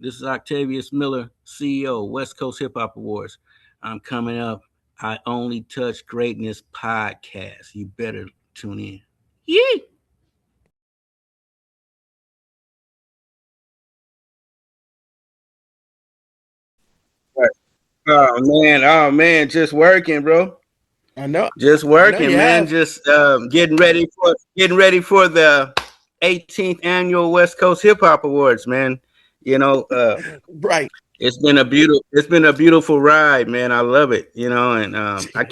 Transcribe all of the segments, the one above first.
This is Octavius Miller, CEO, Westcoast Hip Hop Awards. I'm coming up. I Only Touch Greatness podcast. You better tune in. Yee! Right. Oh man, just working, bro. I know, Just I know working, you man. have. Just getting ready for the 18th annual West Coast Hip Hop Awards, man. You know, Right. it's been a beautiful ride, man. I love it, and I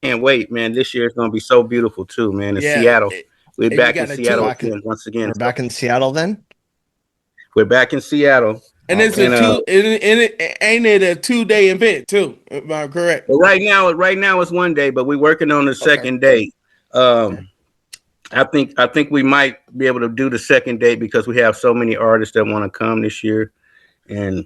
can't wait, man. This year is gonna be so beautiful too, man. In Yeah, Seattle, we're and you back in got a We're Seattle two, back in again, once again. we're So back in Seattle then. we're back in Seattle, and it's a Okay. and two, and ain't it a 2 day event too? Am I correct? but right now it's one day, but we're working on the Okay. second day. Okay. Um, I think we might be able to do the second day because we have so many artists that want to come this year, and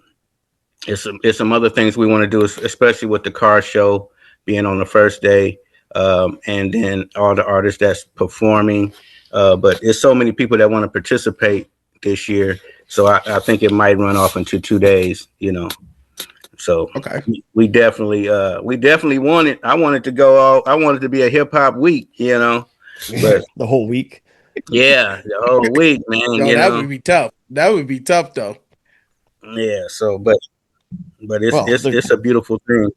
it's some other things we want to do, especially with the car show being on the first day, and then all the artists that's performing. But there's so many people that want to participate this year, so I think it might run off into 2 days. So Okay. we definitely want it. I want it to go all. I want it to be a hip hop week. But The whole week. yeah, the whole week, man. No, that would be tough. That would be tough though. Yeah. So, but it's Well, it's it's a beautiful thing.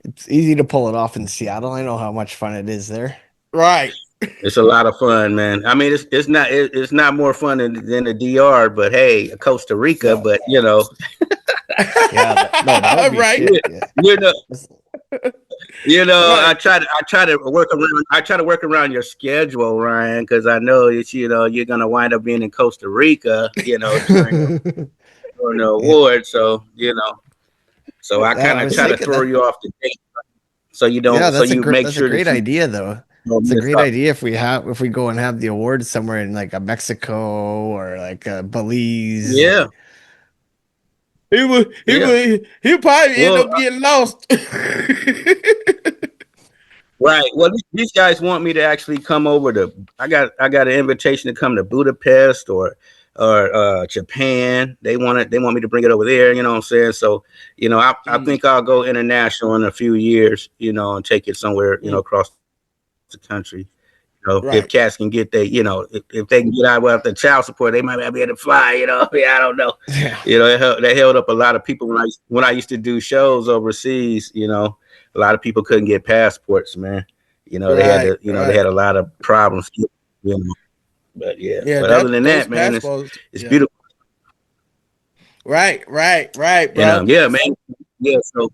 it's easy to pull it off in Seattle. I know how much fun it is there. Right. It's a lot of fun, man. I mean, it's not more fun than the DR, but hey, Costa Rica. No. But Yeah, no, that would be Right. sick. Yeah. you know, That's- I Right. try to work around your schedule, Ryan, because I know that you're gonna wind up being in Costa Rica, during the Yeah, award. So I kind I of was try to thinking throw that. you off the date, so you Yeah, don't, so you make that's a sure great that you idea though. don't It's a miss great out. idea if we go and have the awards somewhere in like a Mexico or like a Belize. Yeah, yeah. He would probably end Well, up getting lost. right. Well, these guys want me to actually come over to. I got an invitation to come to Budapest or Japan. They want me to bring it over there. You know what I'm saying? So I Mm, think I'll go international in a few years. And take it somewhere mm. across the country. If Right. cats can get if they can get out without the child support, they might not be able to fly. Yeah, I don't know. Yeah. They held up a lot of people when I used to do shows overseas. A lot of people couldn't get passports, man. They had Right. to, they Right. had a lot of problems. You know, but yeah. Yeah. But other That than those that, man, it's passports. it's Yeah. beautiful. Right. Right. Right, And bro. yeah, man. Yeah, so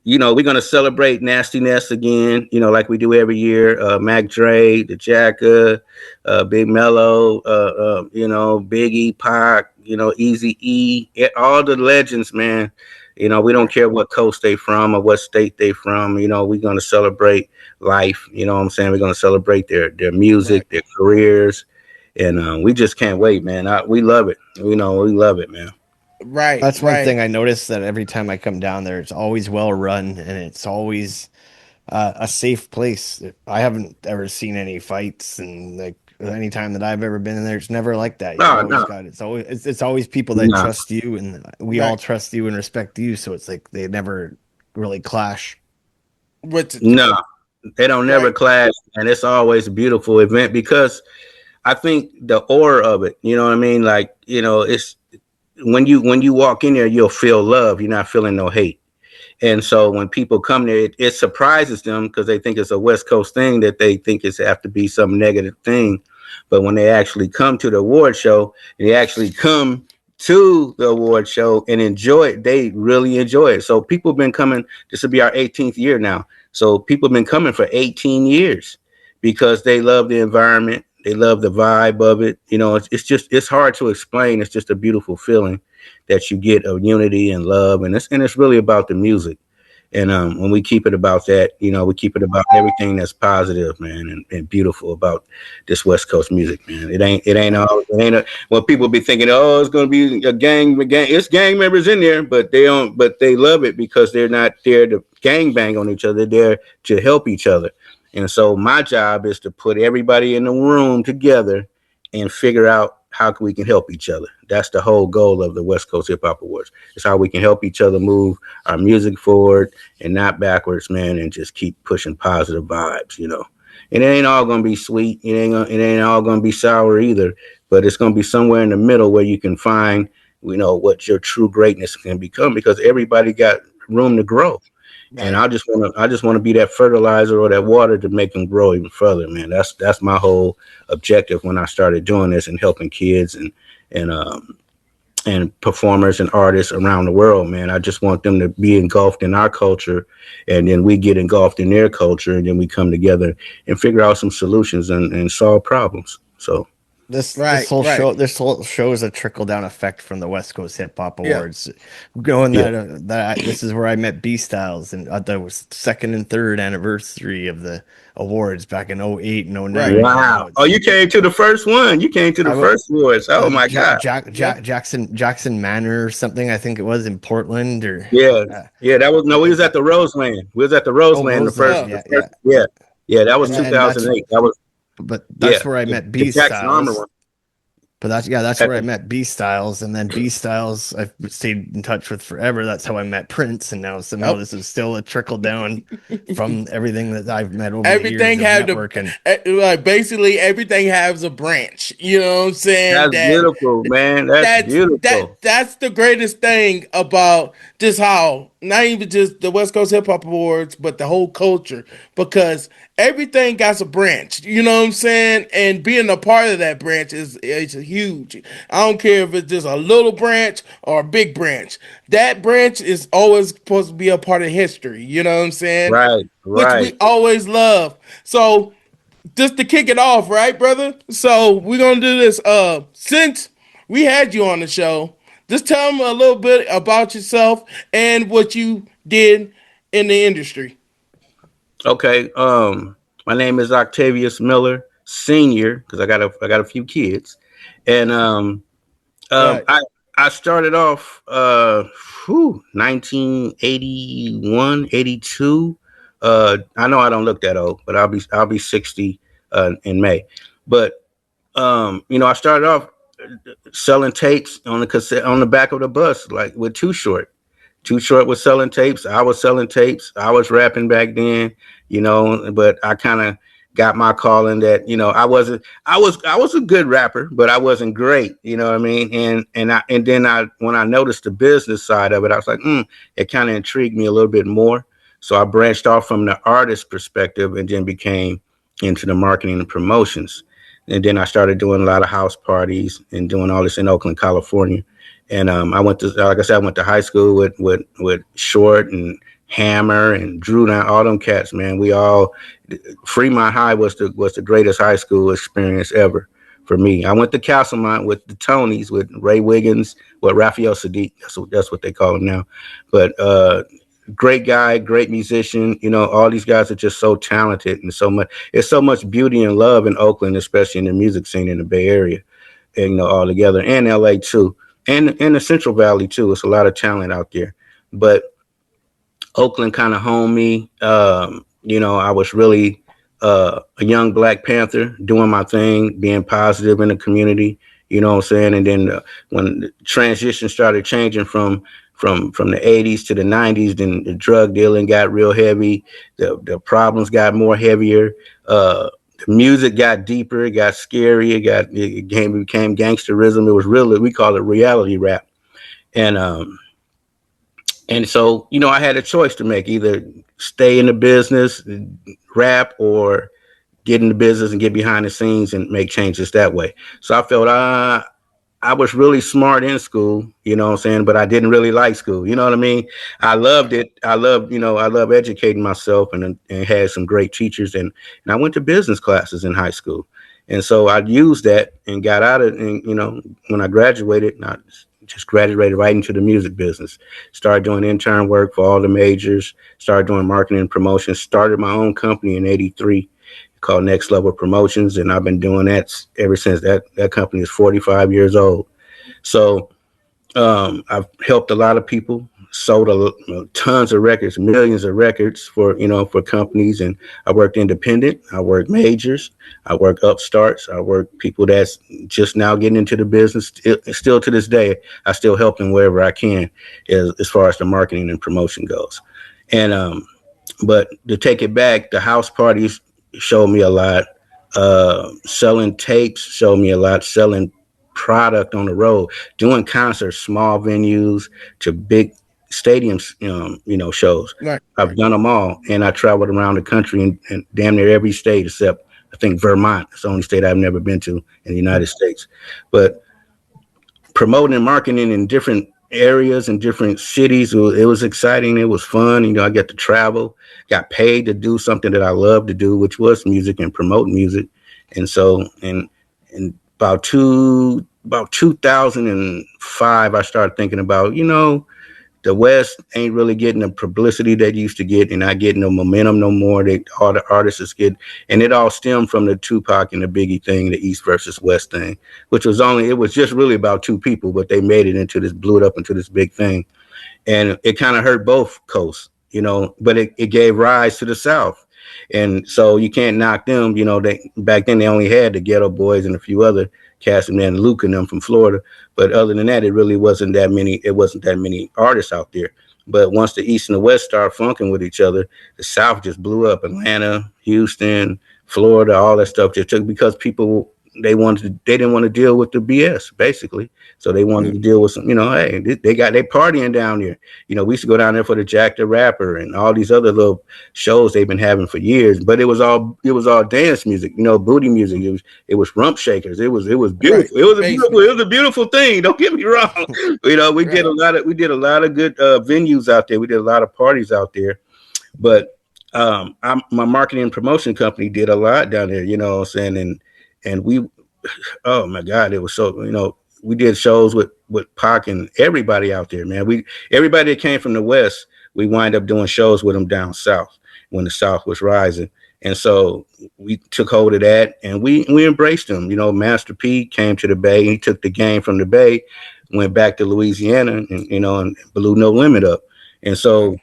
we're gonna celebrate nastiness again, like we do every year. Mac Dre, the Jacka, Big Mello, Biggie, Pac, Easy E, all the legends, man. We don't care what coast they from or what state they from. We're gonna celebrate life. You know what I'm saying? We're gonna celebrate their Right. music, their careers, and we just can't wait, man. We love it. We love it, man. Right. That's one Right. thing I noticed that every time I come down there, it's always well run and it's always a safe place. I haven't ever seen any fights, and like any time that I've ever been in there, it's never like that. You've No, always no, got it's always people that no. trust you, and we all Right. trust you and respect you. So it's like they never really clash. With No, they don't never right. clash, and it's always a beautiful event because I think the aura of it. You know what I mean? Like it's when you walk in there, you'll feel love. You're not feeling no hate. And so when people come there, it surprises them because they think it's a West Coast thing that they think it's have to be some negative thing. But when they actually come to the award show, they actually come to the award show and enjoy it. They really enjoy it. So people have been coming. This will be our 18th year now. So people have been coming for 18 years because they love the environment. They love the vibe of it. It's hard to explain. It's just a beautiful feeling that you get of unity and love, and it's really about the music. And when we keep it about that, we keep it about everything that's positive, man, and beautiful about this West Coast music, man. It ain't Right. all it ain't a, well, people be thinking, oh, it's gonna be a gang. It's gang members in there, but they don't. But they love it because they're not there to gang bang on each other. They're there to help each other. And so my job is to put everybody in the room together and figure out how we can help each other. That's the whole goal of the West Coast Hip Hop Awards. It's how we can help each other move our music forward and not backwards, man, and just keep pushing positive vibes. And it ain't all gonna be sweet. It ain't all gonna be sour either. But it's gonna be somewhere in the middle where you can find, what your true greatness can become, because everybody got room to grow. And Right. I just want to be that fertilizer or that water to make them grow even further, man. That's my whole objective when I started doing this and helping kids and and performers and artists around the world, man. I just want them to be engulfed in our culture, and then we get engulfed in their culture, and then we come together and figure out some solutions and solve problems. So Right. Right. This whole show is a trickle down effect from the West Coast Hip Hop Yeah. Awards. Going yeah, this is where I met B Styles, and that was second and third anniversary of the awards back in '08 and Right. '09. wow. Oh, you came to the first one. You came to the I w- first awards. Oh my God. Yeah. Jackson Manor or something, I think it was, in Portland, or Yeah, uh, yeah. That was no. We it, was at the Roseland. We was at the oh, Roseland. The first, Roseland, Oh. the yeah, first. yeah. Yeah, yeah. That was Right. And that's 2008. That was but yeah. that's where I The, met the B Jackson Armor Styles. one. But that's At where I the, met B Styles, and then B Styles I've stayed in touch with forever. That's how I met Prince, and now somehow Yep. this is still a trickle down from everything that I've met over the years Everything of have the networking. like basically everything has a branch. You know what I'm saying? that's beautiful, man. That's beautiful. That's the greatest thing about just how not even just the West Coast Hip Hop Awards, but the whole culture, because everything got a branch. You know what I'm saying? And being a part of that branch is huge. I don't care if it's just a little branch or a big branch. That branch is always supposed to be a part of history. You know what I'm saying? Right, Which we right. always love. So just to kick it off, right, brother? So we're gonna do this. Since we had you on the show, just tell them a little bit about yourself and what you did in the industry. Okay. My name is Octavius Miller, senior, because I got a few kids, and Right. I started off 1981, 82. I know I don't look that old, but I'll be 60 in May. But I started off selling tapes on the cassette on the back of the bus, like with Too Short. Too Short was selling tapes. I was selling tapes. I was rapping back then, but I kind of got my calling that, I wasn't I was a good rapper, but I wasn't great, you know what I mean? And then I when I noticed the business side of it, I was like, it kind of intrigued me a little bit more. So I branched off from the artist perspective and then became into the marketing and promotions. And then I started doing a lot of house parties and doing all this in Oakland, California. And I went to, like I said, I went to high school with Short and Hammer and Drew. Now all them cats, man. We all Fremont High was the greatest high school experience ever for me. I went to Castlemont with the Tonys, with Ray Wiggins, with Raphael Sadiq. That's what they call him now. But great guy, great musician. All these guys are just so talented and so much. It's so much beauty and love in Oakland, especially in the music scene in the Bay Area, and all together, and LA too, and in the Central Valley too. It's a lot of talent out there, but Oakland kind of homed me. I was really a young Black Panther doing my thing, being positive in the community. You know what I'm saying? And then when the transition started changing from the 80s to the 90s, then the drug dealing got real heavy. The problems got more heavier. The music got deeper. It got scary. It became gangsterism. It was really, we call it reality rap. And so, I had a choice to make: either stay in the business, rap, or get in the business and get behind the scenes and make changes that way. So I felt I was really smart in school, you know what I'm saying, but I didn't really like school. You know what I mean? I loved it. I love educating myself and had some great teachers, and I went to business classes in high school. And so I used that and got out of, and when I graduated, I just graduated right into the music business. Started doing intern work for all the majors, started doing marketing and promotions, started my own company in 83 called Next Level Promotions, and I've been doing that ever since. That company is 45 years old. So I've helped a lot of people sold tons of records, millions of records for for companies, and I worked independent, I worked majors, I work upstarts, I work people that's just now getting into the business. Still to this day, I still help them wherever I can, as far as the marketing and promotion goes. And but to take it back, the house parties showed me a lot. Selling tapes showed me a lot. Selling product on the road, doing concerts, small venues to big stadiums, shows. Right, I've right, done them all, and I traveled around the country and damn near every state except I think Vermont. It's the only state I've never been to in the United States. But promoting and marketing in different areas and different cities. It was exciting. It was fun. I got to travel, got paid to do something that I love to do, which was music and promote music. And so, and about 2005, I started thinking about, the West ain't really getting the publicity they used to get, and not getting the momentum no more. All the artists get, and it all stemmed from the Tupac and the Biggie thing, the East versus West thing, which was it was just really about two people, but they made it into this, blew it up into this big thing, and it kind of hurt both coasts, but it gave rise to the South. And so you can't knock them. They back then they only had the Ghetto Boys and a few other cats, and then Luke and them from Florida. But other than that, it really wasn't that many. It wasn't that many artists out there. But once the East and the West started funking with each other, the South just blew up. Atlanta, Houston, Florida, all that stuff just took, because people, they didn't want to deal with the BS basically. So they wanted to deal with some, hey, they got they partying down there. We used to go down there for the Jack the Rapper and all these other little shows they've been having for years. But it was all dance music, booty music. It was rump shakers. It was right. beautiful. It was a beautiful. Basement. It was a beautiful thing. Don't get me wrong. We did a Right, lot of good venues out there. We did a lot of parties out there. But my marketing and promotion company did a lot down there. You know what I'm saying? And we, oh my God, it was so, we did shows with Pac and everybody out there, man. Everybody that came from the West, we wind up doing shows with them down south when the South was rising. And so we took hold of that, and we embraced them. Master P came to the Bay. He took the game from the Bay, went back to Louisiana, and blew No Limit up. And right, so,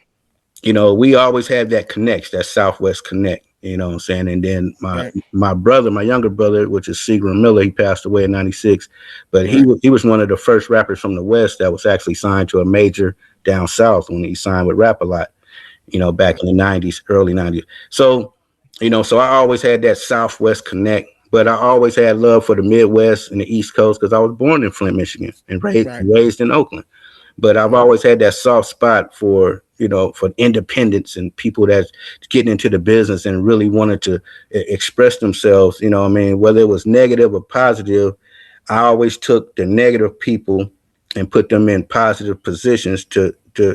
we always had that connect, that Southwest connect, you know what I'm saying? And then right, my younger brother, which is Seagram Miller, he passed away in 96, but right, he was one of the first rappers from the West that was actually signed to a major down south when he signed with Rap A Lot, back right, in the 90s, early 90s. So, so I always had that Southwest connect, but I always had love for the Midwest and the East Coast because I was born in Flint, Michigan, and right, raised in Oakland. But I've always had that soft spot for for independence and people that's getting into the business and really wanted to express themselves. I mean, whether it was negative or positive, I always took the negative people and put them in positive positions to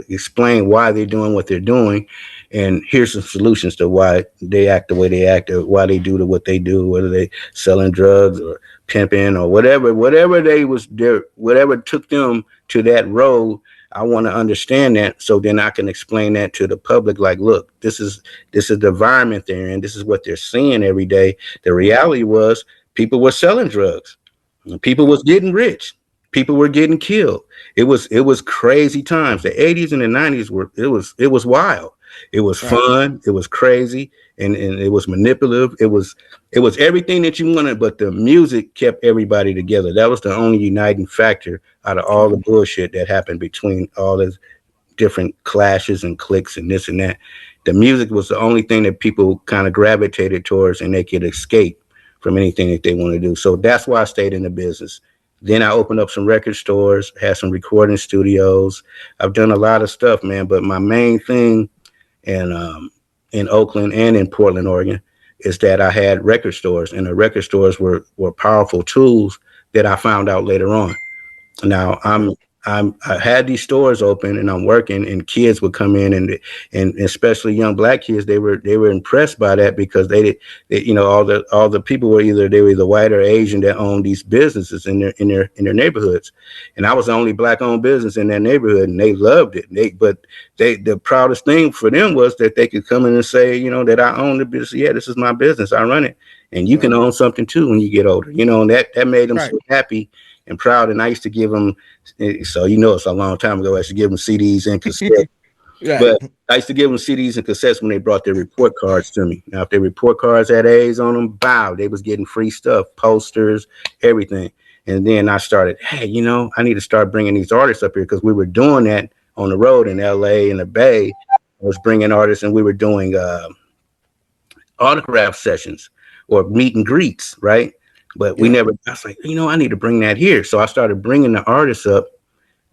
explain why they're doing what they're doing, and here's some solutions to why they act the way they act, or why they do what they do, whether they selling drugs or pimping or whatever they was there, whatever took them to that road. I want to understand that, so then I can explain that to the public. Like, look, this is the environment they're in. This is what they're seeing every day. The reality was people were selling drugs. People was getting rich. People were getting killed. It was crazy times. The 80s and the 90s it was wild. It was right, fun. It was crazy, and it was manipulative. It was everything that you wanted, but the music kept everybody together. That was the only uniting factor out of all the right, bullshit that happened between all the different clashes and cliques and this and that. The music was the only thing that people kind of gravitated towards, and they could escape from anything that they want to do. So that's why I stayed in the business. Then I opened up some record stores, had some recording studios. I've done a lot of stuff, man. But my main thing in Oakland and in Portland, Oregon, is that I had record stores, and the record stores were powerful tools that I found out later on. Now I had these stores open and I'm working, and kids would come in, and especially young black kids, they were impressed by that, because all the people they were either white or Asian that owned these businesses in their neighborhoods, and I was the only black owned business in that neighborhood, and they loved it. The proudest thing for them was that they could come in and say, that I own the business. Yeah, this is my business. I run it, and you can right, own something too when you get older. And that made them right, so happy. and proud. And I used to give them, so you know, it's a long time ago. I used to give them CDs and cassettes. Right. But I used to give them CDs and cassettes when they brought their report cards to me. Now, if their report cards had A's on them, bow, they was getting free stuff, posters, everything. And then I started, hey, you know, I need to start bringing these artists up here because we were doing that on the road in LA and the Bay. I was bringing artists and we were doing autograph sessions or meet and greets, right? But we Yeah. never, I was like, you know, I need to bring that here. So I started bringing the artists up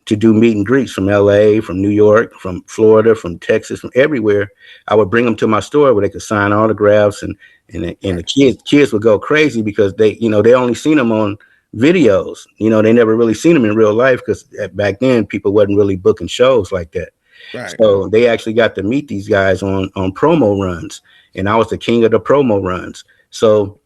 to do meet and greets from LA, from New York, from Florida, from Texas, from everywhere. I would bring them to my store where they could sign autographs, and the Right. kids would go crazy because they only seen them on videos. They never really seen them in real life because back then people wasn't really booking shows like that. Right. So they actually got to meet these guys on promo runs, and I was the king of the promo runs. So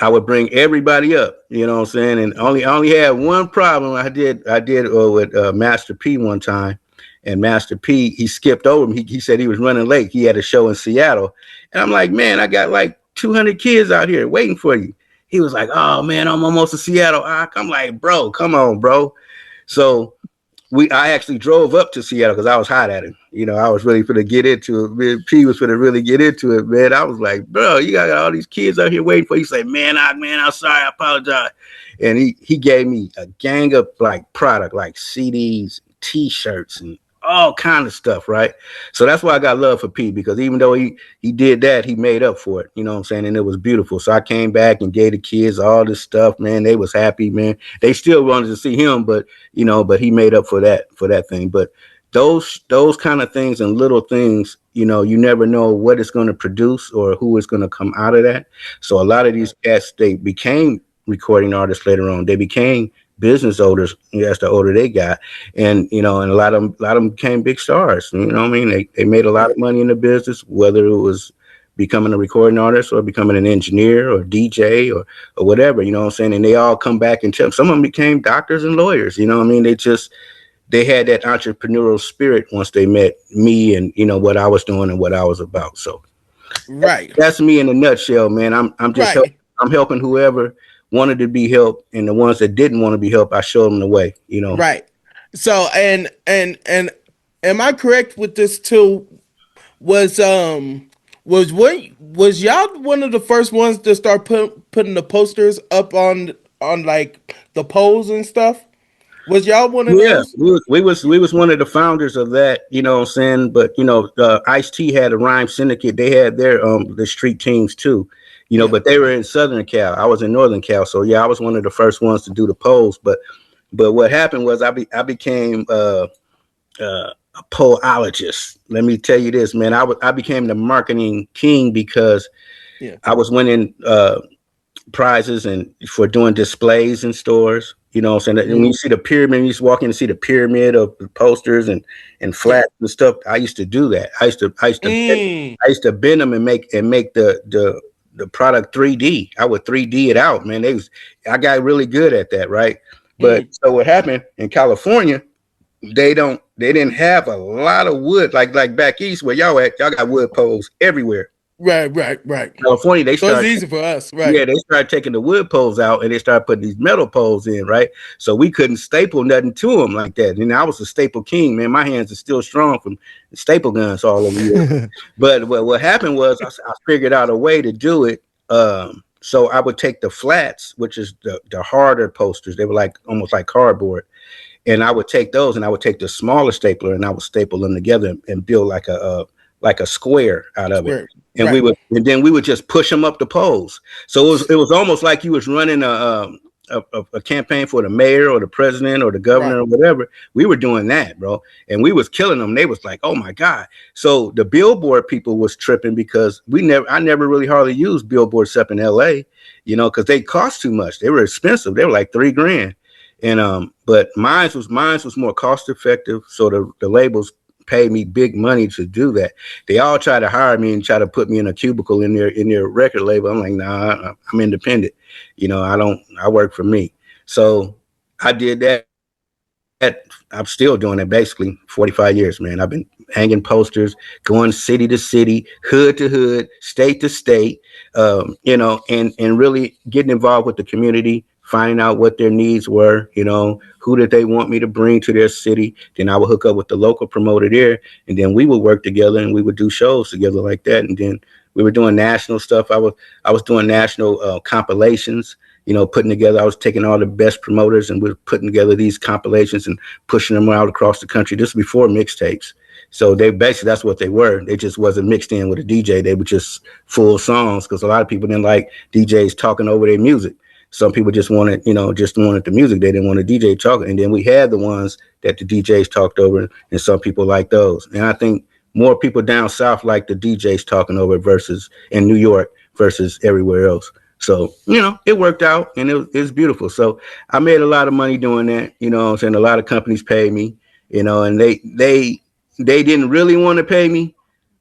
I would bring everybody up, you know what I'm saying? And I only had one problem. I did with Master P one time, and Master P, he skipped over me. He said he was running late. He had a show in Seattle, and I'm like, man, I got like 200 kids out here waiting for you. He was like, oh man, I'm almost to Seattle. I'm like, bro, come on, bro. So I actually drove up to Seattle because I was hot at him. I was really going to get into it. Man, P was going to really get into it, man. I was like, bro, you got all these kids out here waiting for you. He said, I'm sorry, I apologize. And he gave me a gang of like product, like CDs, T-shirts, and all kind of stuff, right? So that's why I got love for P, because even though he did that, he made up for it. You know what I'm saying? And it was beautiful. So I came back and gave the kids all this stuff, man. They was happy, man. They still wanted to see him, but he made up for that thing. But those kind of things and little things, you never know what it's going to produce or who is going to come out of that. So a lot of these cats, they became recording artists later on. They became business owners as the older they got, and and a lot of them became big stars. You know what I mean? They made a lot of Right. money in the business, whether it was becoming a recording artist or becoming an engineer or DJ or whatever. You know what I'm saying? And they all come back and tell. Some of them became doctors and lawyers. You know what I mean? They had that entrepreneurial spirit once they met me and what I was doing and what I was about. So Right. that's me in a nutshell, man. I'm just Right. I'm helping whoever wanted to be helped, and the ones that didn't want to be helped, I showed them the way. Right. So and am I correct with this too? Was was y'all one of the first ones to start putting the posters up on like the poles and stuff? Was y'all one of Yeah, those? we was one of the founders of that, you know what I'm saying? But Ice-T had a rhyme syndicate. They had their the street teams too. Yeah. But they were in Southern Cal. I was in Northern Cal. So yeah, I was one of the first ones to do the polls. But what happened was I became a pollologist. Let me tell you this, man. I became the marketing king because Yeah. I was winning prizes and for doing displays in stores. You know what I'm saying? And when Mm. you see the pyramid, you just walk in and see the pyramid of the posters and Yeah. flats and stuff. I used to do that. Mm. I used to bend them and make the product 3D. I would 3D it out, man. I got really good at that, right? But Mm. so what happened in California, they didn't have a lot of wood like back east where y'all at. Y'all got wood poles everywhere. Right. Right. Right. California, they So it's start easy for us. yeah, Right. they started taking the wood poles out and they started putting these metal poles in, right? So we couldn't staple nothing to them like that. And I was a staple king, man. My hands are still strong from staple guns all over here. But what happened was I figured out a way to do it. So I would take the flats, which is the harder posters. They were like almost like cardboard. And I would take those and I would take the smaller stapler and I would staple them together and build like a square out of it. Square. And Right. then we would just push them up the poles. So it was almost like you was running a campaign for the mayor or the president or the Right. governor or whatever. We were doing that, bro, and we was killing them. They was like, oh my god. So the billboard people was tripping because I never really hardly used billboards up in L.A. Because they cost too much. They were expensive. They were like $3,000. And but mine's was more cost effective. So the labels paid me big money to do that. They all try to hire me and try to put me in a cubicle in their record label. I'm like, nah, I'm independent. I work for me. So I did that. I'm still doing it basically 45 years, man. I've been hanging posters, going city to city, hood to hood, state to state, and really getting involved with the community, finding out what their needs were, who did they want me to bring to their city. Then I would hook up with the local promoter there, and then we would work together and we would do shows together like that. And then we were doing national stuff. I was doing national compilations. Putting together. I was taking all the best promoters and we we're putting together these compilations and pushing them out across the country. This was before mixtapes. So they basically that's what they were. They just wasn't mixed in with a DJ. They were just full songs because a lot of people didn't like DJs talking over their music. Some people just wanted the music. They didn't want a DJ talking. And then we had the ones that the DJs talked over, and some people like those. And I think more people down south like the DJs talking over versus in New York versus everywhere else. So, it worked out and it was beautiful. So I made a lot of money doing that, what I'm saying? A lot of companies paid me, and they didn't really want to pay me,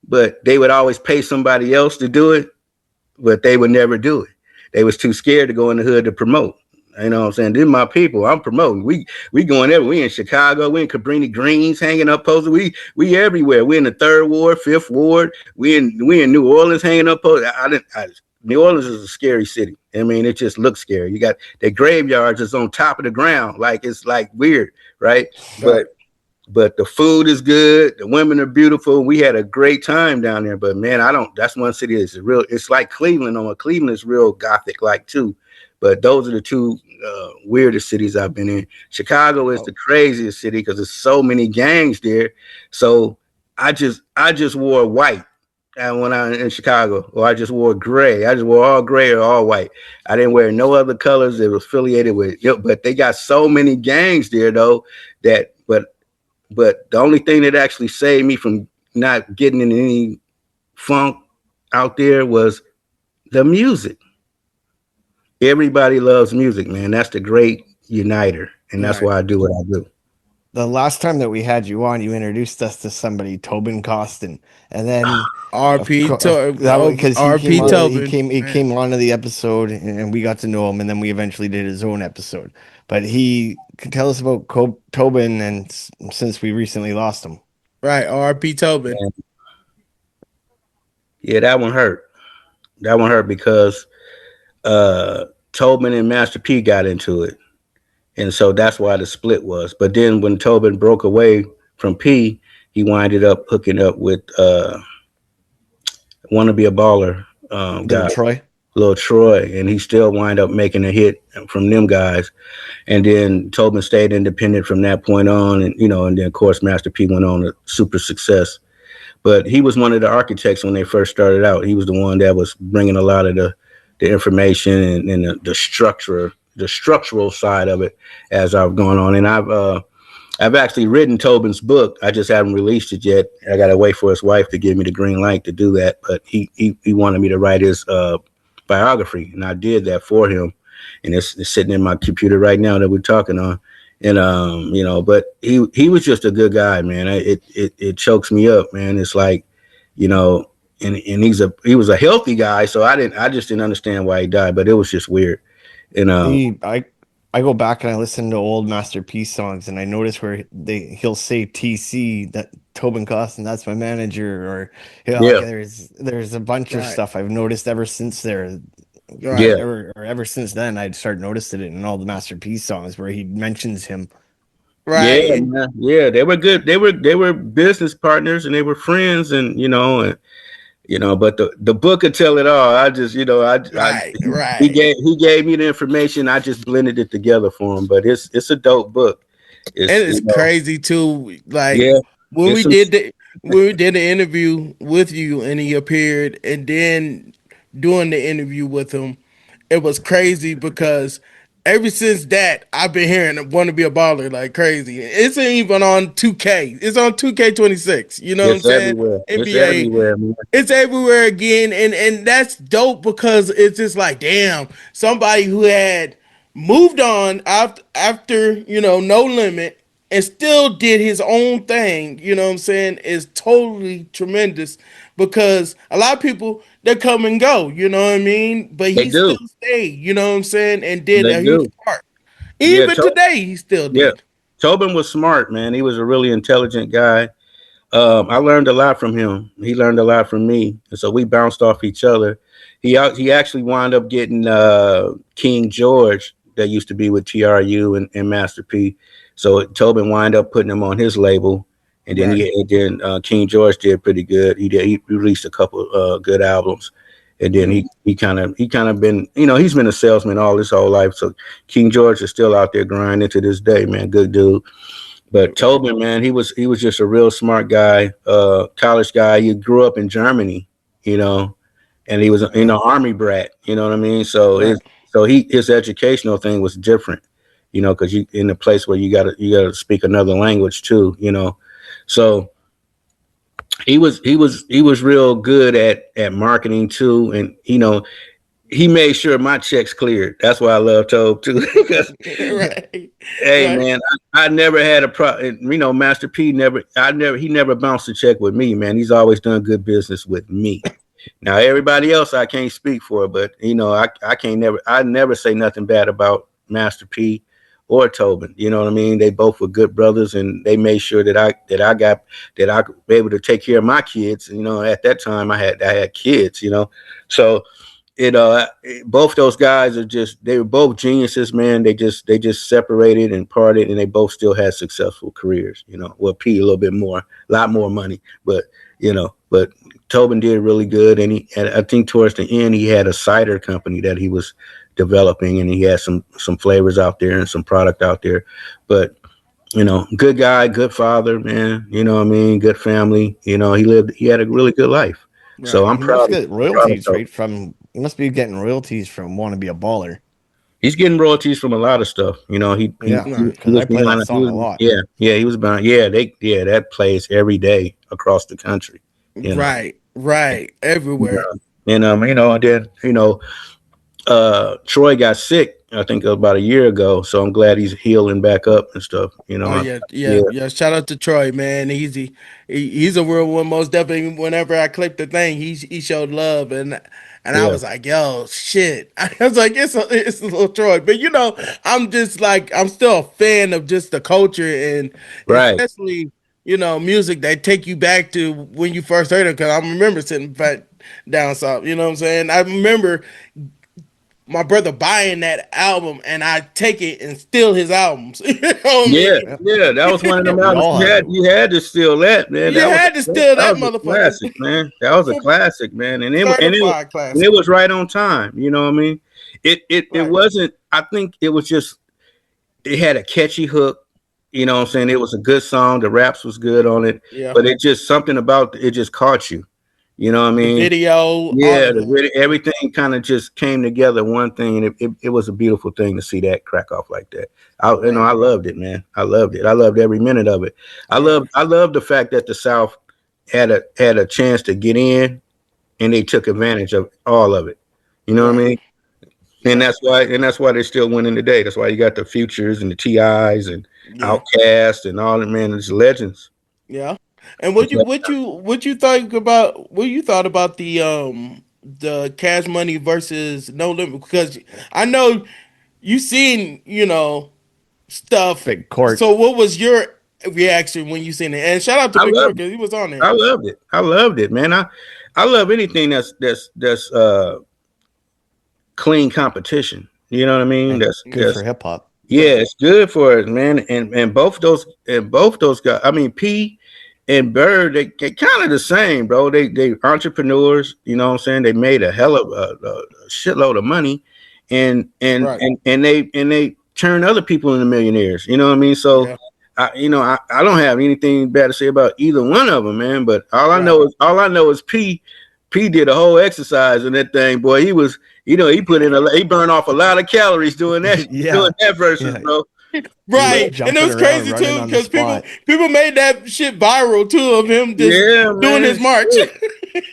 but they would always pay somebody else to do it, but they would never do it. They was too scared to go in the hood to promote. You know what I'm saying? These are my people. I'm promoting. We going everywhere. We in Chicago. We in Cabrini Greens hanging up posters. We everywhere. We in the third ward, fifth ward. We in New Orleans hanging up posters. New Orleans is a scary city. I mean, it just looks scary. You got the graveyards is on top of the ground. Like it's like weird, right? Right. But the food is good. The women are beautiful. We had a great time down there. But man, that's one city that's real. It's like Cleveland. Cleveland is real gothic like too. But those are the two weirdest cities I've been in. Chicago is the craziest city because there's so many gangs there. So I just wore white when I was in Chicago, or I just wore gray. I just wore all gray or all white. I didn't wear no other colors that was affiliated with. But they got so many gangs there though that. But the only thing that actually saved me from not getting in any funk out there was the music. Everybody loves music, man. That's the great uniter. And that's Right. why I do what I do. The last time that we had you on, you introduced us to somebody, Tobin Costin, and then RP that because he came RP on, Tobin. he Man. came onto the episode, and we got to know him, and then we eventually did his own episode. But he could tell us about Tobin, and since we recently lost him, Right. RP Tobin. Yeah, that one hurt. That one hurt because Tobin and Master P got into it. And so that's why the split was. But then when Tobin broke away from P, he winded up hooking up with Wanna Be a Baller Little guy, Troy. Lil Troy, and he still wind up making a hit from them guys. And then Tobin stayed independent from that point on, and then of course Master P went on to super success. But he was one of the architects when they first started out. He was the one that was bringing a lot of the information and the structural side of it as I've gone on. And I've actually written Tobin's book. I just haven't released it yet. I got to wait for his wife to give me the green light to do that. But he wanted me to write his biography, and I did that for him. And it's sitting in my computer right now that we're talking on. And but he was just a good guy, man. It chokes me up, man. It's like, and he was a healthy guy, so I just didn't understand why he died, but it was just weird. And I go back and I listen to old Master P songs, and I notice where he'll say TC, that Tobin Costin, that's my manager, or like yeah, there's a bunch of Right. stuff I've noticed ever since there. Right. yeah, Ever since then, I'd started noticing it in all the Master P songs where he mentions him. yeah, Right. And man. Yeah. They were good. They were business partners and they were friends, but the book could tell it all. I just, right. he Right. gave me the information. I just blended it together for him. But it's a dope book. And It's it's crazy too. Like yeah, when it's we some did the when we did the interview with you and he appeared, and then doing the interview with him, it was crazy because ever since that I've been hearing "Want to Be a Baller" like crazy. It's even on 2K. It's on 2K26. You know what I'm it's saying? everywhere. It's NBA. everywhere, man. It's everywhere again, and that's dope because it's just like, damn, somebody who had moved on after No Limit and still did his own thing, you know what I'm saying, is totally tremendous because a lot of people they come and go, you know what I mean, but They he still do. stayed, you know what I'm saying, and did They a huge do. part. Yeah, Even today he still yeah. did. Tobin was smart, man. He was a really intelligent guy. I learned a lot from him. He learned a lot from me, and so we bounced off each other. He actually wound up getting King George that used to be with TRU and Master P. So Tobin wind up putting him on his label, and then Right. King George did pretty good. He released a couple good albums, and then Yeah. he kind of been, he's been a salesman all his whole life. So King George is still out there grinding to this day, man. Good dude. But Right. Tobin, man, he was just a real smart guy, college guy. He grew up in Germany, you know, and he was Yeah. army brat. You know what I mean? So Right. his educational thing was different, because you in a place where you gotta speak another language too, So he was real good at marketing too, and he made sure my checks cleared. That's why I love Tobe too. Because Right. hey Right. man, I never had a problem. Master P he never bounced a check with me, man. He's always done good business with me. Now everybody else I can't speak for, but I never say nothing bad about Master P or Tobin. You know what I mean? They both were good brothers, and they made sure that I could be able to take care of my kids. At that time I had kids. So both those guys they were both geniuses, man. They just separated and parted, and they both still had successful careers. Well, P a little bit more, a lot more money, but Tobin did really good, and I think towards the end he had a cider company that he was developing, and he had some flavors out there and some product out there. But good guy, good father, man. You know what I mean? Good family. He had a really good life. So Right. I'm He must proud of get proud of royalties, Tobin. right? He must be getting royalties from Want to Be a Baller. He's getting royalties from a lot of stuff. Yeah, He Right. because was I play that behind. song a lot. He was behind. That plays every day across the country. You know, Right. Right. Everywhere. and then Troy got sick. I think about a year ago. So I'm glad he's healing back up and stuff. Oh yeah, Yeah, yeah, yeah. Shout out to Troy, man. He's a real one. Most definitely. Whenever I clicked the thing, he showed love, and I yeah, was like, yo, shit. I was like, it's a little Troy, but I'm just like I'm still a fan of just the culture and right. especially music that take you back to when you first heard it. Because I remember sitting back down south. You know what I'm saying? I remember my brother buying that album and I take it and steal his albums. You know what I Yeah, mean? Yep. yeah, that was one of them We albums all you have. had. You had to steal that, man. You That was had to that steal that was a motherfucker. classic, man. That was a classic, man. Certified And it classic. was right on time. You know what I mean? It Right. wasn't. I think it was just it had a catchy hook. You know what I'm saying? It was a good song. The raps was good on it, Yeah. but it just something about it just caught you. You know what I The mean? video, all Yeah, of that. everything kind of just came together one thing, and it was a beautiful thing to see that crack off like that. Right. I loved it, man. I loved it. I loved every minute of it. Right. I loved the fact that the South had a chance to get in, and they took advantage of all of it. You know what I Right. mean? And Yeah. that's why they're still winning today. That's why you got the Futures and the TIs and Yeah. Outcast and all the man, it's legends. Yeah. And what you thought about the Cash Money versus No Limit? Because I know you seen, stuff. Big court. So what was your reaction when you seen it? And shout out to I Big Court loved because he was on there. I loved it. I loved it, man. I love anything that's clean competition. You know what I mean? And good for That's hip hop. yeah, Right. it's good for it, man. And both those guys. I mean, P and Bird, they kind of the same, bro. They entrepreneurs. You know what I'm saying? They made a hell of a shitload of money, and and Right. and and they turn other people into millionaires. You know what I mean? So. Yeah. I don't have anything bad to say about either one of them, man. But Right. all I know is P. P did a whole exercise in that thing, boy. He burned off a lot of calories doing that doing Yeah. that versus, Yeah. bro. He was Right. And it jumping was around, crazy running too on the because people spot. people made that shit viral too of him just Yeah, doing man. his march. Shit.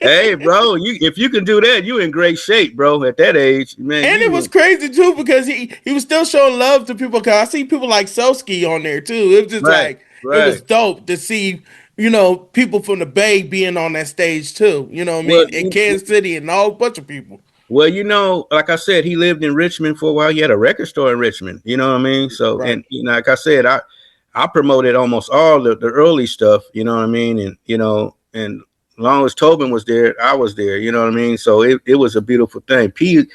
Hey, bro, if you can do that, you in great shape, bro. At that age, man, And it was you crazy too because he was still showing love to people. Cause I see people like Selski on there too. It was just right, like it was right. dope to see people from the Bay being on that stage too. You know what I Well, mean? In Kansas City and a whole bunch of people. like I said, he lived in Richmond for a while. He had a record store in Richmond. You know what I mean? So, Right. and like I said, I promoted almost all the early stuff. You know what I mean? And long as Tobin was there, I was there. You know what I mean? So it was a beautiful thing. P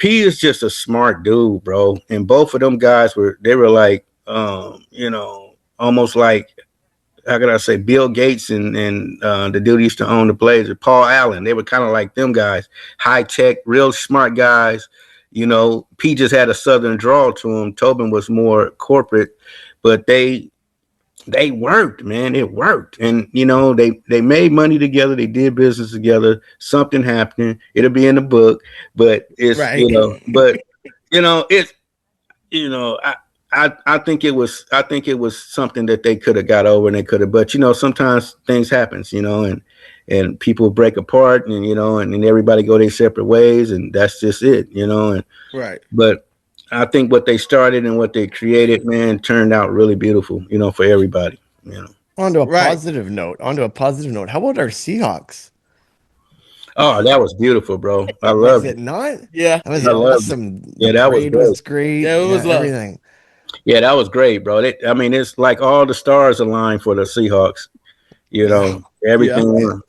is just a smart dude, bro. And both of them guys were like, almost like, how could I say, Bill Gates and the dude used to own the Blazers, Paul Allen. They were kind of like them guys, high tech, real smart guys. P just had a southern drawl to him. Tobin was more corporate, but they worked, man. It worked, and they made money together. They did business together. Something happened. It'll be in the book, but it's Right. but it's I think it was something that they could have got over and they could have, but sometimes things happens, and people break apart and everybody go their separate ways, and that's just it, and Right. but I think what they started and what they created, man, turned out really beautiful, for everybody, Right. Onto a positive note. How about our Seahawks? Oh, that was beautiful, bro. I Was loved it it. not? Yeah. That was I loved it. awesome. The Yeah, that was parade great. was great. Yeah, it Yeah, was love. everything. Yeah, that was great, bro. I mean, it's like all the stars aligned for the Seahawks. Yeah. Yeah. Everything.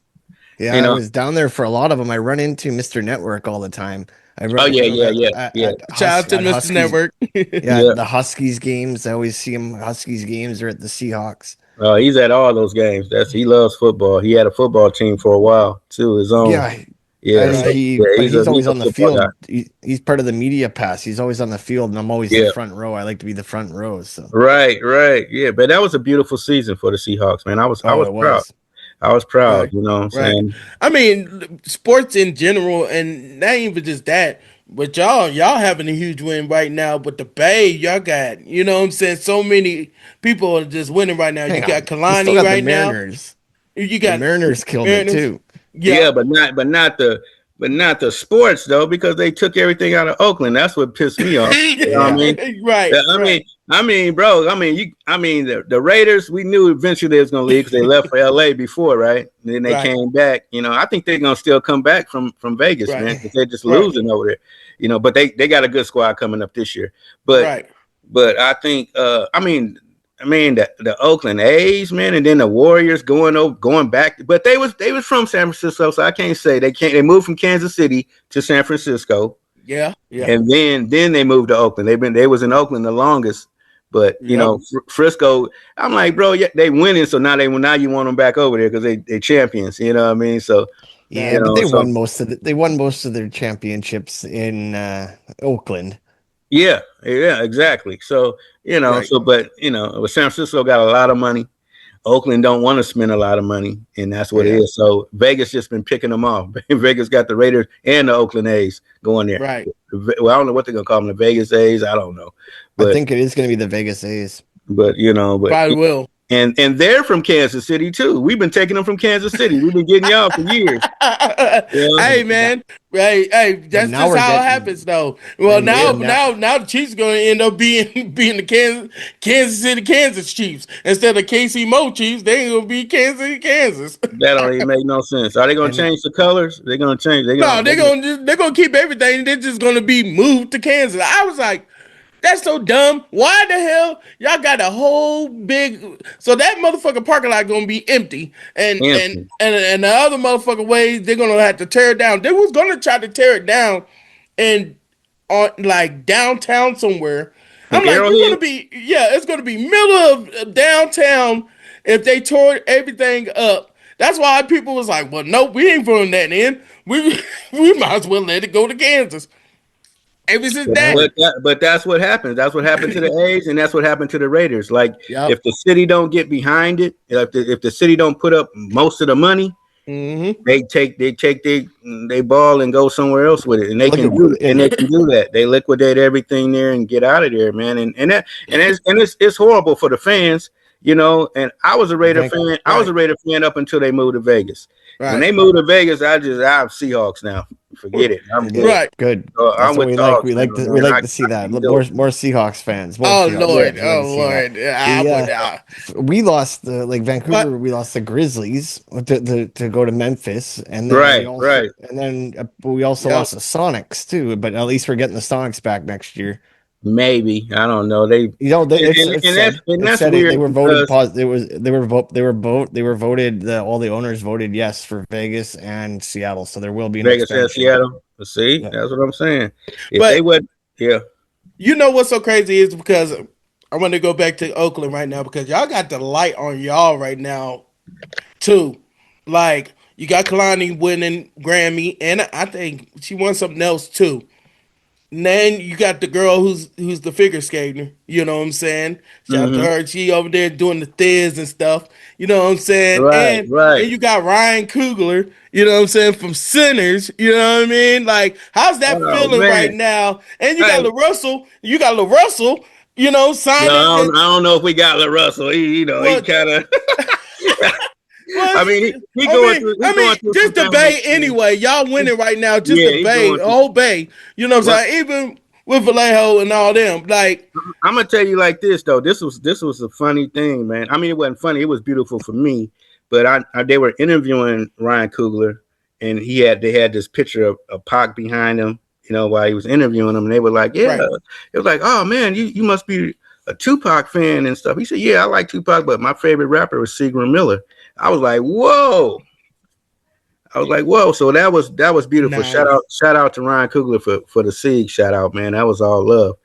Yeah, You I know. was down there for a lot of them. I run into Mr. Network all the time. Oh yeah, You know yeah, that yeah, yeah, Shout out to At Mr. Huskies. Network. Yeah, yeah. the Huskies games. I always see him. Huskies games are at the Seahawks. He's at all those games. He loves football. He had a football team for a while too, his own. Yeah, Yeah, so Right. yeah, but he's he's always a on the football guy. field. He's part of the media pass. He's always on the field, and I'm always the Yeah, front row. I like to be the front row. So, right, right. Yeah, but that was a beautiful season for the Seahawks, man. I oh, was it proud. was. I was proud. Right. You know what I'm Right. saying? I mean, sports in general, and not even just that, but y'all having a huge win right now. But the Bay, y'all got, what I'm saying, so many people are just winning right now. You Hang got on, you still Kalani got the right now. Mariners. You The got Mariners killed it Mariners. too. Yeah, Yep. but not the sports though, because they took everything out of Oakland. That's what pissed me off. You know what I Yeah, mean? Yeah, Right. Right. bro. The Raiders. We knew eventually they was gonna leave because they left for LA before, right? And then they Right. came back. I think they're gonna still come back from Vegas, Right. man, because they're just Right. losing over there. But they got a good squad coming up this year. But Right. but I think the Oakland A's, man, and then the Warriors going back, but they was from San Francisco, so I can't say they can't. They moved from Kansas City to San Francisco, Yeah. Yeah. and then they moved to Oakland. They was in Oakland the longest, but Yep. Frisco. I'm like, bro, yeah, they winning, so now you want them back over there because they champions. You know what I mean? So yeah, Right. but they so won they won most of their championships in Oakland. yeah, exactly. So Right. but San Francisco got a lot of money. Oakland don't want to spend a lot of money, and that's what it Yeah, is. So Vegas just been picking them off. Vegas got the Raiders and the Oakland A's going there. Right. Well, I don't know what they're gonna call them, the Vegas A's. I don't know, I but think it is going to be the Vegas A's. but Probably will. and they're from Kansas City too. We've been taking them from Kansas City. We've been getting y'all for years. Hey man, hey, But that's now just we're how it getting happens though. Well, Yeah, now the Chiefs are going to end up being the Kansas City Kansas Chiefs instead of KC Mo Chiefs. They ain't gonna be Kansas City Kansas. that don't even make no sense. Are they gonna and change the colors? They're gonna change. No, they're gonna keep everything. They're just gonna be moved to Kansas. I was like, that's so dumb. Why the hell y'all got a whole big so that motherfucking parking lot gonna be empty empty. and the other motherfucking ways they're gonna have to tear it down. They was gonna try to tear it down and on like downtown somewhere. I'm Like like, you're Arrowhead. gonna be it's gonna be middle of downtown if they tore everything up. That's why people was like, well, nope, we ain't putting that in. We we might as well let it go to Kansas. Ever since that, yeah, But that's what happens. That's what happened to the A's, and that's what happened to the Raiders. Like yep. if the city don't get behind it, if the city don't put up most of the money, Mm-hmm. they ball and go somewhere else with it, and they look can at do that. They liquidate everything there and get out of there, man. And it's horrible for the fans, And I was a Raider Van- fan. I was Right. a Raider fan up until they moved to Vegas. When Right. they moved to Vegas, I'm Seahawks now. Forget it. I'm good. Right. good. I'm That's what with we the like. Hawks now, We man. like to see that. can More do it. Seahawks fans. More Oh Seahawks Lord. fans. We like Oh to see that. Lord. I The would. we lost like But Vancouver. We lost the Grizzlies to go to Memphis, and then Right, right. we also yep. lost the Sonics too. But at least we're getting the Sonics back next year. maybe I don't know. They You know, and it that's said it. weird They were voted because positive. It was they were voted. All the owners voted yes for Vegas and Seattle. So there will be an Vegas and expansion. Seattle. See, Yeah. that's what I'm saying. If they But would, yeah, you know what's so crazy is because I want to go back to Oakland right now because y'all got the light on y'all right now too. Like you got Kalani winning Grammy, and I think she won something else too. And then you got the girl who's the figure skater. You know what I'm saying? Shout out to hmm her. She over there doing the thiz and stuff. You know what I'm saying? right, And right. then you got Ryan Coogler. You know what I'm saying from Sinners. You know what I mean? Like how's that Oh feeling right man, now? And you hey, got LaRussell. You got LaRussell. You know no, signing. I don't know if we got LaRussell. He Well, kind of. well, I mean, he I going mean, through just some the things. Bay anyway. Y'all He, winning right now. Just yeah, the he Bay, going the through. whole Bay. You know what Well, I'm saying? Even with Vallejo and all them. Like, I'm gonna tell you like this though. This was a funny thing, man. I mean, it wasn't funny. It was beautiful for me. But they were interviewing Ryan Coogler, and they had this picture of Pac behind him. While he was interviewing him, and they were like, "Yeah." right. It was like, "Oh man, you must be a Tupac fan and stuff." He said, "Yeah, I like Tupac, but my favorite rapper was Seagram Miller." I was like, "Whoa." I was like, "Whoa!" So that was beautiful. Nice. Shout out to Ryan Coogler for the Sieg shout out, man. That was all love.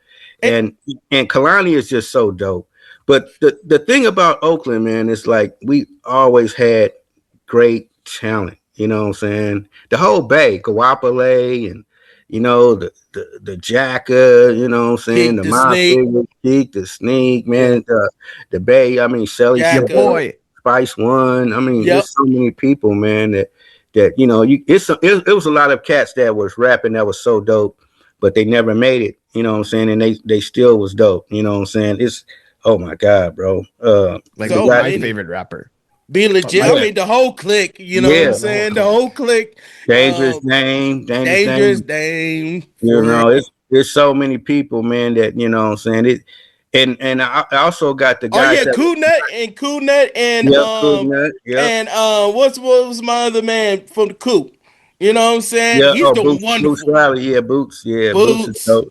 And And Kalani is just so dope. But the thing about Oakland, man, is like we always had great talent. You know what I'm saying? The whole Bay, Kawapale, and the Jacka. You know what I'm saying? Keek The the Mob Snake. Figure, Geek, the Sneak, Yeah. man. The Bay. I mean, Shelly Your Jacka. Stone, boy, Spice One. I mean, Yep. it's so many people, man. That it was a lot of cats that was rapping that was so dope, but they never made it. You know what I'm saying? And they still was dope. You know what I'm saying? It's oh my god, bro. like The So guy, my many. favorite rapper. Be legit. I yeah, mean, the whole clique. You know what I'm yeah, The whole saying? The clique. whole clique. dangerous Um, name, dangerous Dangerous name. Dame You for real. know, it's so many people, man. That you know what I'm saying it, and I also got the Oh guys yeah, that Cool Nut yep, Cool Nut, yep. and what was my other man from the Coop? You know what I'm saying? Yeah, He's oh doing Boots wonderful. Riley, yeah, Boots is Boots, dope.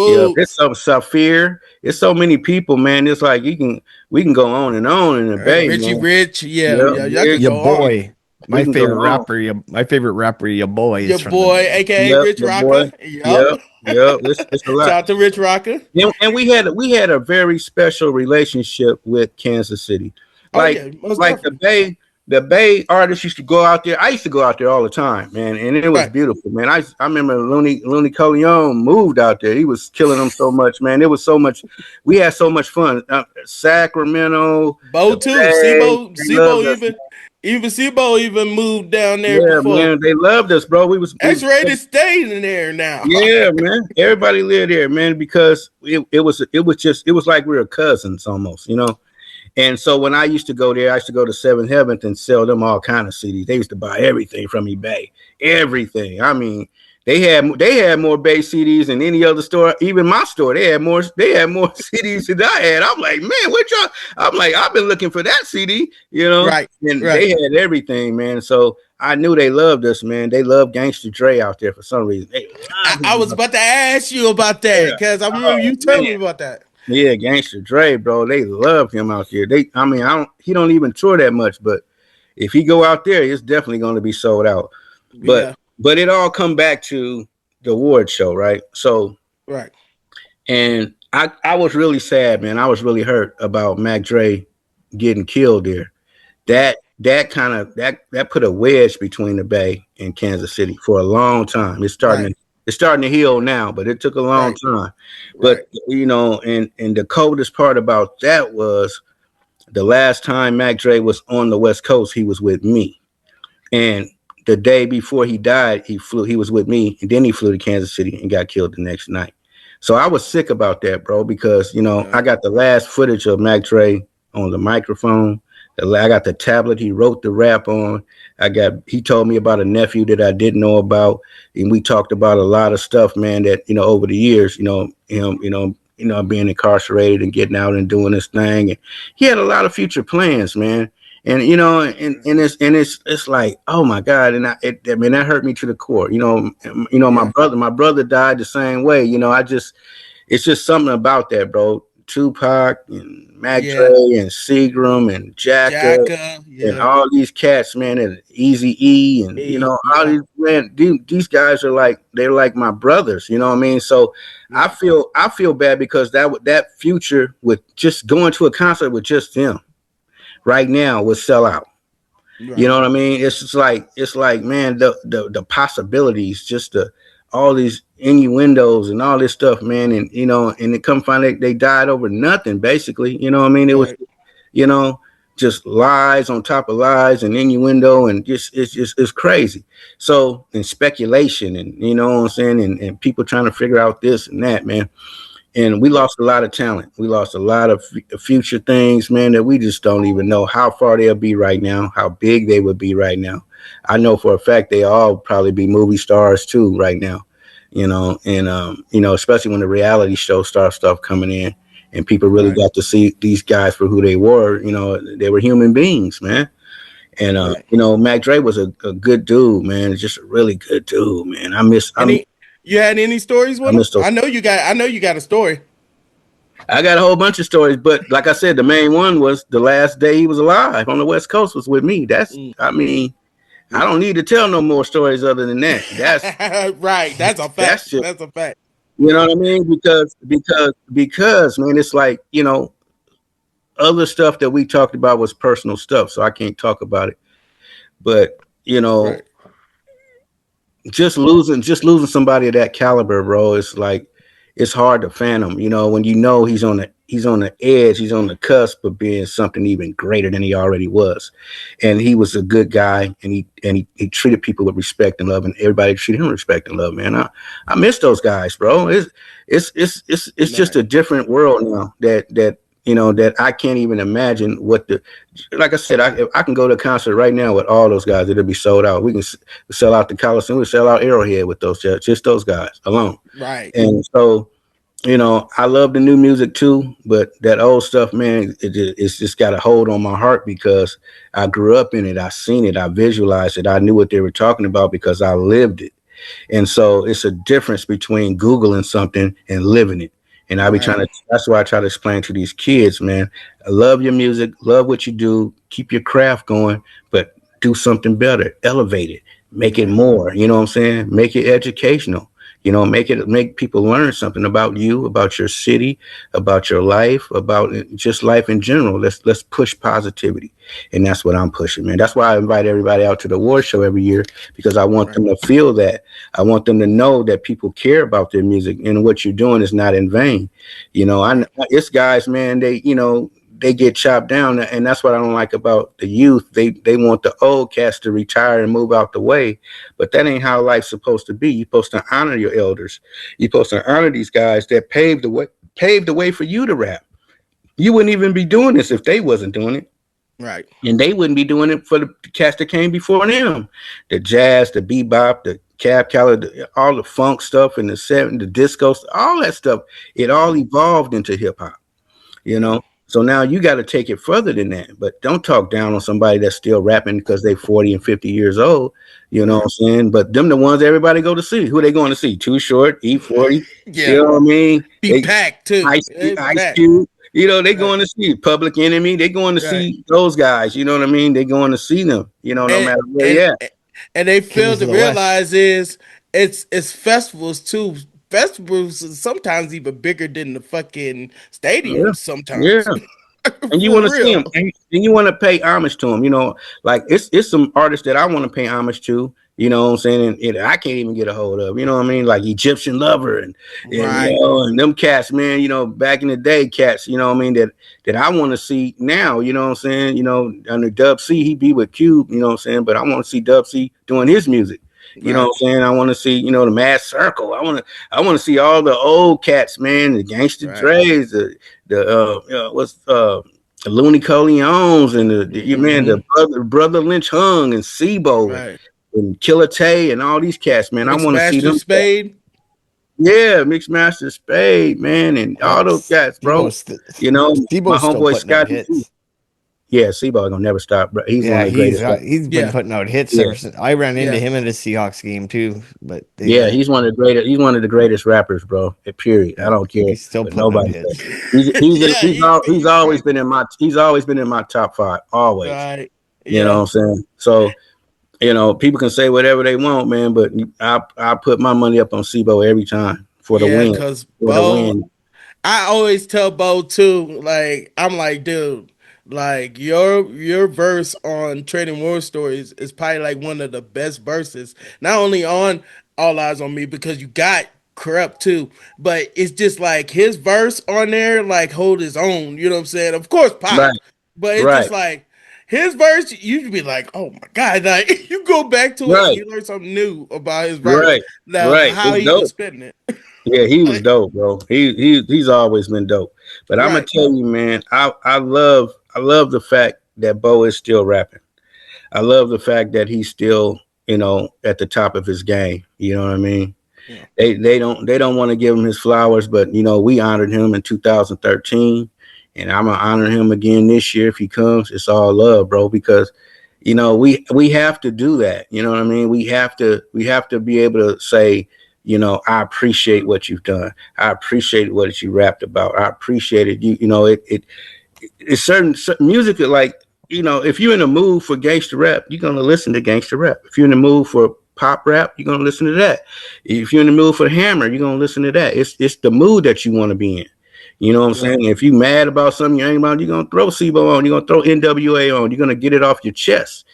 Yeah, it's boots. some Saphir. It's so many people, man. It's like we can go on and on in the Bay, Richie man. Rich, yeah, Yeah, yeah, y'all could Rich, Your go on. boy, we can go on. my favorite rapper, your boy is Your from the boy, Bay. aka Yep, Rich the boy. Rocker. Yup. Yep, yep. It's a lot. Shout out to Rich Rocker. And we had a very special relationship with Kansas City. Oh Like yeah, most like definitely. the Bay artists used to go out there. I used to go out there all the time, man, and it was Right. beautiful, man. I remember Looney Coleon moved out there. He was killing them so much, man. It was so much. We had so much fun. Sacramento, Bo the too. Bay, they loved us. Even Sibo even moved down there Yeah, before. man, they loved us, bro. We X-rated stayed in there now. Yeah, man. Everybody lived there, man, because it was like we were cousins almost, you know. And so when I used to go there, I used to go to Seventh Heaven and sell them all kind of CDs. They used to buy everything from eBay, everything. I mean, they had more Bay CDs than any other store. Even my store, they had more CDs than I had. I'm like, man, what y'all? I'm like, I've been looking for that CD, you know. Right, And right. they had everything, man. So I knew they loved us, man. They loved Gangster Dre out there for some reason. They loved I him was out about to ask you about that there. because I remember Oh you man. telling me about that. Yeah, Gangster Dre, bro. They love him out there. I mean, he don't even tour that much, but if he go out there, it's definitely going to be sold out. But Yeah, but it all come back to the award show, right? So, right, and I was really sad, man. I was really hurt about Mac Dre getting killed there. right, That put a wedge between the Bay and Kansas City for a long time. right, It's starting to heal now, but it took a long right, time. But right. and the coldest part about that was the last time Mac Dre was on the West Coast, he was with me. And the day before he died, he was with me, and then he flew to Kansas City and got killed the next night. So I was sick about that, bro, because Yeah. I got the last footage of Mac Dre on the microphone. I got the tablet he wrote the rap on. He told me about a nephew that I didn't know about, and we talked about a lot of stuff, man. That over the years, him, being incarcerated and getting out and doing this thing, and he had a lot of future plans, man. And it's like, oh my god, and I mean that hurt me to the core. My Yeah. brother died the same way. it's just something about that, bro. Tupac and Mac Dre Yeah. and Seagram and Jacka Jacka. and Yeah. all these cats, man, and Easy E, and all Yeah. these man, these guys are like they're like my brothers, you know what I mean? So Yeah. I feel bad because that future with just going to a concert with just them right now would sell out. You Right. know what I mean? It's like man, the possibilities, just the all these innuendos and all this stuff, man, and and it come find they died over nothing, basically. You know what I mean? It was Right. you know just lies on top of lies and innuendo, and just it's crazy. So and speculation, and you know what I'm saying, and people trying to figure out this and that, man. And we Right. lost a lot of talent. We lost a lot of future things, man, that we just don't even know how far they'll be right now, how big they would be right now. I know for a fact they all probably be movie stars too right now, and especially when the reality show star stuff coming in, and people really Right. got to see these guys for who they were. They were human beings, man. And Right. Mac Dre was a good dude, man. Just a really good dude, man. Any you had any stories I with him? miss those. I know you got a story. I got a whole bunch of stories, but like I said, the main one was the last day he was alive on the West Coast was with me. Mm. I mean, I don't need to tell no more stories other than that. Right. That's a fact. That's just, That's a fact. you know what I mean? Because man, it's like, other stuff that we talked about was personal stuff, so I can't talk about it. But, Right. just losing somebody of that caliber, bro, it's like it's hard to fathom. When he's on the edge, he's on the cusp of being something even greater than he already was. And he was a good guy, and he treated people with respect and love, and everybody treated him with respect and love. Man, I miss those guys, bro. It's just Right. a different world now that I can't even imagine what the like I said, if I can go to a concert right now with all those guys, it'll be sold out. We can sell out the Coliseum, we sell out Arrowhead with those just those guys alone. Right. And so, I love the new music too, but that old stuff, man, it's just got a hold on my heart because I grew up in it. I seen it. I visualized it. I knew what they were talking about because I lived it. And so it's a difference between Googling something and living it. And I be trying Right. to, that's why I try to explain to these kids, man, I love your music, love what you do, keep your craft going, but do something better, elevate it, make it Right. more, you know what I'm saying? Make it educational. Make people learn something about you, about your city, about your life, about just life in general. Let's push positivity, and that's what I'm pushing, man. That's why I invite everybody out to the award show every year because I want Right. them to feel that. I want them to know that people care about their music and what you're doing is not in vain. Right. It's guys, man. They get chopped down, and that's what I don't like about the youth. They want the old cats to retire and move out the way, but that ain't how life's supposed to be. You're supposed to honor your elders. You're supposed to honor these guys that paved the way for you to rap. You wouldn't even be doing this if they wasn't doing it. Right. And they wouldn't be doing it for the cats that came before them. The jazz, the bebop, the cab caliber, all the funk stuff in the 70s, the disco, all that stuff, it all evolved into hip hop, you Yeah. know. So now you got to take it further than that. But don't talk down on somebody that's still rapping because they 40 and 50 years old. You know what Right. I'm saying? But them the ones everybody go to see. Who they going to see? Too Short, E40. You Yeah. know what I mean? Be They packed too. It's Ice packed. Cube. They Right. going to see Public Enemy. They going to Right. see those guys. You know what I mean? They going to see them. No And matter where and they at. and they fail Kings to of the West. realize is it's festivals too. Festivals is sometimes even bigger than the fucking Yeah, stadiums. yeah. Sometimes, And you for want to see real. them, and you want to pay homage to them. Like it's some artists that I want to pay homage to. You know what I'm saying? And I can't even get a hold of. You know what I mean? Like Egyptian Lover and Right. and them cats, man. Back in the day, cats. You know what I mean? That I want to see now. You know what I'm saying? Under Dub C, he be with Cube. You know what I'm saying? But I want to see Dub C doing his music. You know what Right. I'm saying? I want to see the Mad Circle. I want to see all the old cats, man. The Gangster Right. Dre's, what's Looney Coleons and Hmm. the brother Lynch Hung and Sibo Right. and Killer Tay and all these cats, man. I Mixed want to see Master them cats. Spade. Yeah, Mixed Master Spade, man, and all But those cats, bro. Stebo's My still homeboy putting out Scotty too. hits. Yeah, Seaball gonna never stop. Bro. He's one Yeah, of the greatest. he's been Yeah, putting out hits Yeah, ever since I ran into yeah, him at a Seahawks game too. But they've yeah, been he's one of the greatest. He's one of the greatest rappers, bro. Period. I yeah, don't care he's still what putting out nobody says. hits. yeah. He's always been in my top five. Always. Right. You know Yeah, what I'm saying? So people can say whatever they want, man, but I put my money up on Sibo every time for the yeah. win. Cause For the Bo, win. I always tell Bo too. Like I'm like, dude, like your verse on Trading War Stories is probably like one of the best verses. Not only on All Eyes on Me because you got Corrupt too, but it's just like his verse on there like hold his own. You know what I'm saying? Of course, Right, Pop, but it's right, just like his verse. You be like, oh my god! Like you go back to it and right, you learn something new about his verse, right, now right. how It's he was dope. spitting it. Yeah, he was Like, dope, bro. He's always been dope. But I'm gonna right, tell you, man, I love the fact that Bo is still rapping. I love the fact that he's still, at the top of his game. You know what I mean? yeah, They don't want to give him his flowers, but we honored him in 2013, and I'm gonna honor him again this year if he comes. It's all love, bro, because we have to do that. You know what I mean? We have to be able to say, I appreciate what you've done. I appreciate what you rapped about. I appreciate it. It's certain music that, like, if you're in the mood for gangster rap, you're gonna listen to gangster rap. If you're in the mood for pop rap, you're gonna listen to that. If you're in the mood for hammer, you're gonna listen to that. It's the mood that you want to be in. You know what I'm right, saying? If you mad about something you ain't about, you're gonna throw SIBO on, you're gonna throw NWA on, you're gonna get it off your chest.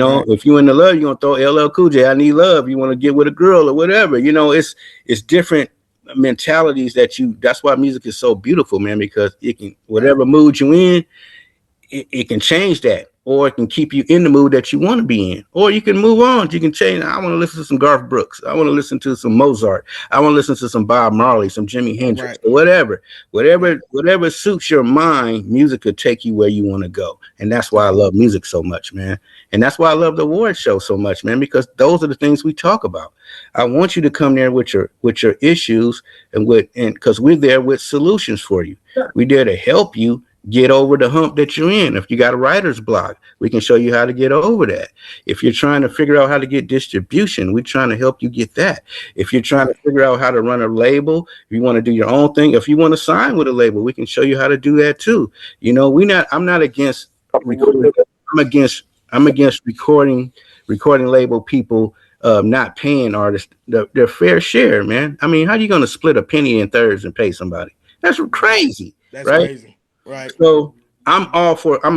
right, If you in the love, you're gonna throw LL Cool J, I need love. You want to get with a girl or whatever. It's different mentalities that's why music is so beautiful, man, because it can, right, whatever mood you in, it can change that, or it can keep you in the mood that you want to be in, or you can move on. You can change. I want to listen to some Garth Brooks. I want to listen to some Mozart. I want to listen to some Bob Marley, some Jimi Hendrix, right, or whatever. right, Whatever suits your mind, music could take you where you want to go. And that's why I right, love music so much, man. And that's why I love the award show so much, man, because those are the things we talk about. I want you to come there with your issues, and because we're there with solutions for you. We're there to help you get over the hump that you're in. If you got a writer's block, we can show you how to get over that. If you're trying to figure out how to get distribution, we're trying to help you get that. If you're trying to right, figure out how to run a label, if you want to do your own thing, if you want to sign with a label, we can show you how to do that too. I'm not against recording. I'm against I'm against recording label people not paying artists their fair share, man. I mean, how are you going to split a penny in thirds and pay somebody? That's right. crazy, That's right? crazy. Right, So I'm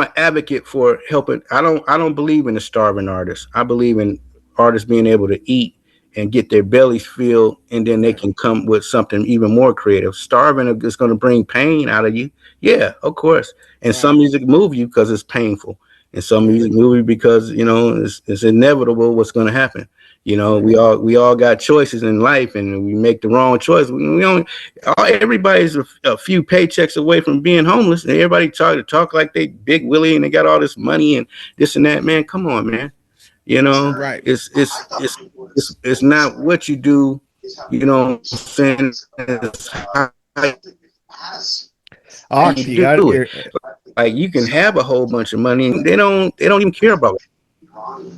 an advocate for helping. I don't believe in the starving artists. I believe in artists being able to eat and get their bellies filled, and then they right, can come with something even more creative. Starving is going to bring pain out of you. Yeah, of course. And right, some music move you because it's painful, and some right, music move you because it's inevitable what's going to happen. right, We all got choices in life, and we make the wrong choice. We don't. Everybody's a few paychecks away from being homeless, and everybody talk like they big Willie and they got all this money and this and that. Man, come on, man. right, It's not what you do. You know what I'm saying? It's how you Ox, you do got it. your Like, you can have a whole bunch of money, and they don't even care about it.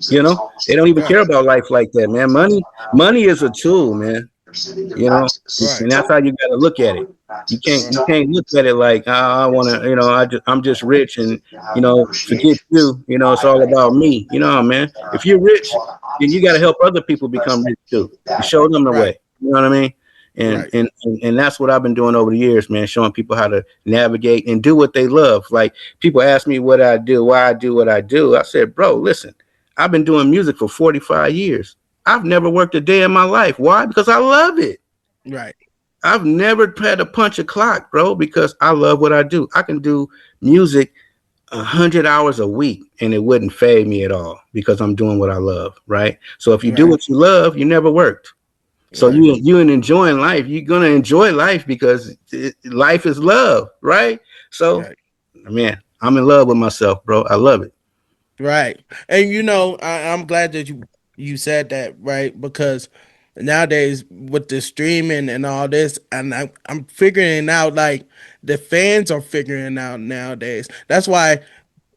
They don't even right, care about life like that, man. Money is a tool, man. you know, right, and that's how you got to look at it. You can't right, you can't look at it like, oh, I want to, I'm just rich, and forget you. It's all about me. Man. If you're rich, then you got to help other people become rich too. You show them the right, way. You know what I mean? And right, and and that's what I've been doing over the years, man. Showing people how to navigate and do what they love. Like, people ask me what I do, why I do what I do. I said, bro, listen, I've been doing music for 45 years. I've never worked a day in my life. Why? Because I love it. right, I've never had to punch a clock, bro, because I love what I do. I can do music 100 hours a week and it wouldn't fade me at all because I'm doing what I love, right? So if you do right, what you love, you never worked. So right, you in enjoying life, you're gonna enjoy life because life is love, right? So, right. man, I'm in love with myself, bro. I love it. Right. And I'm glad that you said that, right? Because nowadays with the streaming and all this, and I'm figuring out like the fans are figuring out nowadays. That's why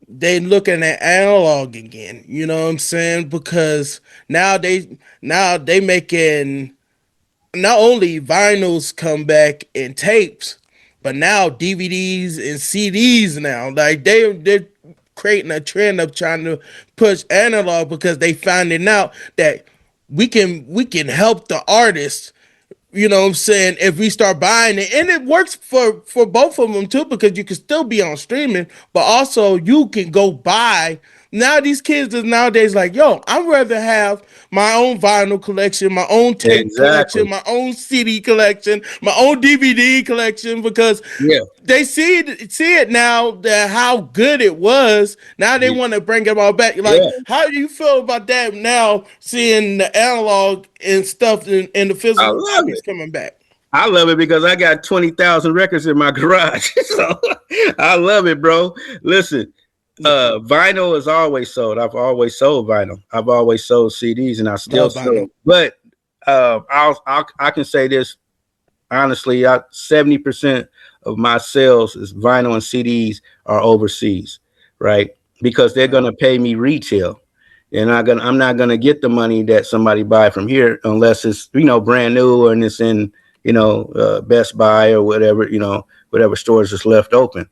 they looking at analog again. You know what I'm saying? Because now they making not only vinyls come back and tapes, but now DVDs and CDs now. Like they're creating a trend of trying to push analog because they finding out that we can help the artists, you know what I'm saying, if we start buying it. And it works for both of them too, because you can still be on streaming, but also you can go buy. Now these kids is nowadays like, yo, I'd rather have my own vinyl collection, my own tape Exactly. collection, my own CD collection, my own DVD collection, because Yeah. they see it now that how good it was. Now they Yeah. want to bring it all back. Like, Yeah. how do you feel about that now? Seeing the analog and stuff and the I physical love copies it. coming back. I love it because I got 20,000 records in my garage. So I love it, bro. Listen, Yeah, vinyl is always sold. I've always sold vinyl. I've always sold CDs and I still love sell vinyl. them. But I can say this honestly, 70% of my sales is vinyl and CDs are overseas, right? Because they're Right. gonna pay me retail. I'm not gonna get the money that somebody buy from here unless it's brand new and it's in Best Buy or whatever whatever stores is left open.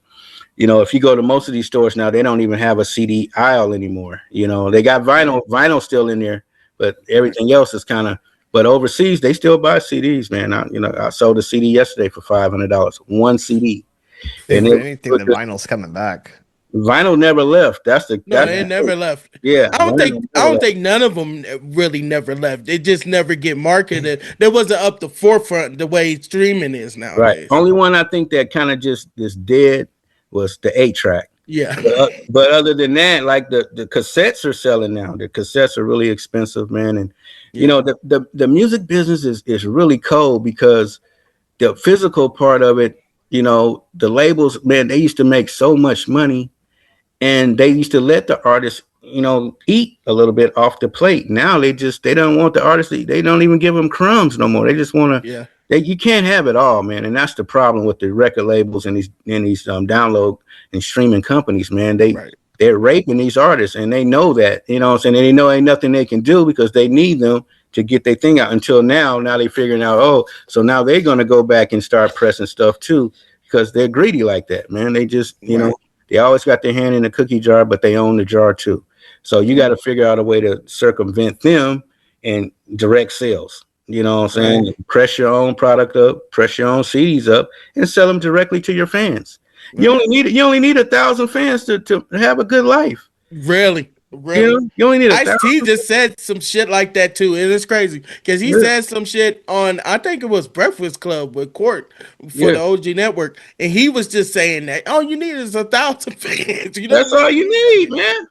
If you go to most of these stores now, they don't even have a CD aisle anymore. They got Yeah. vinyl still in there, but Right. everything else is kind of. But overseas, they still buy CDs, man. I sold a CD yesterday for $500, one CD, and If it anything, was the just vinyl's coming back. vinyl never left. That's the No, that's they the never truth. left. Yeah, I don't vinyl think I never don't left. think none of them really never left. They just never get marketed. They wasn't up the forefront the way streaming is Right. nowadays. Only one I think that kind of just dead was the 8 track. Yeah. But other than that, like the cassettes are selling now. The cassettes are really expensive, man. And Yeah. the music business is really cold because the physical part of it, the labels, man, they used to make so much money and they used to let the artists eat a little bit off the plate. Now they don't want the artists to, they don't even give them crumbs no more. They just want to Yeah. you can't have it all, man. And that's the problem with the record labels and these download and streaming companies, man. Right. They're raping these artists and they know that, what I'm saying. And they know ain't nothing they can do because they need them to get their thing out. Until now they figuring out, oh, so now they're gonna go back and start pressing stuff too because they're greedy like that, man. They just Right. they always got their hand in the cookie jar, but they own the jar too. So you got Yeah. to figure out a way to circumvent them and direct sales. You know what I'm Right. saying? Press your own product up, press your own CDs up, and sell them directly to your fans. Right. You only need 1,000 fans to have a good life. Really. Really. You only need a Ice T thousand. just said some shit like that too, and it's crazy because he Yeah, said some shit on, I think it was Breakfast Club with Court for yeah. the OG Network, and he was just saying that all you need is 1,000 fans. You That's don't all really you need that need, many. man.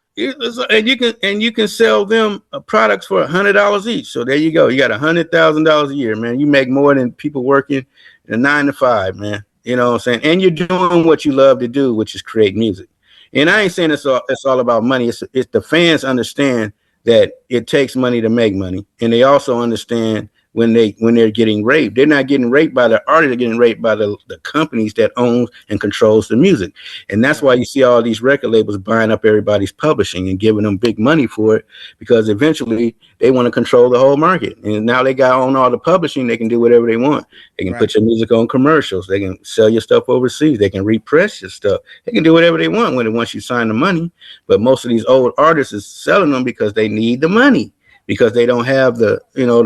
And you can sell them products for $100 each. So there you go. You got $100,000 a year, man. You make more than people working a 9 to 5, man. You know what I'm saying? And you're doing what you love to do, which is create music. And I ain't Right. saying it's all about money. It's the fans understand that it takes money to make money, and they also understand when they're getting raped, they're not getting raped by the artist, they're getting raped by the companies that owns and controls the music. And that's Right. why you see all these record labels buying up everybody's publishing and giving them big money for it, because eventually they want to control the whole market. And now they got on all the publishing, they can do whatever they want. They can Right. put your music on commercials, they can sell your stuff overseas, they can repress your stuff, they can do whatever they want with it once you sign the money. But most of these old artists is selling them because they need the money, because they don't have the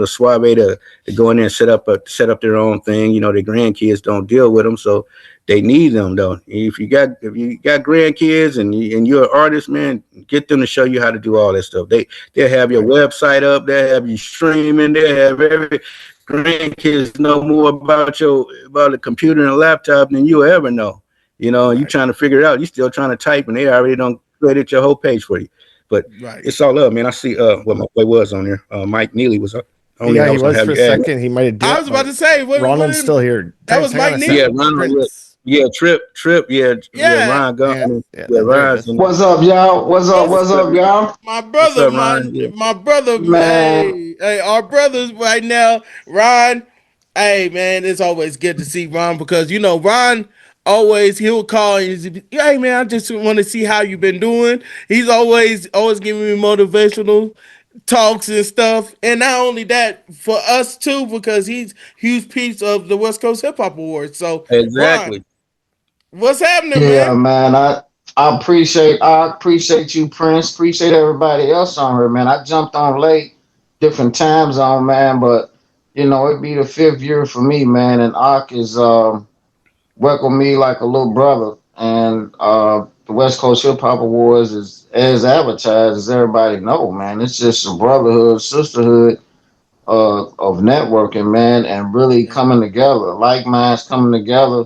suave to go in there and set up their own thing. Their grandkids don't deal with them, so they need them though. If you got grandkids and you're an artist, man, get them to show you how to do all that stuff. They'll have your Right. website up, they'll have you streaming, they'll have every grandkids know more about a computer and a laptop than you ever know. And you Right. trying to figure it out, you still trying to type and they already don't created your whole page for you. But Right. it's all up, man. I see what my boy was on there. Mike Neely was on there. Yeah, I he was gonna was have for a you add. second. He might have I dipped, was about but to say, what Ronald's still did, here. that was Hang on Mike a Yeah, sec. Neely? Ronald. Yeah, Prince. yeah, Trip. Yeah, Yeah. Ron Gun. Yeah, yeah, Yeah, there it Ron's is. in there. What's up, y'all? What's up? What's What's up, y'all? my What's brother, up, my Ron? Yeah, my brother, Man, hey, our brothers right now, Ron. Hey man, it's always good to see Ron because Ron. always he'll call and he's, hey man, I just want to see how you been doing. He's always giving me motivational talks and stuff. And not only that, for us too, because he's huge piece of the West Coast Hip Hop Awards. So Ron, Exactly. what's happening, Yeah, man? man. I appreciate you, Prince. Appreciate everybody else on here, man. I jumped on late, different time zone, man. But it'd be the fifth year for me, man. And Ak is welcome me like a little brother. And the West Coast Hip Hop Awards is as advertised as everybody know, man. It's just a brotherhood, sisterhood of networking, man, and really Yeah. coming together, like minds coming together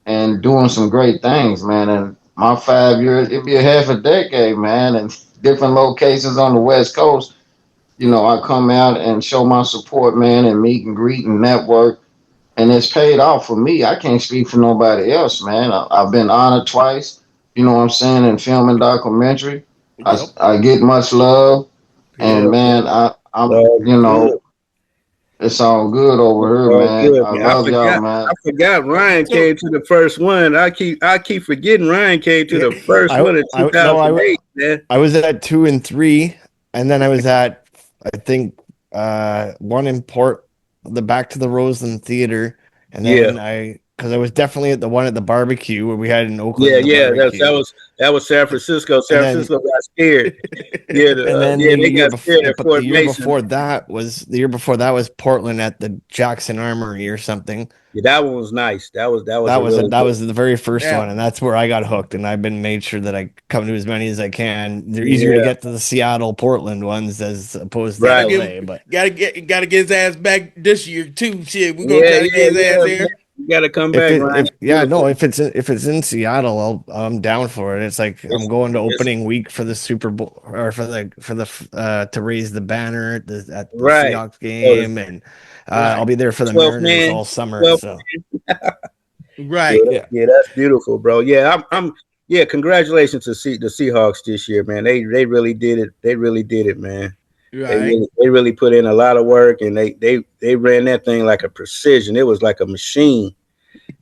and doing some great things, man. And my 5 years, it'd be a half a decade, man, and different locations on the West Coast. I come out and show my support, man, and meet and greet and network. And it's paid off for me. I can't speak for nobody else, man. I've been honored twice, you know what I'm saying, in film and documentary. Yep. I get much love. And, Yep. man, I'm, All good. it's all good over here, All man. good, I man. love y'all, man. I forgot Me Ryan too. came to the first one. I keep forgetting Ryan came to the first one in I no, 2008, man. I was at 2 and 3, and then I was at, I think, one in Port, the Back to the Roseland Theater, and Yeah. then because I was definitely at the one at the barbecue where we had in Yeah, Oakland, the yeah. That barbecue, was that was San Francisco. San and then Francisco got scared. Yeah, and then yeah, the they year got scared before, at but Fort Mason. the year before that was Portland at the Jackson Armory or something. Yeah, that one was nice. That was a really That good. was the very first Yeah. one, and that's where I got hooked. And I've been made sure that I come to as many as I can. They're easier to Yeah, get to the Seattle, Portland ones as opposed to Gotta right. LA. get But gotta get his ass back this year too. Shit, we're gonna Yeah, try to yeah, get his ass yeah, man. there. You got to come if back, it Ryan. if It's yeah no beautiful. if it's in Seattle, I'm down for it. It's like I'm It's going to it's opening week for the Super Bowl or for the to raise the banner at the right. Seahawks So game, and I'll Right. be there for the 12th Mariners man, all summer. 12th. So Yeah, Right. yeah, yeah, that's beautiful, bro. Yeah, I'm yeah, congratulations to see the Seahawks this year, man. They really did it. They really did it, man. Right. They really put in a lot of work, and they ran that thing like a precision. It was like a machine,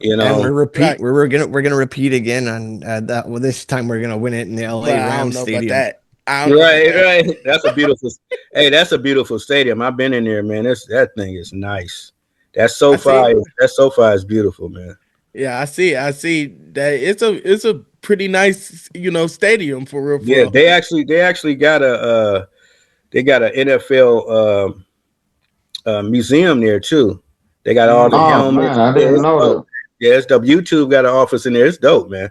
you and know. Right. we're gonna repeat again on that. Well, this time we're gonna win it in the But LA I don't Rams know about Stadium. that. I don't know about Right, that. right. That's a beautiful. Hey, that's a beautiful stadium. I've been in there, man. That thing is nice. I see. That SoFi is beautiful, man. Yeah, I see. I see that it's a pretty nice, stadium for real, for Yeah, real. they actually got a they got an NFL museum there too. They got all the Mm. Oh, helmets. man, I Yeah, didn't it's know dope. that. Yeah, it's dope. YouTube got an office in there. It's dope, man.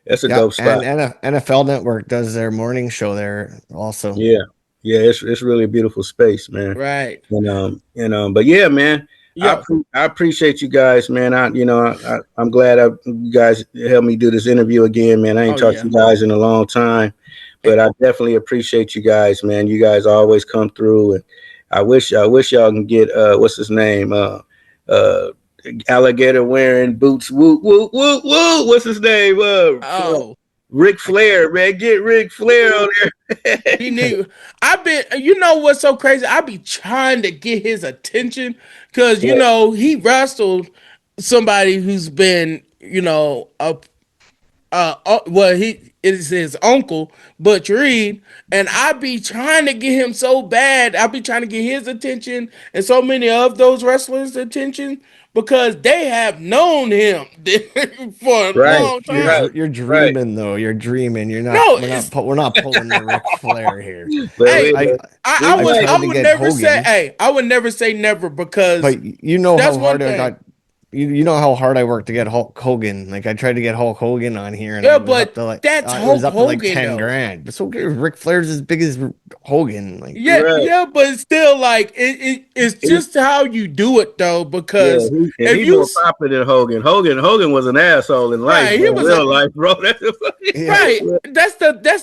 That's a Yeah, dope spot. and NFL Network does their morning show there also. Yeah, yeah, it's really a beautiful space, man. Right. But yeah, man, Yo. I appreciate you guys, man. I'm glad you guys helped me do this interview again, man. I ain't Oh talked to yeah. you guys in a long time, Eh, but I definitely appreciate you guys, man. You guys always come through, and I wish y'all can get what's his name uh alligator wearing boots. Woo woo woo woo. What's his name? Oh. Ric I can't. Flair, man. Get Ric Flair on there. He need. I've been. You know what's so crazy? I be trying to get his attention because he wrestled somebody who's been a well, he it is his uncle, Butch Reed, and I be trying to get him so bad. I be trying to get his attention and so many of those wrestlers' attention because they have known him for a Right, long right, time. You're right. dreaming though. You're dreaming. You're not. No, it's We're not pulling the Ric Flair here. But I hey, we, I we I I've would might. tried I to would get never say Hogan, hey, I would never say never because but you know that's how one hard I thing. got. You know how hard I worked to get Hulk Hogan. Like I tried to get Hulk Hogan on here, and Yeah, it was up but to like that's it was Hulk up to like Hogan 10 though. grand. But so okay, Ric Flair's as big as Hogan. Like Yeah, Right. yeah, but it's still like it's He, just how you do it though. yeah, Because and if he you more popular than Hogan. Hogan was an asshole in life, right, but he in was a real life, bro, that's yeah, right. That's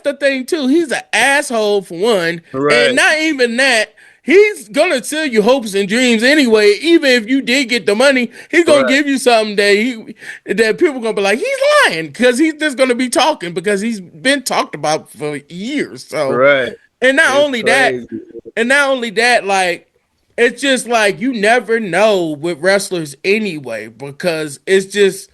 the thing too. He's an asshole for one, and right, not even that. He's gonna sell you hopes and dreams anyway. Even if you did get the money, he's gonna right, give you something that people gonna be like he's lying because he's just gonna be talking because he's been talked about for years. So, right. and not It's only that, crazy. like it's just like you never know with wrestlers anyway because it's just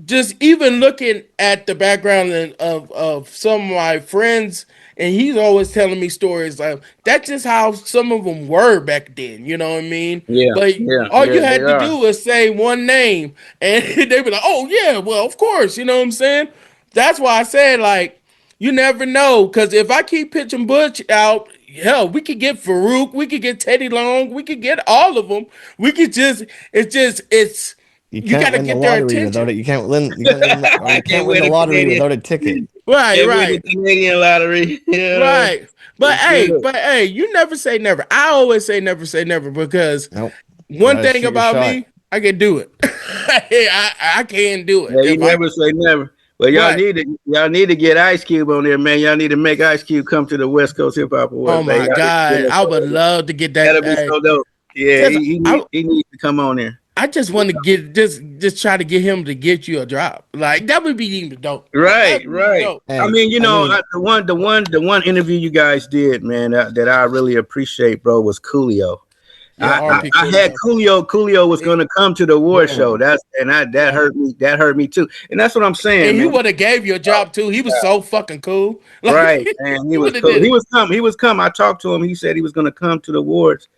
just even looking at the background of some of my friends, and he's always telling me stories like that's just how some of them were back then. You know what I mean? Yeah, But yeah, all you yeah, they had to are. do was say one name, and they be like, "Oh yeah, well of course." You know what I'm saying? That's why I said like you never know, because if I keep pitching Butch out, hell, we could get Farouk, we could get Teddy Long, we could get all of them. We could it's You you got can't to win the get their lottery without attention. it. You can't win. You can't win. Or I you can't can't win win the a lottery Canadian. without a ticket. Right, Can't win the right, Canadian lottery. Yeah, right. it's good. But hey, you never say never. I always say never because Nope. You one gotta thing shoot your about shot. me, I can do it. I can do it. Yeah, you If I never say never. Well, right. y'all need to get Ice Cube on there, man. Y'all need to make Ice Cube come to the West Coast Hip Hop Oh Awards, man. my Y'all need to get God, us I would on there. love to get that. That'll be so dope. Yeah, Just he needs to come on there. I just want to get just try to get him to get you a drop. Like that would be even dope. Right, That'd be right. dope. I Hey, mean, I mean, the one interview you guys did, man, that I really appreciate, bro, was Coolio. Yeah, yeah, RP I had Coolio. Coolio. Coolio was It- going to come to the award Yeah. show. That yeah. hurt me. That hurt me too. And that's what I'm saying, And he man. would have gave you a Oh, job too. He was God. so fucking cool. Like Right, and he he was would have cool. did He it. was come. He was come. I talked to him. He said he was going to come to the awards,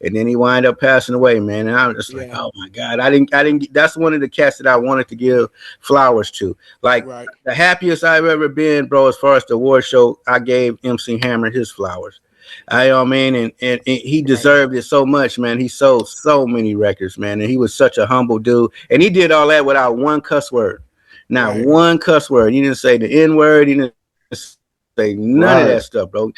and then he wind up passing away, man. And I was just like, Yeah. oh my God, I didn't. That's one of the cats that I wanted to give flowers to. Like Right. the happiest I've ever been, bro. As far as the award show, I gave MC Hammer his flowers. I know what I mean, and he Right. deserved it so much, man. He sold so many records, man, and he was such a humble dude. And he did all that without one cuss word, not Right. one cuss word. He didn't say the N word. He didn't say none of Right. that stuff, bro.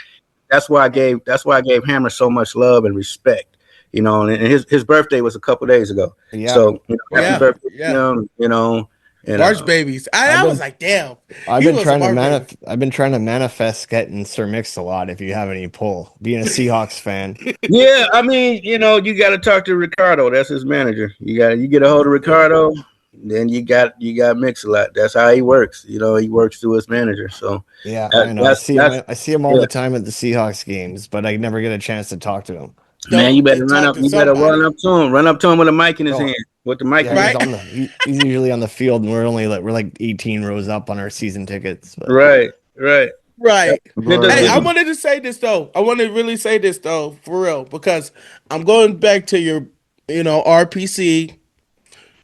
That's why I gave Hammer so much love and respect. And his birthday was a couple days ago. yeah. So happy Yeah. birthday to Yeah. him. And March babies. I've I was been like, damn. I've He been was a trying to March baby. I've been trying to manifest getting Sir Mix a lot. If you have any pull, being a Seahawks fan. yeah, I mean, you got to talk to Ricardo. That's his manager. You get a hold of Yeah. Ricardo, then you got Mix a lot. That's how he works. He works through his manager. So Yeah, I that, know. that's that's I see him all yeah. the time at the Seahawks games, but I never get a chance to talk to him. Man, you Don't better run talk up. to You better run somebody. up to him. Run up to him with a mic in his Oh, hand. With the mic yeah, in his he's Right? on he's usually on the field, and we're like 18 rows up on our season tickets. But right, right. Right. Did the, Hey, did I Right. the, wanted to say this though. I want to really say this though, for real, because I'm going back to your, RPC.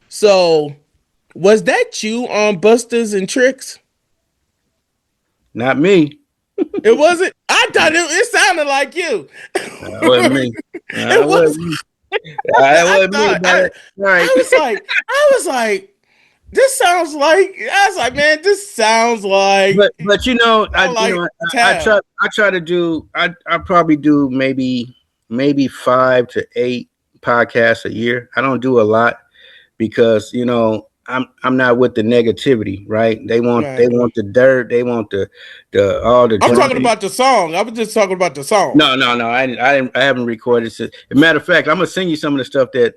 So, was that you on Busters and Tricks? not me. It wasn't. I thought it sounded like you. That wasn't me. It That was. wasn't me. That I wasn't me. thought. But right. I was like, this sounds like. I was like, man, this But I sound like I Tab. try to do I probably do maybe 5 to 8 podcasts a year. I don't do a lot because I'm not with the negativity, right? They Right. want the dirt, they want the all the I'm talking drama. about the song. I was just talking about the song. No. I haven't recorded. As a matter of fact, I'm gonna send you some of the stuff that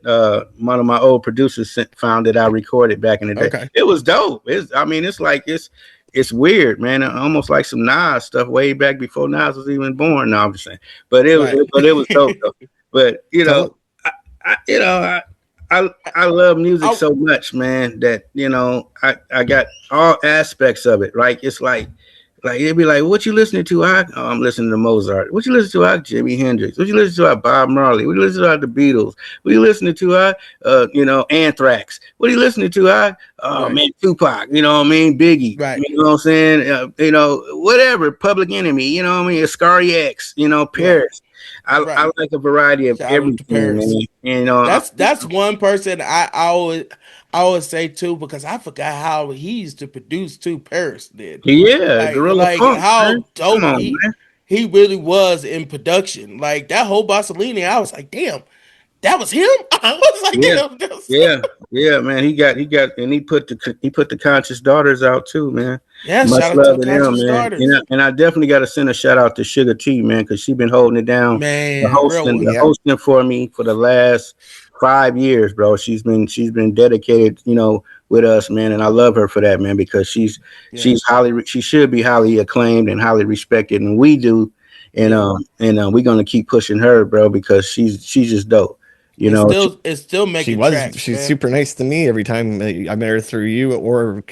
one of my old producers found that I recorded back in the day. Okay. It was dope. I mean, it's like it's weird, man. Almost like some Nas stuff way back before Nas was even born. No, I'm just saying, Right. but it was dope though. But tell it. I you know I love music I, so much, man, that I got all aspects of it. Right? It's like it'd be like, what you listening to? I'm listening to Mozart. What you listening to? Jimi Hendrix. What you listening to? Bob Marley. What you listening to? The Beatles. What you listening to? Anthrax. What are you listening to? Oh right. man, Tupac. You know what I mean? Biggie. Right. You know what I'm saying? Whatever. Public Enemy. You know what I mean? Ascari X. Right. Paris. I Right. like a variety of Shout out to everything, Paris. man. That's one person I always say too, because I forgot how he used to produce too. Paris did. Yeah, Gorilla Like Funk, man. how Come dope on, he man. he really was in production. Like that whole Bassolini, I was like, damn, that was him. I was like, Yeah, damn, that's, yeah, man. He got, and he put the conscious daughters out too, man. yeah. Much Shout out to love the to them, conscious man. starters, And I definitely got to send a shout out to Sugar T, man, because she been holding it down, the man, real hosting, one. the Yeah, hosting for me for the last 5 years, bro. She's been dedicated, with us, man, and I love her for that, man, because Yeah, she should be highly acclaimed and highly respected, and we do, and yeah, we're gonna keep pushing her, bro, because she's just dope. You know, It's still She making was. tracks, She's man. super nice to me every time I met her through you or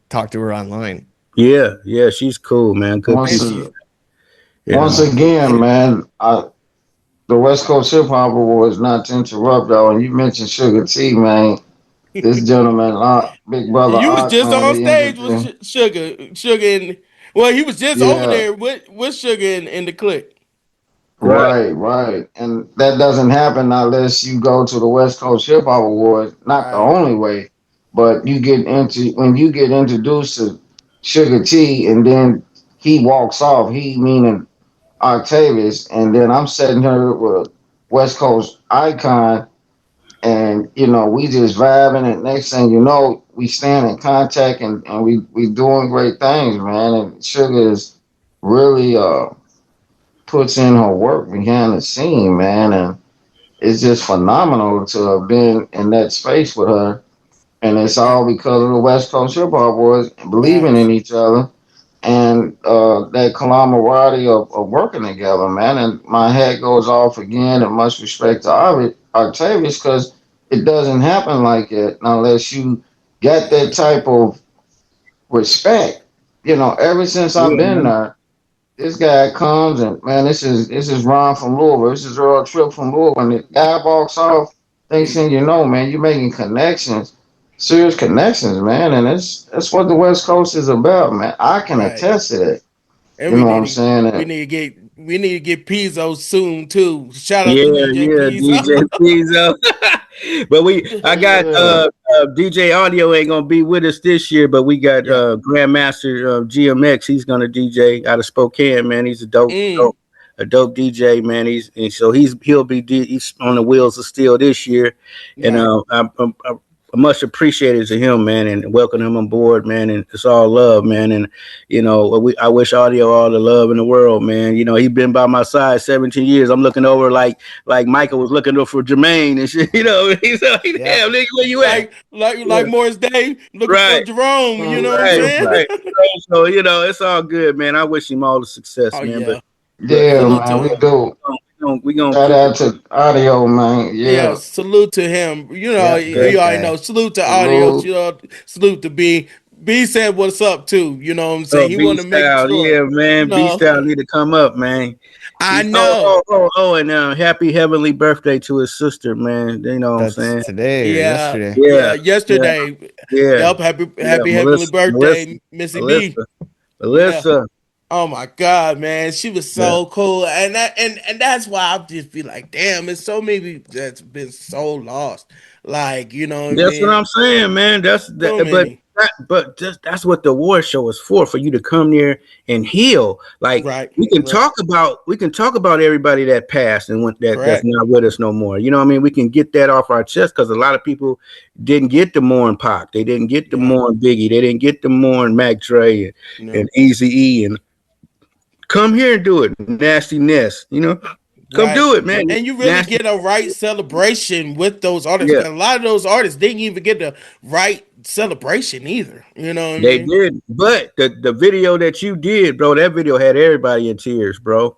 talk to her online. yeah, yeah, she's cool, man. Good And Once people, she's a- you once know. again, man, the West Coast Hip Hop Awards, not to interrupt though, and you mentioned Sugar T, man. This gentleman, Big Brother you was Ock, just man, on he stage with introduced. Sugar, and well, he was just over Yeah, there with Sugar in the clique. Right. right. And that doesn't happen unless you go to the West Coast Hip Hop Awards. Not the Right, only way, but you get into when you get introduced to Sugar T, and then he walks off. He meaning Octavius, and then I'm sitting here with a West Coast icon, and we just vibing. And next thing you know, we stand in contact, and we doing great things, man. And Sugar is really puts in her work behind the scene, man, and it's just phenomenal to have been in that space with her. And it's right, all because of the West Coast Hip Hop Boys believing in facts. each other and that camaraderie of working together, man. And my hat goes off again and much respect to Octavius because it doesn't happen like that unless you get that type of respect. Ever since I've Yeah, been man. there, this guy comes and man, this is Ron from Louisville. This is Earl Tripp from Louisville. And the guy walks off, thinks Mm, thing man, you're making connections, serious connections, man. And that's what the West Coast is about, man. I can right. attest to that. And You know what I'm saying? we need to get Pizzo soon too. Shout out Yeah, to DJ yeah, Pizzo. DJ Pizzo. But I got Yeah, DJ Audio ain't gonna be with us this year, but we got Yeah. Grandmaster GMX. He's gonna DJ out of Spokane, man. He's a Mm, dope DJ, man. He's on the wheels of steel this year, and right. I'm much appreciated to him, man, and welcome him on board, man. And it's all love, man. And I wish Audio all the love in the world, man. He's been by my side 17 years. I'm looking over like Michael was looking over for Jermaine and shit. He's like, Yep. damn, nigga, where you at? Like Yeah, Morris Day looking for right, Jerome. You know what I'm right, mm, saying? right. So it's all good, man. I wish him all the success, Oh man. yeah. But yeah, Salute to man. We him. do. we gonna Shout keep it. out to Audio, man. Yeah, Yeah, salute to him. Yep. You Great already know. guy. Salute to Audios. salute. Salute to B. B said what's up too. You know what I'm Oh, saying? He B wanted to make style, sure. yeah, You man. B know, style need to come up, man. I know. And happy heavenly birthday to his sister, man. You know what I'm That's saying? today or Yeah, yesterday. Yeah, yeah. yeah, Yesterday. yeah, Yep. yeah. Happy heavenly Melissa, birthday, Missy B. Yeah. Melissa. Oh my God, man, she was Yeah. so cool, and that's why I just be like, damn, it's so many that's been so lost. Like, you know what I That's what mean? I'm saying, man. That's So that, many. but just that's what the award show is for you to come there and heal. Like Right. Right. we can talk about everybody that passed and that's Correct. not with us no more. You know what I mean? We can get that off our chest because a lot of people didn't get the mourn Pac, they didn't get the Yeah. mourn Biggie, they didn't get the mourn Mac Dre No. and Easy E and come here and do it, Nasty Ness. Come Right. do it, man. And you really Nasty, get a right celebration with those artists yeah. because a lot of those artists didn't even get the right celebration either. You know what I They mean? did, but the video that you did, bro, that video had everybody in tears, bro,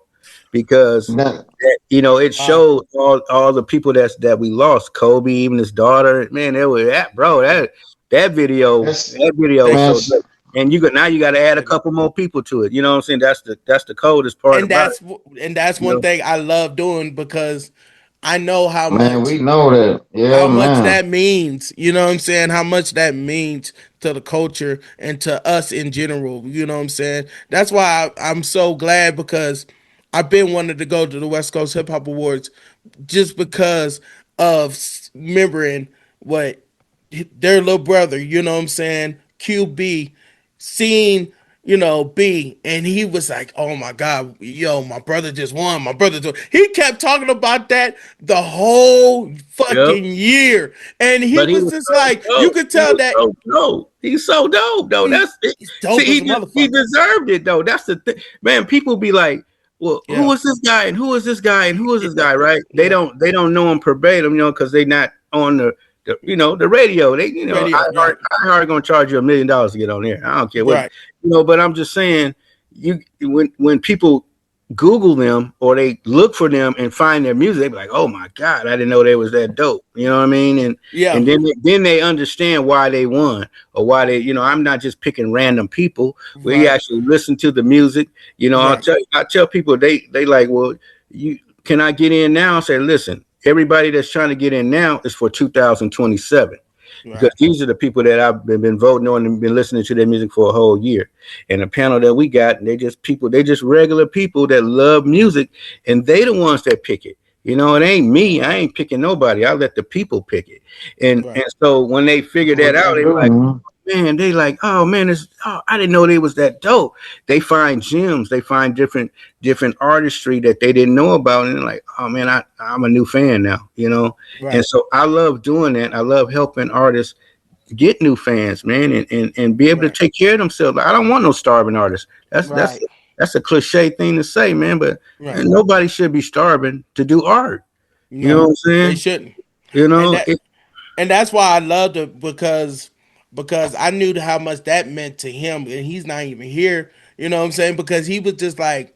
because That, it Wow. showed all the people that we lost, Kobe, even his daughter. Man, that was that, bro. Yeah. That video, that's that video was Thank man. so good. And now you got to add a you. couple more people to it. You know what I'm saying? That's the coldest part And about it. that's You one know, thing I love doing because I know Man, we know that. Yeah, how much man. that means. You know what I'm saying? How much that means to the culture and to us in general. You know what I'm saying? That's why I'm so glad because I've been wanting to go to the West Coast Hip Hop Awards just because of remembering what their little brother, you know what I'm saying, QB, seen, B, and he was like, oh my God, yo, my brother just won. My brother just. He kept talking about that the whole yep. fucking year. And he But he was was just so like, you dope. could He tell was that so dope. He's so dope, though. he, That's it. he's See, dope as a he motherfucker. deserved it, though. That's the thing, man. People be like, "Well, who Yeah. is this guy? And who is this guy? And who is this Yeah. guy?" Right? They Yeah. don't know him verbatim, because they not on the radio. They Radio. Right. I hard gonna charge you $1 million to get on there. I don't care what Right. But I'm just saying, when people Google them or they look for them and find their music, they be like, "Oh my God, I didn't know they was that dope." You know what I mean? Yeah. And then they understand why they won or why they. I'm not just picking random people. We Right. actually listen to the music. Right. I tell people they like, well, you can I get in now? I say, listen, everybody that's trying to get in now is for 2027 because Right. these are the people that I've been voting on and been listening to their music for a whole year. And the panel that we got, they just regular people that love music, and they the ones that pick it. It ain't me. I ain't picking nobody. I let the people pick it. And Right. so when they That's figure that what out, they they do, like, man. man, they like, oh man, I didn't know they was that dope. They find gems, they find different artistry that they didn't know about, and they're like, oh man, I'm a new fan now. And Right. so I love doing that. I love helping artists get new fans, man, and be able to Right. take care of themselves. Like, I don't want no starving artists. Right. That's a cliche thing to say, man, but Right. nobody should be starving to do art. You know what No, I'm they saying? shouldn't. You And know, that and that's why I loved it because I knew how much that meant to him, and he's not even here. You know what I'm saying? Because he was just like,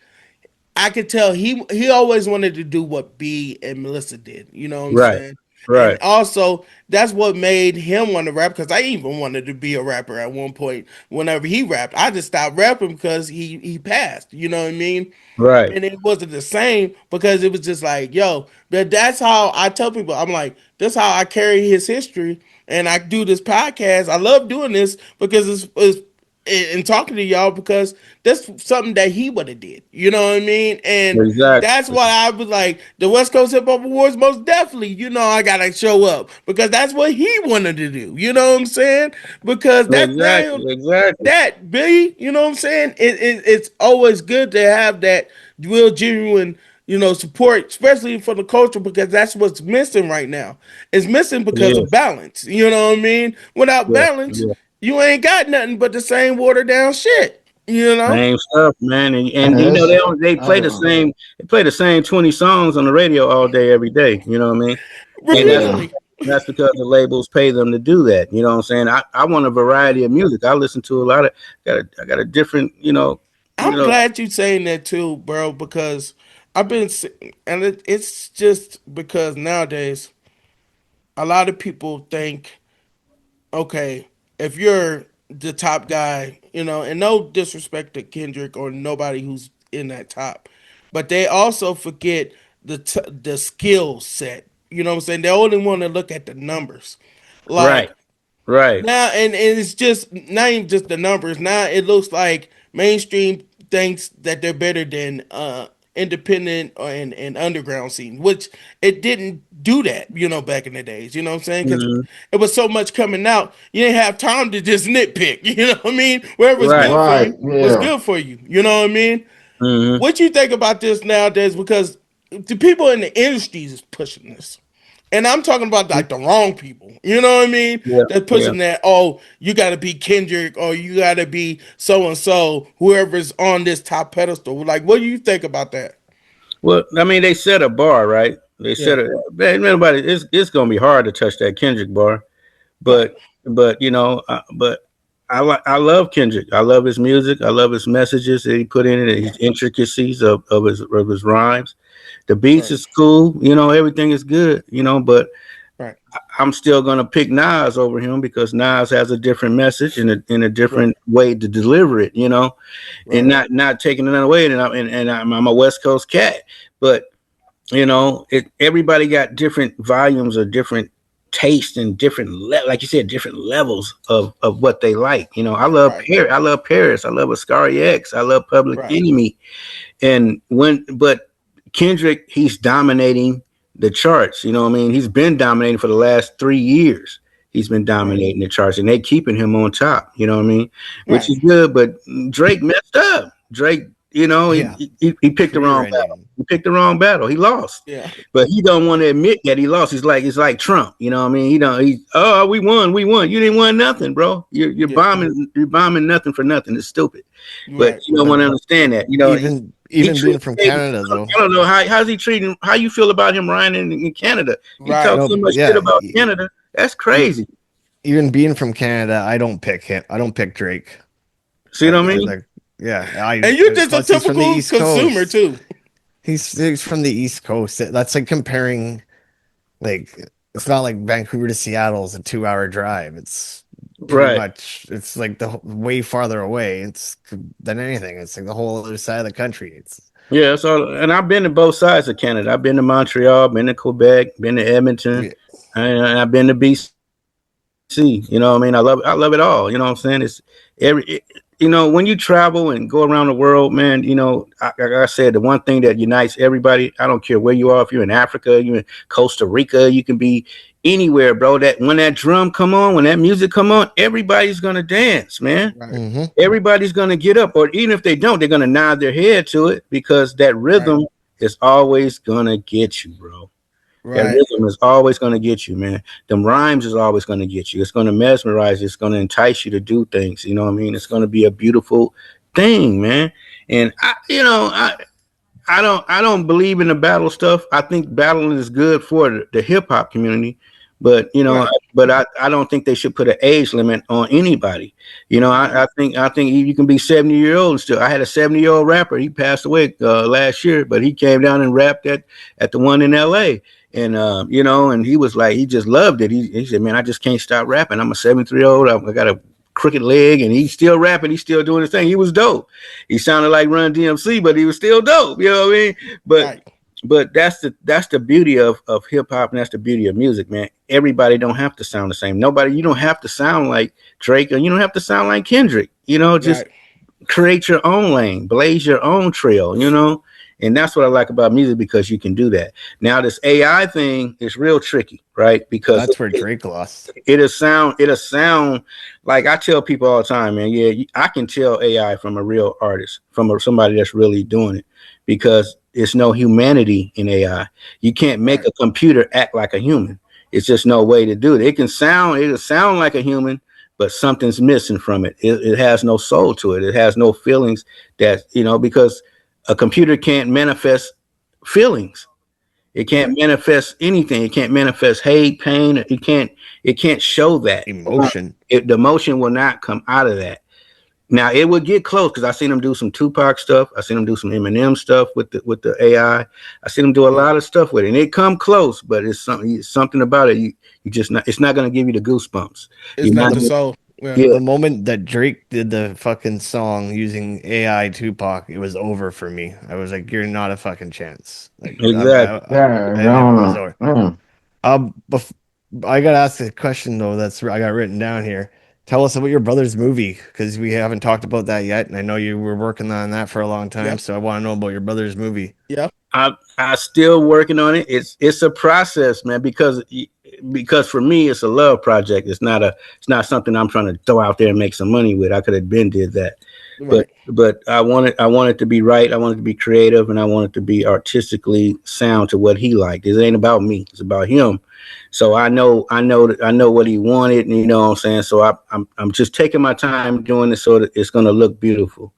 I could tell he always wanted to do what B and Melissa did. You know what I'm right, saying? And right, also that's what made him want to rap because I even wanted to be a rapper at one point. Whenever he rapped, I just stopped rapping because he passed. You know what I mean? right. And it wasn't the same because it was just like, yo, but that's how I tell people. I'm like, that's how I carry his history, and I do this podcast. I love doing this because it's and talking to y'all because that's something that he would have did. You know what I mean? And that's Exactly. why I was like, the West Coast Hip Hop Awards, most definitely, I gotta show up because that's what he wanted to do. You know what I'm saying? Because that now Exactly. Exactly. that B, you know what I'm saying? It's always good to have that real genuine, support, especially for the culture, because that's what's missing right now. It's missing because of Yes. balance. You know what I mean? Without Yeah. balance, Yeah. you ain't got nothing but the same watered down shit. You know? Same stuff, man. And And it's, they play the uh, same 20 songs on the radio all day, every day. You know what I mean? And yeah. Repeatedly. that's because the labels pay them to do that. You know what I'm saying? I want a Right. variety of music. I listen to a lot of I got a different, you I'm know, glad you saying that too, bro, because and it's just because nowadays a lot of people think, okay, if you're the top guy, and no disrespect to Kendrick or nobody who's in that top, but they also forget the skill set. You know what I'm saying? They only want to look at the numbers. right, Like right. now, and it's just not even just the numbers. Now it looks like mainstream thinks that they're better than independent and underground scene, which it didn't do that, back in the days. You know what I'm saying? Because Hmm. it was so much coming out, you didn't have time to just nitpick. You know what I mean? Whatever was Right. good for Right. you was Yeah. good for you. You know what I mean? Hmm. What you think about this nowadays? Because the people in the industries is pushing this. And I'm talking about like the wrong people. You know what I mean? Yeah. They're Yeah. pushing that, oh, you gotta be Kendrick or you gotta be so and so, whoever's on this top pedestal. Like, what do you think about that? Well, I mean, they set a bar, right? They Yeah. set a man. Nobody. It's gonna be hard to touch that Kendrick bar. Right. But but I love Kendrick. I love his music. I love his messages that he put in it. His intricacies of his rhymes. The beats Right. is cool. Everything is good. But Right. I'm still gonna pick Nas over him because Nas has a different message and a Right. different way to deliver it. And Right. not taking it away. I'm a West Coast cat, but everybody got different volumes or different taste and like you said, different levels of what they like. I love Right. Paris, I love Ascari X, I love Public Right. Enemy. But Kendrick, he's dominating the charts. You know what I mean? He's been dominating for the last 3 years. He's been Right. dominating the charts, and they keeping him on top. You know what I mean? Which Right. is good. But Drake messed up. Drake, Yeah, he picked the wrong career battle. ending. He picked the wrong battle. He lost, Yeah. but he don't want to admit that he lost. It's like Trump. You know what I mean? He don't. He we won. You didn't win nothing, bro. You're Yeah. bombing nothing for nothing. It's stupid. But Right. you don't want But to understand that. He even being treats from David. Canada though, I don't know how's he treating. How you feel about him, Ryan, in Canada? He talks Right. so no, much shit yeah, about Canada. That's e- crazy. even being from Canada, I don't pick him. I don't pick Drake See what I as mean? a. Yeah, And you're just a plus he's from the typical East consumer Coast. too. He's from the East Coast. That's like comparing, like, it's not like Vancouver to Seattle is a 2 hour drive. It's pretty Right. much, it's like way farther away. It's than anything. It's like the whole other side of the country. It's Yeah. So, and I've been to both sides of Canada. I've been to Montreal, been to Quebec, been to Edmonton, yeah, and I've been to BC. You know what I mean? I love it all. You know what I'm saying? It's when you travel and go around the world, man. Like I said, the one thing that unites everybody. I don't care where you are. If you're in Africa, you're in Costa Rica, you can be anywhere, bro. That when that drum come on, when that music come on, everybody's gonna dance, man. Right. mm-hmm. Everybody's gonna get up, or even if they don't, they're gonna nod their head to it because that Right. rhythm is always gonna get you, bro. That Right. rhythm is always going to get you, man. Them rhymes is always going to get you. It's going to mesmerize you. It's going to entice you to do things. You know what I mean? It's going to be a beautiful thing, man. And I don't believe in the battle stuff. I think battling is good for the hip hop community, but Right. I don't think they should put an age limit on anybody. Right. I think you can be 70 year old and still. I had a 70-year-old rapper. He passed away last year, but he came down and rapped at the one in L.A. And and he was like, he just loved it. He said, man, I just can't stop rapping. I'm a 73-year-old. I got a crooked leg, and he's still rapping. He's still doing his thing. He was dope. He sounded like Run DMC, but he was still dope. You know what I mean? But Right. but that's the beauty of hip hop, and that's the beauty of music, man. Everybody don't have to sound the same. Nobody, you don't have to sound like Drake, or you don't have to sound like Kendrick. Just Right. create your own lane, blaze your own trail. And that's what I like about music, because you can do that. Now this AI thing is real tricky, right? Because That's where Drake lost. it'll sound like, I tell people all the time, man. Yeah, I can tell AI from a real artist, from somebody that's really doing it, because it's no humanity in AI. You can't make Right. a computer act like a human. It's just no way to do it. It'll sound like a human, but something's missing from it. It has no soul to it. It has no feelings, because a computer can't manifest feelings. It can't Right. manifest anything. It can't manifest hate, pain. It can't show that. Emotion. The emotion will not come out of that. Now it would get close, because I seen them do some Tupac stuff. I seen them do some Eminem stuff with the AI. I seen them do a Yeah. lot of stuff with it, and it come close. But it's something about it. You just not. It's not going to give you the goosebumps. It's You're not not. the The soul. Yeah. Yeah, the moment that Drake did the fucking song using AI Tupac, it was over for me. I was like, "You're not a fucking chance." Like, exactly. Yeah, I and it don't was know. over. Mm. Bef- I got to ask a question though. That's I got written down here. Tell us about your brother's movie because we haven't talked about that yet, and I know you were working on that for a long time. Yep. So I want to know about your brother's movie. Yep. I still working on it. It's a process, man, because for me it's a love project. It's not something I'm trying to throw out there and make some money with. I could have been did that. But Right. but I want it to be right. I want it to be creative, and I want it to be artistically sound to what he liked. It ain't about me. It's about him. So I know what he wanted, and you know what I'm saying. So I'm just taking my time doing it so that it's gonna look beautiful.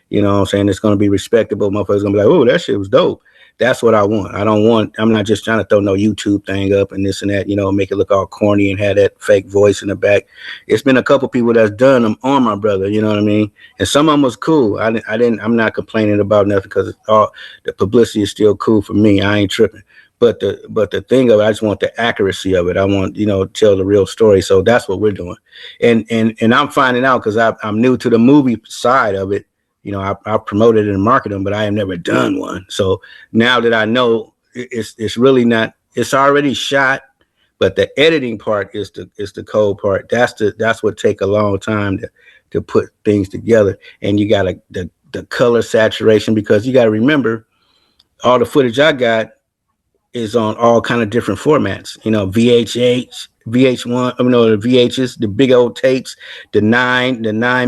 You know what I'm saying? It's going to be respectable. Motherfuckers going to be like, oh, that shit was dope. That's what I want. I'm not just trying to throw no YouTube thing up and this and that, make it look all corny and have that fake voice in the back. It's been a couple people that's done them on my brother, you know what I mean? And some of them was cool. I'm not complaining about nothing, because all the publicity is still cool for me. I ain't tripping. But the thing of it, I just want the accuracy of it. I want, tell the real story. So that's what we're doing. And I'm finding out, because I'm new to the movie side of it. I promoted and marketed them, but I have never done one. So now that I know, it's really not. It's already shot, but the editing part is the cold part. That's what take a long time to put things together. And you got the color saturation, because you got to remember, all the footage I got is on all kind of different formats. VHH, VH1. The VHs, the big old tapes, the 9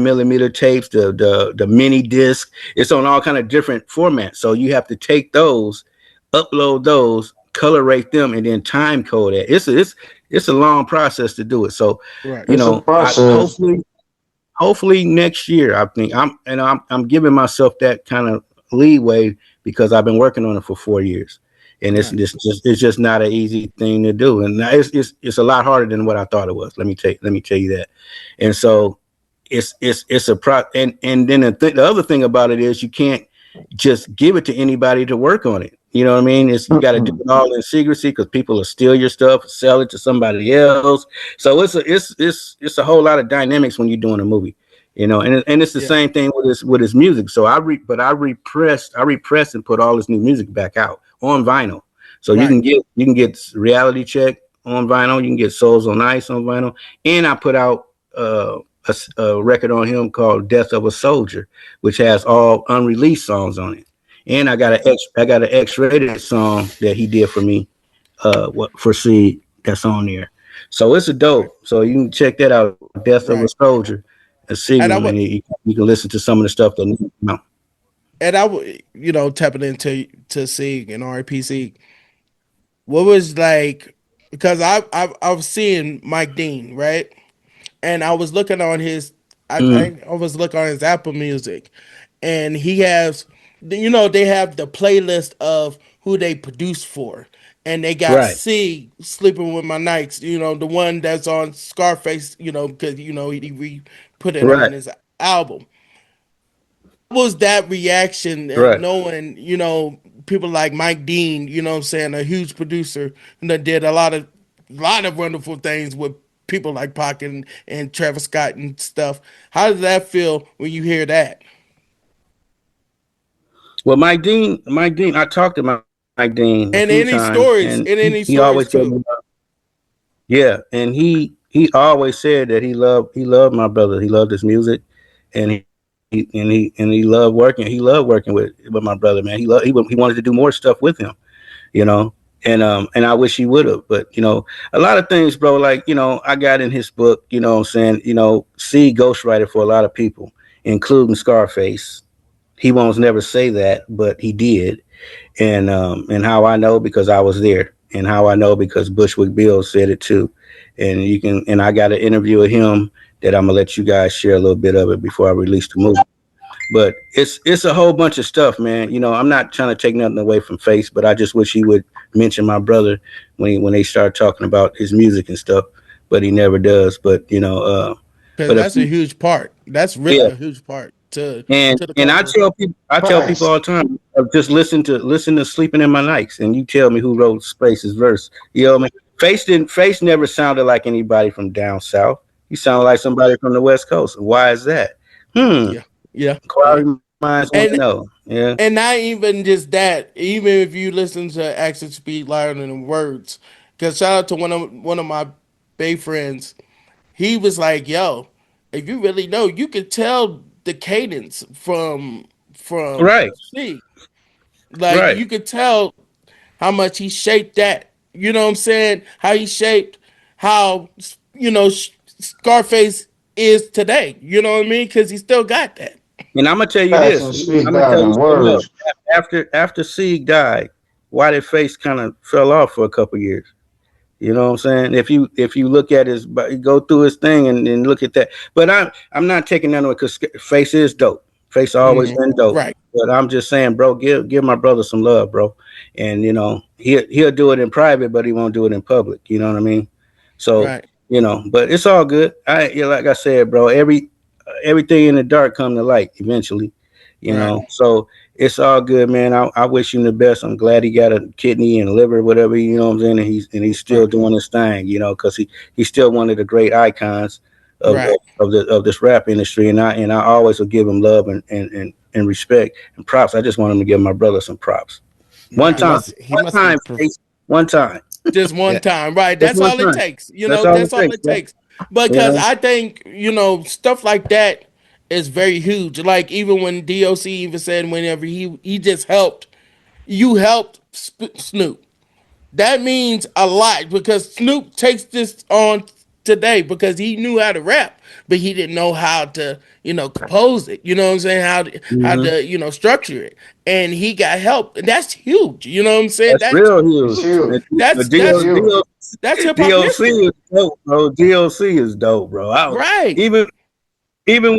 millimeter tapes, the mini disc. It's on all kind of different formats. So you have to take those, upload those, color rate them, and then time code it. It's a long process to do it. So, Right. It's a I process. hopefully next year, I think I'm giving myself that kind of leeway, because I've been working on it for 4 years, and it's Right. this just it's just not an easy thing to do, and it's a lot harder than what I thought it was. Let me tell you that. And so it's a pro, and then the other thing about it is you can't just give it to anybody to work on it. You know what I mean? It's you got to do Mm-mm. it all in secrecy because people will steal your stuff, sell it to somebody else. So it's a whole lot of dynamics when you're doing a movie. You know, and it's the Yeah. same thing with his music. So I repressed and put all his new music back out on vinyl. So Right. you can get Reality Check on vinyl. You can get Souls on Ice on vinyl, and I put out a record on him called Death of a Soldier, which has all unreleased songs on it. And Right. I got an X-rated song that he did for me, what for Seed that's on there. So it's a Right. dope. So you can check that out, Death of a Right. Soldier, and see him, And I and would you can listen to some of the stuff that you know. tapping into to Sig and RPC. What was like because I was seeing Mike Dean, right? And I was looking on his Mm, I was looking on his Apple Music, and he has they have the playlist of who they produce for, and they got right, C sleeping with my Nikes, the one that's on Scarface, because put it on right, his album. Was that reaction right. knowing people like Mike Dean, what I'm saying, a huge producer that did a lot of wonderful things with people like Pac and Travis Scott and stuff. How does that feel when you hear that? Well, Mike Dean, I talked to Mike Dean a few And times, and he always gave me too. yeah, and he always said that he loved my brother. He loved his music, and he loved working. He loved working with my brother, man. He wanted to do more stuff with him, you know. And I wish he would have, but a lot of things, bro. Like I got in his book, what I'm saying, C ghostwriter for a lot of people, including Scarface. He won't never say that, but he did. And how I know because I was there, and how I know because Bushwick Bill said it too. And I got an interview with him that I'm gonna let you guys share a little bit of it before I release the movie. But it's a whole bunch of stuff, man. I'm not trying to take nothing away from Face, but I just wish he would mention my brother when they start talking about his music and stuff. But he never does. Because But if that's a huge part. That's really yeah, a huge part to the and culture. I tell people Facts. all the time, just listen to Sleeping in My Nights, and you tell me who wrote Space's verse. You know what I mean? Face never sounded like anybody from down south. He sounded like somebody from the West Coast. Why is that? Hmm. Yeah, yeah, yeah. Inquiring minds want to And know. Yeah. And not even just that. Even if you listen to accent speed louder than words, because shout out to one of my Bay friends. He was like, "Yo, if you really know, you could tell the cadence from Right. C. Like Right. you could tell how much he shaped that. You know what I'm saying? How he shaped how Scarface is today. You know what I mean? Because he still got that. And I'm gonna tell you Facts this. and speak I'm gonna louder tell you than something else. words. After Sieg died, why did Face kind of fell off for a couple years? You know what I'm saying? If you look at his, go through his thing and look at that. But I'm not taking none of it because Face is dope. Face always been dope. Right, But I'm just saying, bro, give my brother some love, bro. And he'll do it in private, but he won't do it in public. You know what I mean? So right, but it's all good. Like I said, bro. Everything in the dark come to light eventually. right, So it's all good, man. I wish him the best. I'm glad he got a kidney and liver, whatever. You know what I'm saying? And he's still right, doing his thing. Because he's still one of the great icons of right. of this rap industry. And I always will give him love and respect and props. I just want him to give my brother some props. One Right. time, He one must be. time, Face. One time, Just one Yeah, time, right? just That's one all it time. takes. That's all it That's all takes, it bro. takes. Because I think stuff like that is very huge. Like even when DOC even said whenever he just helped, you helped Snoop. That means a lot because Snoop takes this on today because he knew how to rap, but he didn't know how to, compose it. You know what I'm saying? How Hmm. to, structure it. And he got help. And that's huge. You know what I'm saying? That's That's real It's huge. huge. huge. That's It's that's huge. that's hip hop DOC history. is dope, bro. DOC is dope, bro. Right. Even even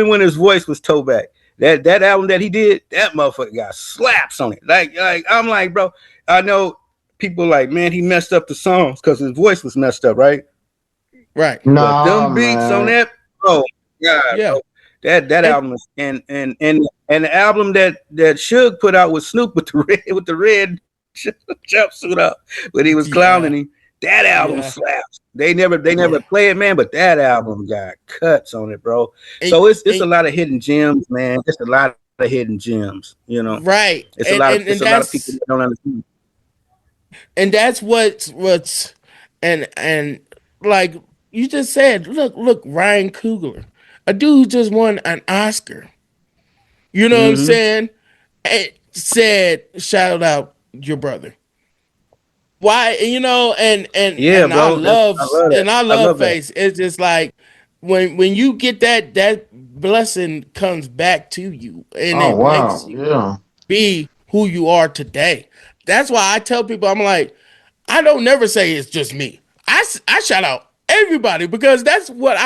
when his voice was toe back, that album that he did, that motherfucker got slaps on it. Like I'm like, bro, I know people like, man, he messed up the songs because his voice was messed up, right? Right. But Nah, them beats on man. that, bro. God, Yeah. bro. That And album is and the album that Suge put out with Snoop with the red jumpsuit up when he was clowning yeah, him. That album yeah, slaps. They never yeah. play it, man, but that album got cuts on it, bro. And, So it's a and lot of hidden gems, man. It's a lot of hidden gems, right. It's a lot of people that don't understand. And that's what's and like you just said, look, Ryan Coogler, a dude who just won an Oscar. You know what I'm Hmm. saying? And said, shout out your brother. Why, Yeah, bro. I love that. and I I love love that. Face. It's just like when you get that blessing comes back to you and Oh it makes wow, you yeah. be who you are today. That's why I tell people, I'm like, I don't never say it's just me. I shout out everybody because that's what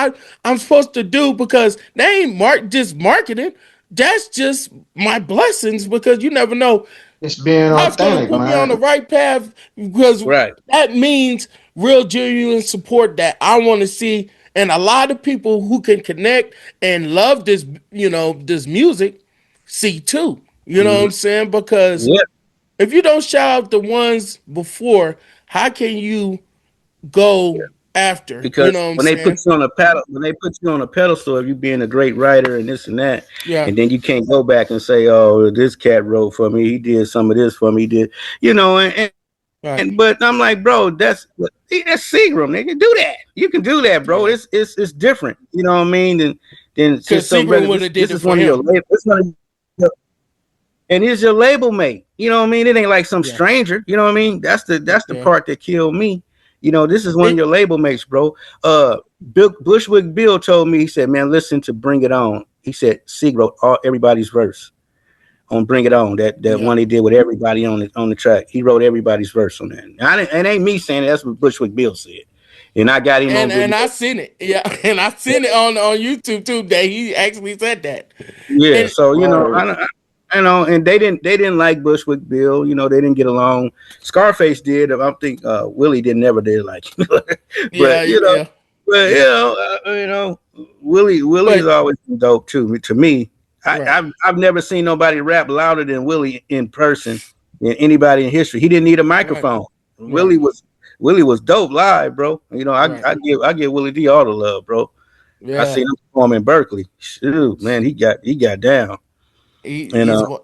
I'm supposed to do because they ain't just marketing. That's just my blessings because you never know It's being God's gonna authentic, put me on the man. right path because Right. that means real genuine support that I want to see and a lot of people who can connect and love this this music see too. You know what Hmm. I'm saying? Because Yeah. if you don't shout out the ones before, how can you go after? You Because know what I'm when they put saying? you on a paddle, when they put you on a pedestal of you being a great writer and this and that, Yeah, and then you can't go back and say, "Oh, this cat wrote for me. He did some of this for me. He did," and right. but I'm like, bro, that's Seagram. Nigga, do that. You can do that, bro. Yeah, It's different. You know what I mean? Than because just some Seagram regular. would This have did this it is for one of your him. label. It's one of and he's your label mate. You know what I mean? It ain't like some Yeah, stranger. You know what I mean? That's the yeah. part that killed me. This is one of It your label mates, bro. Bushwick Bill told me, he said, "Man, listen to Bring It On." He said, "Sig wrote everybody's verse on Bring It On." That yeah. one he did with everybody on the track. He wrote everybody's verse on that. It ain't me saying it. That's what Bushwick Bill said, and I got him on And video. I seen it. Yeah, and I seen it on YouTube too. That he actually said that. Yeah, And so Right. and they didn't like Bushwick Bill. They didn't get along. Scarface did. I think Willie did never did like, him. yeah, but yeah, yeah. Willie has But always been dope too. To me, right, I've never seen nobody rap louder than Willie in person than anybody in history. He didn't need a right, microphone. right, Willie was dope live, bro. right. I give Willie D all the love, bro. I Yeah. seen him perform in Berkeley. Shoot, man, he got down. He And he's one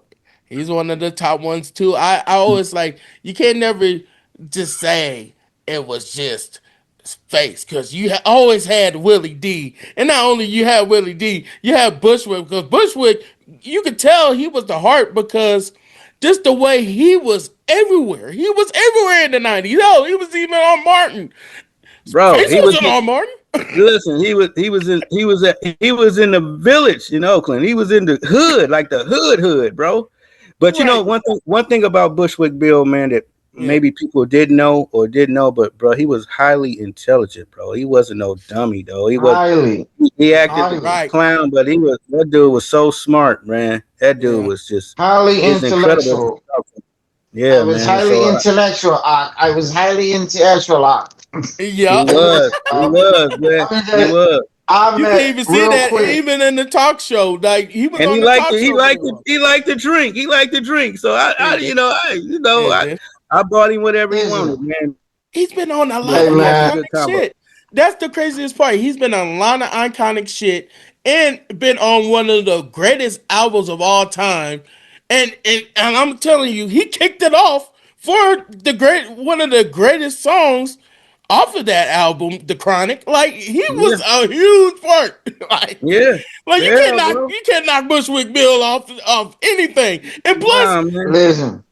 he's one of the top ones too. I always like you can't never just say it was just face because always had Willie D, and not only you had Willie D, you had Bushwick because Bushwick you could tell he was the heart because just the way he was everywhere. He was everywhere in the 90s. Oh, he was even on Martin. bro, Face wasn't on Martin. listen, he was in the village in Oakland. He was in the hood, like the hood, bro. But Right. one thing about Bushwick Bill, man, that Yeah. maybe people didn't know, but bro, he was highly intelligent, bro. He wasn't no dummy though. Highly, He acted the highly, Right. clown, but that dude was so smart, man. That dude Yeah. was just highly it's incredible. intellectual. I Yeah, was man. highly So intellectual. I was highly intellectual. Yeah. he was, he Uh, was, man. I mean, He was. I You can met even see real that quick. even in the talk show. Like he was And on he the liked talk it. He show for liked a it. while. He liked to drink. He liked to drink. So He did. He did. I bought him whatever he wanted, Listen, man. He's been on a lot But hey of we had a man, good iconic combo. shit. That's the craziest part. He's been on a lot of iconic shit and been on one of the greatest albums of all time. And I'm telling you, he kicked it off for the great one of the greatest songs off of that album, The Chronic. Like he Yeah, was a huge part. yeah, like yeah, bro. you can't knock Bushwick Bill off anything. And plus, Nah, man. listen.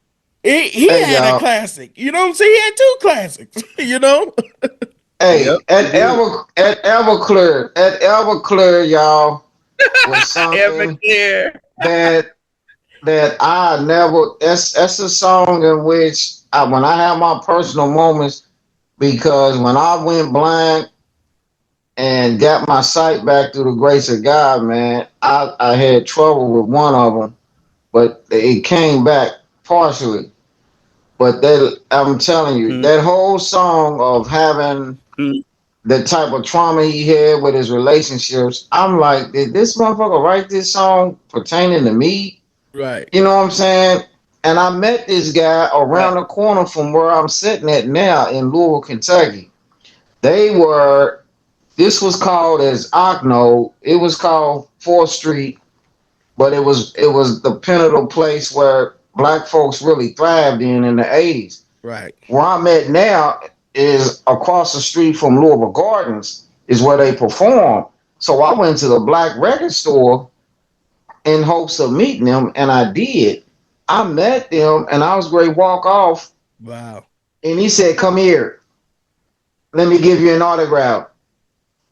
he Hey had a y'all. classic. You know what I'm saying? He had two classics. You know? Yep, Hey, he did. at Everclear, y'all was something Everclear. that I never. That's a song in which when I have my personal moments because when I went blind and got my sight back through the grace of God, man, I had trouble with one of them, but it came back partially. But I'm telling you, Mm, that whole song of having mm, the type of trauma he had with his relationships. I'm like, did this motherfucker write this song pertaining to me? Right. You know what I'm saying? And I met this guy Right. around the corner from where I'm sitting at now in Louisville, Kentucky. They were, this was called as Ocno. It was called 4th Street, but it was the pivotal place where black folks really thrived in the 80s. Right. Where I'm at now is across the street from Louisville Gardens, is where they perform. So I went to the black record store in hopes of meeting them, and I did. I met them, and I was going to walk off, Wow. and he said, "Come here, let me give you an autograph."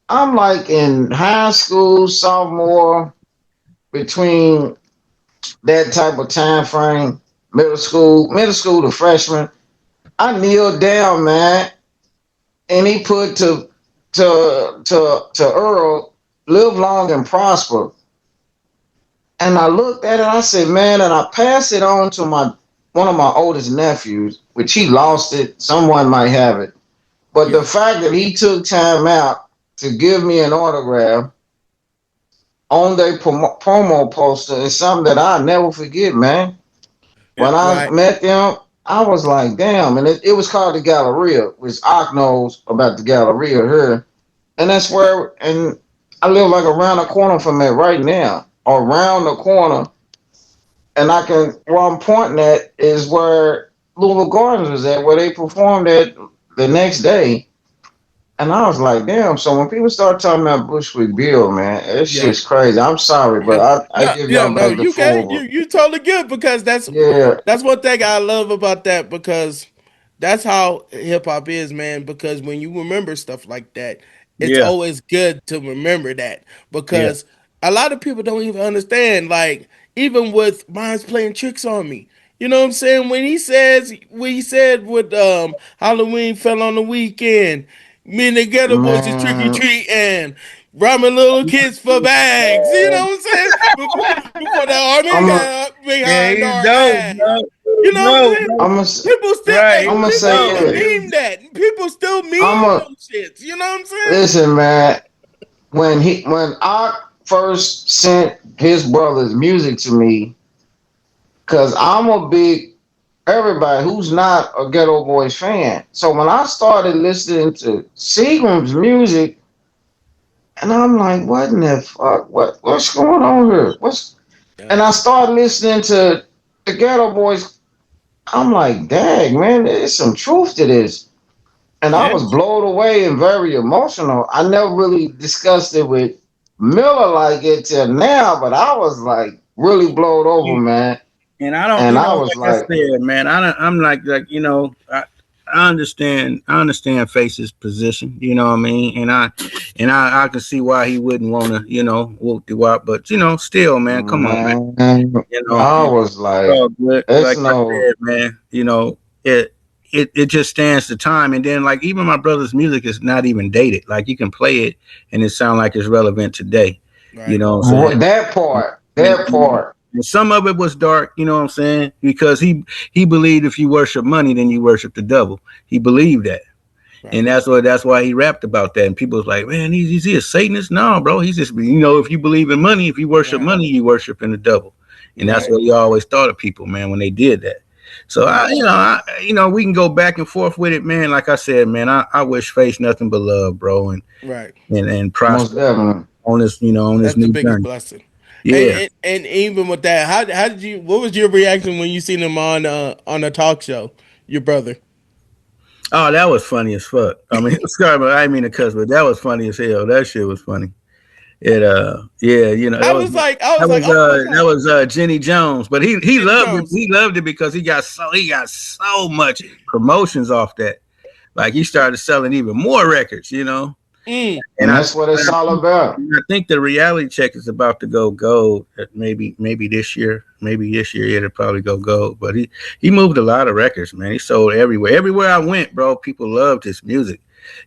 I'm like in high school, sophomore, between that type of time frame, middle school to freshman. I kneeled down, man, and he put to Earl, live long and prosper. And I looked at it, I said, man, and I passed it on to my one of my oldest nephews, which he lost it. Someone might have it. But Yeah. the fact that he took time out to give me an autograph on their promo poster is something that I'll never forget, man. Yeah. When I Right. met them, I was like, damn. And it was called the Galleria, which Ock knows about the Galleria here. And that's where, and I live like around the corner from it right now, around the corner. And I can, where I'm pointing at is where Louisville Gardens was at, where they performed at the next day. And I was like, damn. So when people start talking about Bushwick Bill, man, it's Yeah. just crazy. I'm sorry, but I No, give yeah, y'all no, back the you can floor. you totally good because Yeah, that's one thing I love about that because that's how hip hop is, man. Because when you remember stuff like that, it's Yeah. always good to remember that Yeah. because a lot of people don't even understand. Like even with Mine's playing tricks on me, you know what I'm saying? When he said with Halloween fell on the weekend, me and the Ghetto Boys is trick or man. treat and robbing little kids for bags. You know what I'm saying? Before the army I'm a, got Yeah, behind he's our dope, ass. bro. You know what I'm Dope, saying? bro. I'm a, Right. He I'm gonna was People say dope. still this. meme that. People still meme I'm a those shits. You know what I'm saying? listen, man. When I first sent his brother's music to me, cause I'm a big everybody who's not a Ghetto Boys fan. So when I started listening to Seagram's music, and I'm like, what in the fuck? What's going on here? What's Yeah. and I started listening to the Ghetto Boys. I'm like, dang, man, there's some truth to this. And I Yeah. was blown away and very emotional. I never really discussed it with Miller like it till now, but I was like really blown over, man. And I don't, And I was like I like, said, man, I don't, I'm like, I understand Face's position, you know what I mean, and I can see why he wouldn't want to, whoop the wop, but still, man, come on, man, man, I was it's like, all good. it's Like I no, said, man, it just stands the time, and then like even my brother's music is not even dated. Like you can play it, and it sound like it's relevant today. You Right. know what I'm saying? that part. And some of it was dark, you know what I'm saying? Because he believed if you worship money, then you worship the devil. He believed that. And Right. that's why he rapped about that. And people was like, man, is he a Satanist? No, bro. He's just, if you believe in money, if you worship Right. money, you worship in the devil. And that's Right. what he always thought of people, man, when they did that. So Right. we can go back and forth with it, man. Like I said, man, I wish Face nothing but love, bro, and Right. and, and Most prosper definitely. on this That's the new biggest journey. blessing. And, Yeah. and even with that, how did you? What was your reaction when you seen him on a talk show? Your brother. Oh, that was funny as fuck. I mean, sorry, but I didn't mean to cuss, but that was funny as hell. That shit was funny. Yeah, I was like, oh my that god, was Jenny Jones, but he Jenny loved it. Jones. He loved it because he got so much promotions off that. Like he started selling even more records. Mm, And And that's what it's all about. I think the reality check is about to go gold. Maybe this year. Maybe this year it'll probably go gold. But he moved a lot of records, man. He sold everywhere. Everywhere I went, bro, people loved his music.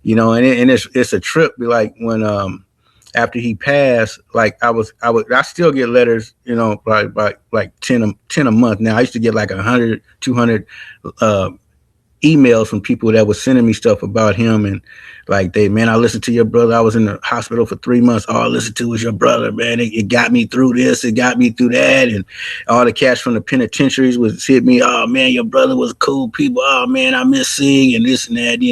And it's a trip. Like when after he passed, like I still get letters, like 10 a month now. I used to get like 100, 200 emails from people that were sending me stuff about him, and like, they, man, I listened to your brother. I was in the hospital for 3 months. All I listened to was your brother, man. It got me through this. It got me through that. And all the cats from the penitentiaries was hit me. Oh man, your brother was cool people. Oh man, I miss seeing and this and that,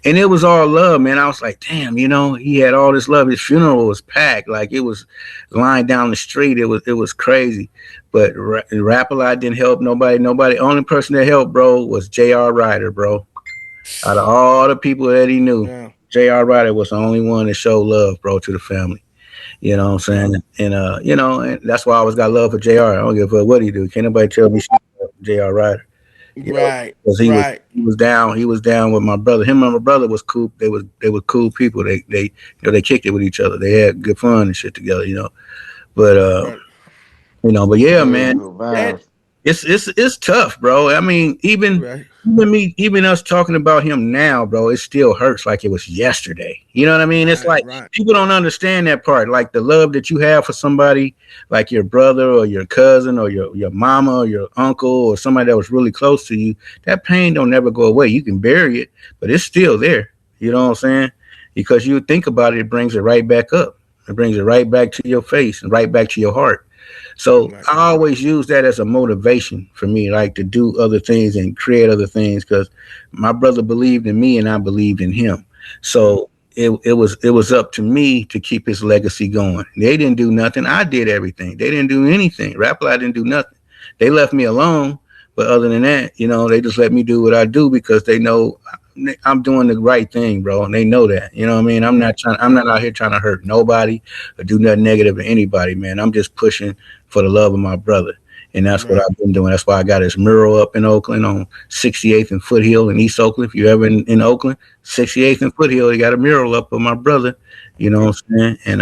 And it was all love, man. I was like, damn, he had all this love. His funeral was packed, like it was lying down the street. It was crazy. But Rap a Lot didn't help nobody. Nobody. Only person that helped, bro, was J.R. Ryder, bro. Out of all the people that he knew, Yeah. J.R. Ryder was the only one that showed love, bro, to the family. You know what I'm Yeah. saying? And that's why I always got love for JR. I don't give a fuck what he do. Can't nobody tell me shit about JR Ryder. Right. Because Right. he was down with my brother. Him and my brother was cool. They were cool people. They kicked it with each other. They had good fun and shit together. But Right. but yeah, Yeah, man, That man. it's tough, bro. I mean, right. even us talking about him now, bro, it still hurts like it was yesterday. You know what I mean? It's Right. like Right. people don't understand that part. Like the love that you have for somebody, like your brother or your cousin or your mama or your uncle or somebody that was really close to you. That pain don't never go away. You can bury it, but it's still there. You know what I'm saying? Because you think about it, it brings it right back up. It brings it right back to your face and right back to your heart. So Right. I always use that as a motivation for me, like to do other things and create other things, because my brother believed in me and I believed in him. So it was up to me to keep his legacy going. They didn't do nothing. I did everything. They didn't do anything. Rap Light didn't do nothing. They left me alone. But other than that, they just let me do what I do because they know I'm doing the right thing, bro, and they know that. You know what I mean? I'm not Right. trying. I'm Right. not out here trying to hurt nobody or do nothing negative to anybody, man. I'm just pushing for the love of my brother. And that's what Right. I've been doing. That's why I got his mural up in Oakland on 68th and Foothill in East Oakland. If you're ever in Oakland, 68th and Foothill, he got a mural up of my brother. You know Okay. what I'm saying? And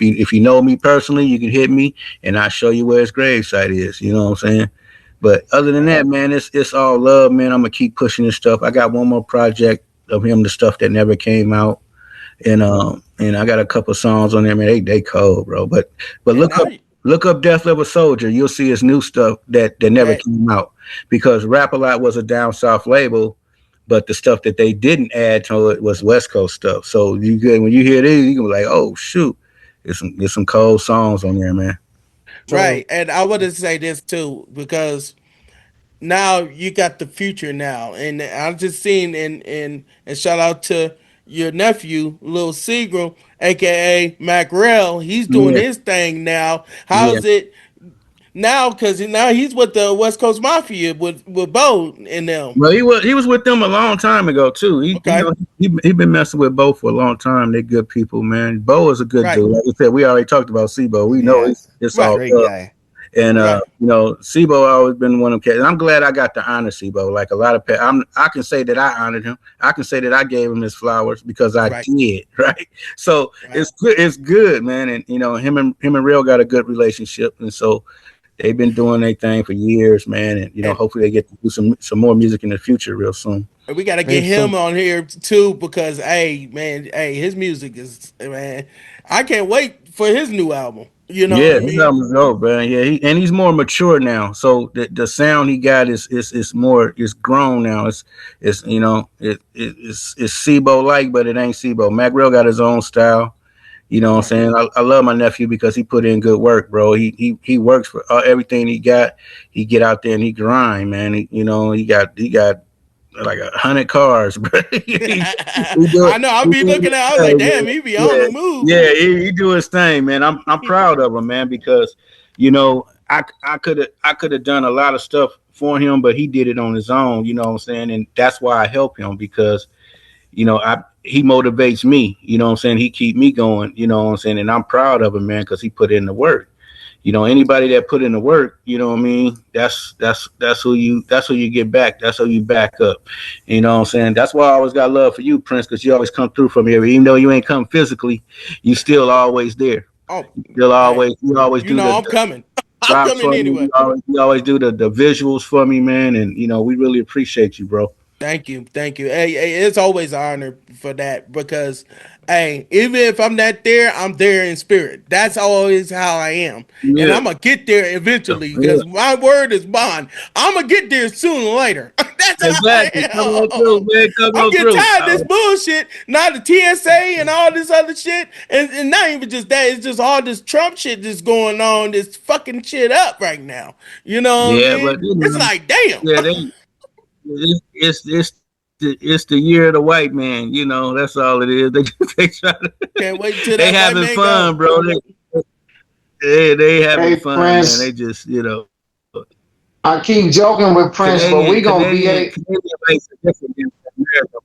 if you know me personally, you can hit me and I'll show you where his gravesite is. You know what I'm saying? But other than Right. that, man, it's all love, man. I'm gonna keep pushing this stuff. I got one more project of him, the stuff that never came out, and I got a couple songs on there, man. They cold, bro. But And look now up look up Death Level Soldier. You'll see his new stuff that never that came out because Rap a Lot was a down south label, but the stuff that they didn't add to it was West Coast stuff. So you good when you hear these, you can be like, oh shoot, there's some cold songs on there, man. right. So And I want to say this too because now you got the future now, and I'm just seeing and shout out to your nephew, Lil Seagram, aka Macrell. He's doing Yeah, his thing now. yeah. How's it now? Because now he's with the West Coast Mafia with Bo and them. Well, he was with them a long time ago too. He you Okay, know he been messing with Bo for a long time. They good people, man. Bo is a good right, dude. Like I said, we already talked about Sibo. We know yeah, it's right, all great love. guy. And right, Sibo always been one of them cats. And I'm glad I got to honor Sibo. Like a lot of I can say that I honored him. I can say that I gave him his flowers because I right, did, right? So right. it's good. It's good, man. And him and Real got a good relationship, and so they've been doing their thing for years, man. And And hopefully they get to do some more music in the future real soon. we got to get Hey, him so on here too because hey man, hey his music is man. I can't wait for his new album. You know what Yeah, I his mean? album's dope, man. Yeah, and he's more mature now. So the sound he got is more it's grown now. It's Sibo like, but it ain't Sibo. Mac Real got his own style. You know what I'm Right. saying? I love my nephew because he put in good work, bro. He works for everything he got. He get out there and he grind, man. He got like 100 cars, bro. He do it. I know. I'll He be do looking at. I was like, it, damn, man. he be on Yeah, the move. yeah. He do his thing, man. I'm proud of him, man, because I could have done a lot of stuff for him, but he did it on his own. You know what I'm saying? And that's why I help him because I he motivates me. You know what I'm saying? He keep me going. You know what I'm saying? And I'm proud of him, man, because he put in the work. Anybody that put in the work, you know what I mean? That's who you get back. That's who you back up. You know what I'm saying? That's why I always got love for you, Prince, because you always come through for me. Even though you ain't come physically, you still always there. Oh, Still hey, always you always you do know the I'm coming. I'm drops coming for me. anyway. You always do the visuals for me, man. And we really appreciate you, bro. Thank you, thank you. Hey, it's always an honor for that because, hey, even if I'm not there, I'm there in spirit. That's always how I am, and Yeah. I'm gonna get there eventually Yeah. because my word is bond. I'm gonna get there sooner or later. That's how Exactly. Come on through, I am. man. Come I'm on getting through. tired of this bullshit. Now the TSA and all this other shit, and not even just that. It's just all this Trump shit that's going on. That's fucking shit up right now. You know what I Yeah, mean? but you It's know, like, damn. yeah, it's the year of the white man. You know, that's all it is. They try to Can't wait till they that white having man fun, go. bro. They having Hey fun, man. They Prince, just I keep joking with Prince, but we gonna be Canadian race is different than America.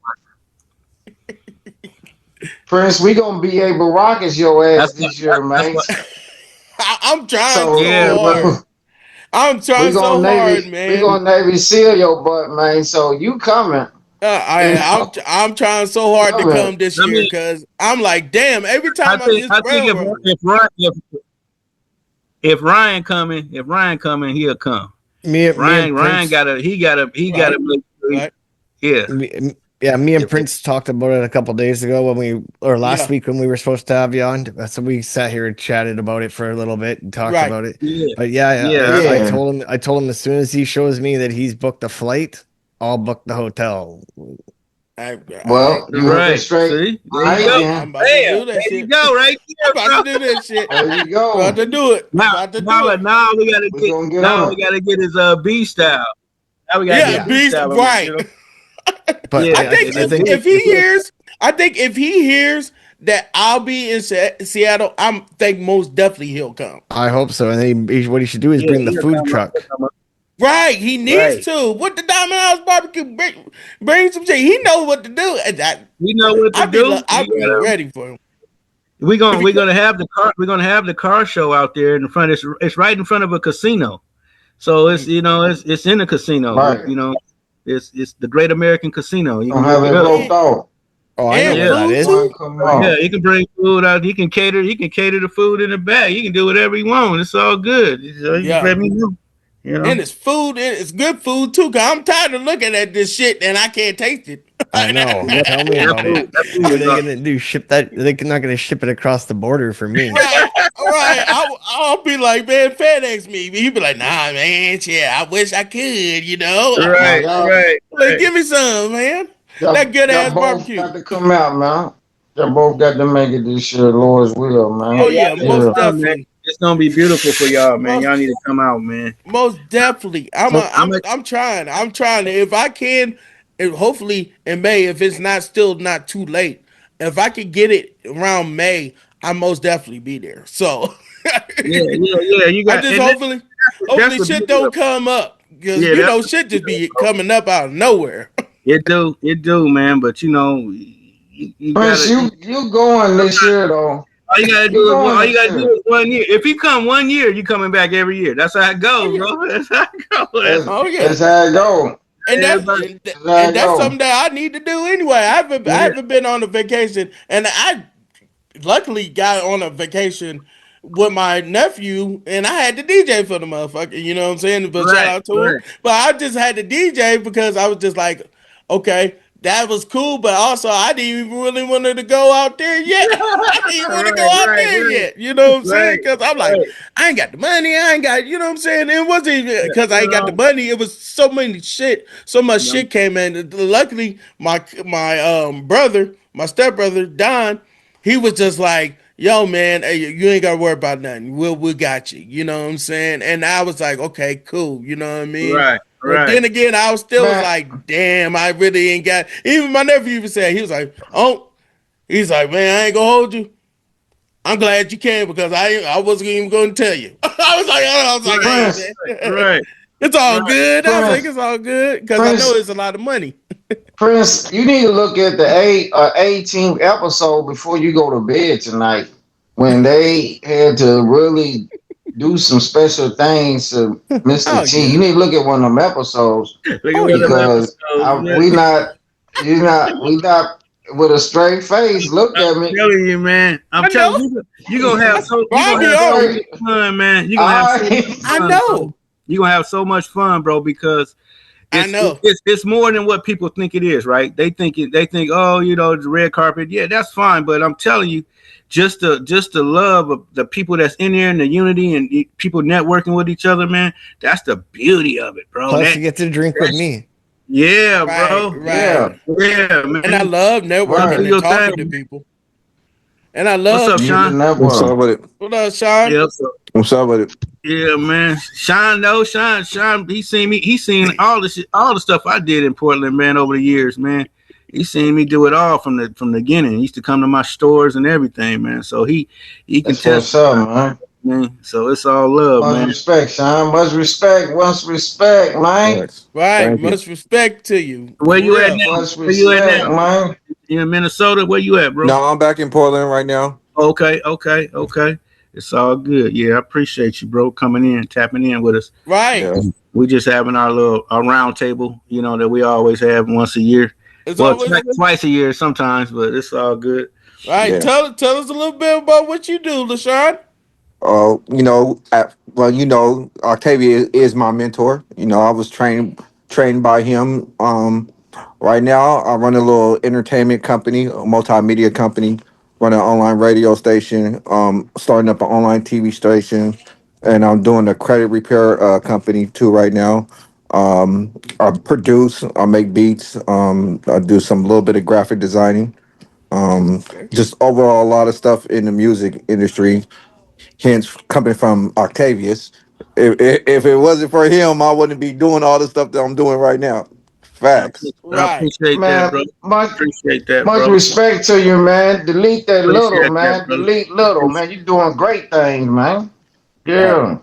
Prince. We gonna be able to rock as your ass That's what this year, that's man. what. I'm trying So so Yeah, hard. bro. I'm trying so hard, We man. gonna Navy seal your butt, man. So you coming, you know, I'm trying so hard to coming. come this I year mean, because I'm like, damn. Every time I'm this I think railroad, if Ryan coming, he'll come. Me and Ryan Prince, right, gotta make sure right, yeah. yeah, me and If Prince talked about it a couple days ago or last yeah, week when we were supposed to have you on. So we sat here and chatted about it for a little bit and talked right. about it. yeah, But yeah, yeah, Yeah. I told him as soon as he shows me that he's booked a flight, I'll book the hotel. I Well, you looking right. straight. See, All there you right go. I'm then. about to Bam, do that there you shit. go, right I'm there, about bro. to do that shit. There you About go. to do it. Now, About to do it. now we gotta We get gonna get on it. his B style. Now we gotta Yeah, get Yeah, B beast. style on it, Right. you know. but Yeah, I think I it's think if he hears, I think if he hears that I'll be in Seattle, I'm think most definitely he'll come. I hope so. And then what he should do is yeah, bring the he'll food come up, truck. Right, he needs right. to. What the Diamond House Barbecue bring some shit. He know what to do. And We know what to do. I'll be ready for him. If he We're gonna have the car show out there in front. It's right in front of a casino. So it's it's in a casino. Right. It's the Great American Casino. You Don't can have look it it up. roped off. Oh, I know and where Yeah. that food is. too. One come Yeah, off. he can bring food out. He can cater the food in the back. He can do whatever he wants. It's all good. So you just Yeah. let me know. You And know. it's food, and it's good food too. Cause I'm tired of looking at this shit and I can't taste it. I know. That, Tell me about it. that food What are is they gonna do? Ship that? They're not gonna ship it across the border for me. Right, right. I'll be like, man, FedEx me. He be like, nah, man, yeah, I wish I could, you know. Now right, right, Like, right. give me some, man. That good ass y'all both barbecue. got to come out, man. Y'all both got to make it this year, Lord's will, Yeah, Oh man. yeah, y'all need to most Yeah. come, man. definitely, It's gonna be beautiful for y'all, man. most Y'all need to come out, man. most definitely. I'm a, I'm trying. I'm trying to. If I can, and hopefully in May, if it's not too late, if I could get it around May, I most definitely be there. So yeah. You I got, just and that's hopefully the shit beauty of don't it. come up because Yeah, that's the shit just beauty of be it, bro. coming up out of nowhere. It do, man. But you Prince, gotta. you going this year though. You going All you this gotta do year. is 1 year. If you come 1 year, you coming back every year. That's how it Oh goes, yeah, bro. That's how it goes. oh yeah. That's how it go. And Everybody. That's how it that's go. something that I need to do anyway. I Yeah, haven't been on a vacation, and I luckily got on a vacation with my nephew, and I had to DJ for the motherfucker. You know what I'm saying? But shout right, out to him. right. But I just had to DJ because I was just like, okay, that was cool, but also I didn't even really want to go out there yet. I didn't even want to go right, out right, there right, yet. You know what I'm saying? right, Because I'm like, right. I ain't got the money. I ain't got, you know what I'm saying? It wasn't even Yeah, because I ain't got the money. It was so much you know, shit came in. Luckily, my brother, my stepbrother Don, he was just like, yo, man, hey, you ain't gotta worry about nothing. We got you. You know what I'm saying? And I was like, okay, cool. You know what I mean? right, But right. then again, I was still Man, like, damn, I really ain't got. Even my nephew even said, he was like, oh, he's like, man, I ain't gonna hold you. I'm glad you came because I wasn't even gonna tell you. I was like, hey, Prince, man, Right, it's all right. good. I was like, Prince, it's all good because I know Prince, it's a lot of money. Prince, you need to look at the A-Team episode before you go to bed tonight when they had to really do some special things to Mr. Oh T. yeah, You need to look at one of them episodes Look at oh one of yeah. them because episodes. we not with a straight face. Look I'm at me. telling you, man. I'm I know. telling you, you gonna have Bro, I'll be so on. much fun, man. You're gonna have so much I I fun, bro. know. You're gonna have so much fun, bro, because I know. it's more than what people think it is, right? They think, oh, the red carpet, yeah, that's fine. But I'm telling you, just the love of the people that's in there and the unity and people networking with each other, man. That's the beauty of it, bro. Plus, you get to drink with me. Yeah, Right, bro. Yeah, right. Yeah, And I man. love Come do networking right. and your talking to thing. people. And I What's love up, You the Sean? What's up network. with it? what up, Sean? Yep. What's up with it? Yeah, man. Sean, no, Sean. He seen me. He seen all the shit, all the stuff I did in Portland, man, over the years, man. He seen me do it all from the beginning. He used to come to my stores and everything, man. So he can That's what's testify, up, man. man. So it's all love, Much man. respect, Sean. Much respect. Much respect, man. Thanks. Right. Thank you. Much respect to you. Where For you at real. now? Much Where you at respect, now? man. You in Minnesota? Where you at, bro? No, I'm back in Portland right now. Okay. It's all good. Yeah, I appreciate you, bro, coming in, tapping in with us. Right. Yeah. We just having our round table, that we always have once a year. It's Well, always twice a year sometimes, but it's all good. right. Yeah. Tell us a little bit about what you do, LaShawn. Octavia is my mentor. I was trained by him. Right now, I run a little entertainment company, a multimedia company, run an online radio station, starting up an online TV station, and I'm doing a credit repair company too right now. I produce, I make beats, I do some little bit of graphic designing, Okay. just overall a lot of stuff in the music industry. Hence, coming from Octavius, if it wasn't for him, I wouldn't be doing all the stuff that I'm doing right now. Facts. I Right. appreciate that, bro. Man, Appreciate that, much bro. respect to you, man. Delete that little, Appreciate that, man. brother. Delete little, Appreciate man. You doing great things, man. Facts. Yeah.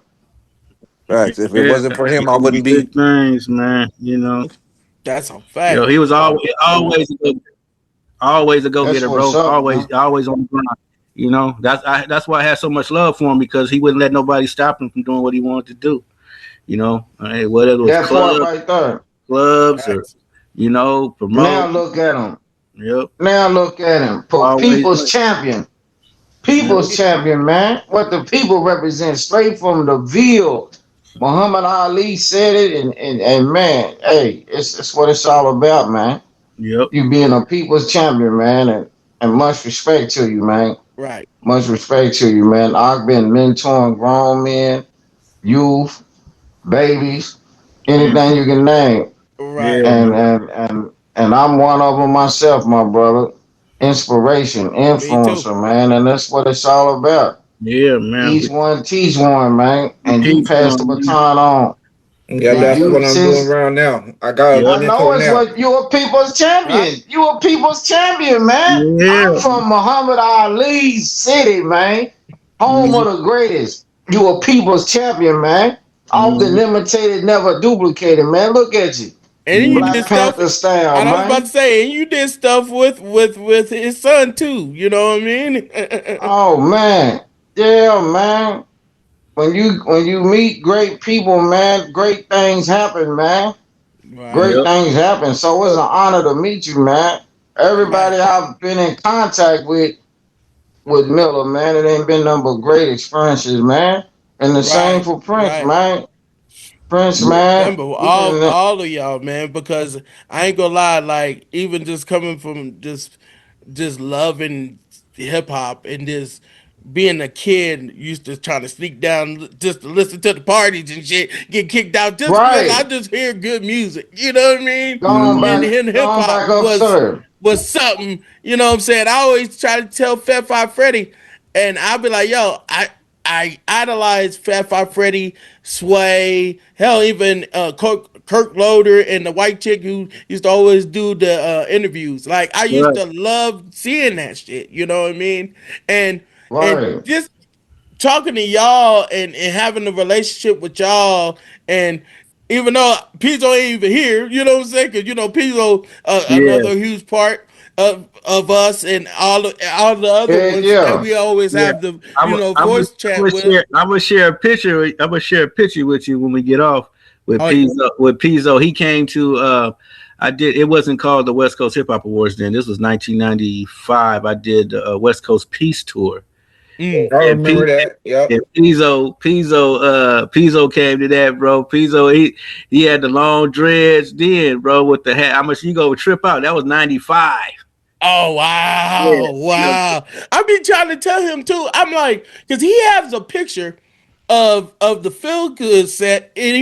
Facts. If it Yeah, wasn't for him, I you're doing wouldn't be. big things, man. That's a fact. He was always a go That's getter, what's bro. up, Always, man. always on the grind. That's why I had so much love for him because he wouldn't let nobody stop him from doing what he wanted to do. Whether it was That part right there. clubs or Facts. Now promote. look at him. Yep, Now look at him. For always. people's champion. Yep, People's champion, man. What the people represent straight from the Ville. Muhammad Ali said it, and man, hey, it's what it's all about, man. yep, You being a people's champion, man, and much respect to you, man. Right. Much respect to you, man. I've been mentoring grown men, youth, babies, mm, anything you can name, yeah, Right. man. and I'm one of them myself, my brother. Inspiration, Me too. influencer, man, and that's what it's all about. Yeah, man. Each one teach one, man, and you Peace, pass the man. baton on. Yeah, If that's Right. what you I'm doing since around now. I got a Yep, I know mentor it's now. what you a people's Right. champion. You a people's champion, man. yeah, I'm from Muhammad Ali's city, man. Home mm, of the greatest. You a people's champion, man. Often mm, imitated, never duplicated, man. Look at you. And then you mm, did Black stuff. Panther style, And I was about to man. say, and you did stuff with his son too. You know what I mean? Oh man. Yeah, man. When you meet great people, man, great things happen, man. Right. Great yep, things happen. So it's an honor to meet you, man. Everybody Right. I've been in contact with Miller, man, it ain't been nothing but great experiences, man. And the same Right. for Prince, Right. man. Prince, yeah, man, Remember he been in the all of y'all, man, because I ain't gonna lie, like even just coming from just loving hip hop and just being a kid used to try to sneak down just to listen to the parties and shit, get kicked out just because I right. just hear good music. You know what I mean? And mm, hip Going hop back was upstairs. something, you know what I'm saying? I always try to tell Fat Five Freddy, and I'll be like, yo, I idolize Fat Five Freddy, Sway, hell, even Kirk Loader and the white chick who used to always do the interviews. Like I used right, to love seeing that shit. You know what I mean? And Right. just talking to y'all and having a relationship with y'all and even though Pizzo ain't even here, you know what I'm saying? Because Pizzo, yeah, another huge part of us and all the other Yeah, ones that yeah. we always yeah. have the I'm i I'm gonna voice chat with. I'm gonna share a picture. I'm gonna share a picture with you when we get off with Oh, Pizzo. With Pizzo, he came to. I did. It wasn't called the West Coast Hip Hop Awards then. This was 1995. I did West Coast Peace Tour, mm, I and remember that. Yep. Pizzo came to that, bro. Pizzo, he had the long dreads then, bro, with the hat. How much you go trip out? That was 95. oh Yeah, wow, you know, wow! I be trying to tell him too. I'm like, because he has a picture. of the feel good set, and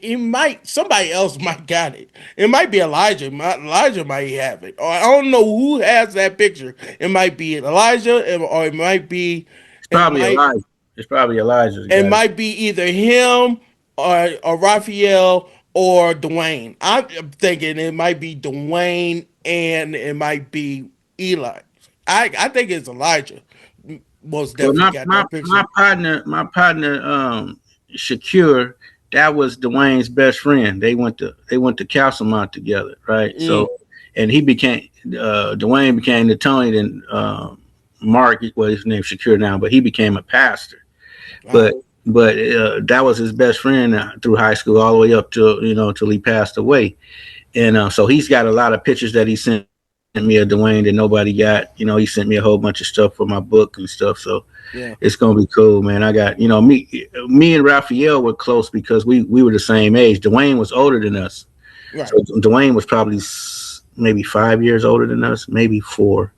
he might somebody else might got it. It might be Elijah. Elijah might have it, or I don't know who has that picture. It might be Elijah, or It's it probably might Elijah. It's probably Elijah's it got it. might be either him or Raphael or Dwayne. I'm thinking it might be Dwayne and it might be Eli. I think it's Elijah. Most Well, definitely got that picture. my partner, Shakir, that was Dwayne's best friend. They went to Castlemont together, right? So, Mm, and he became Dwayne became the Tony, then Mark, well, his name's Shakir now, but he became a pastor. But wow. that was his best friend through high school all the way up to till he passed away. And so he's got a lot of pictures that he sent me of Dwayne that nobody got. He sent me a whole bunch of stuff for my book and stuff. So Yeah. it's gonna be cool, man. I got me and Raphael were close because we were the same age. Dwayne was older than us, so Right. Dwayne was probably maybe 5 years older than us, maybe four.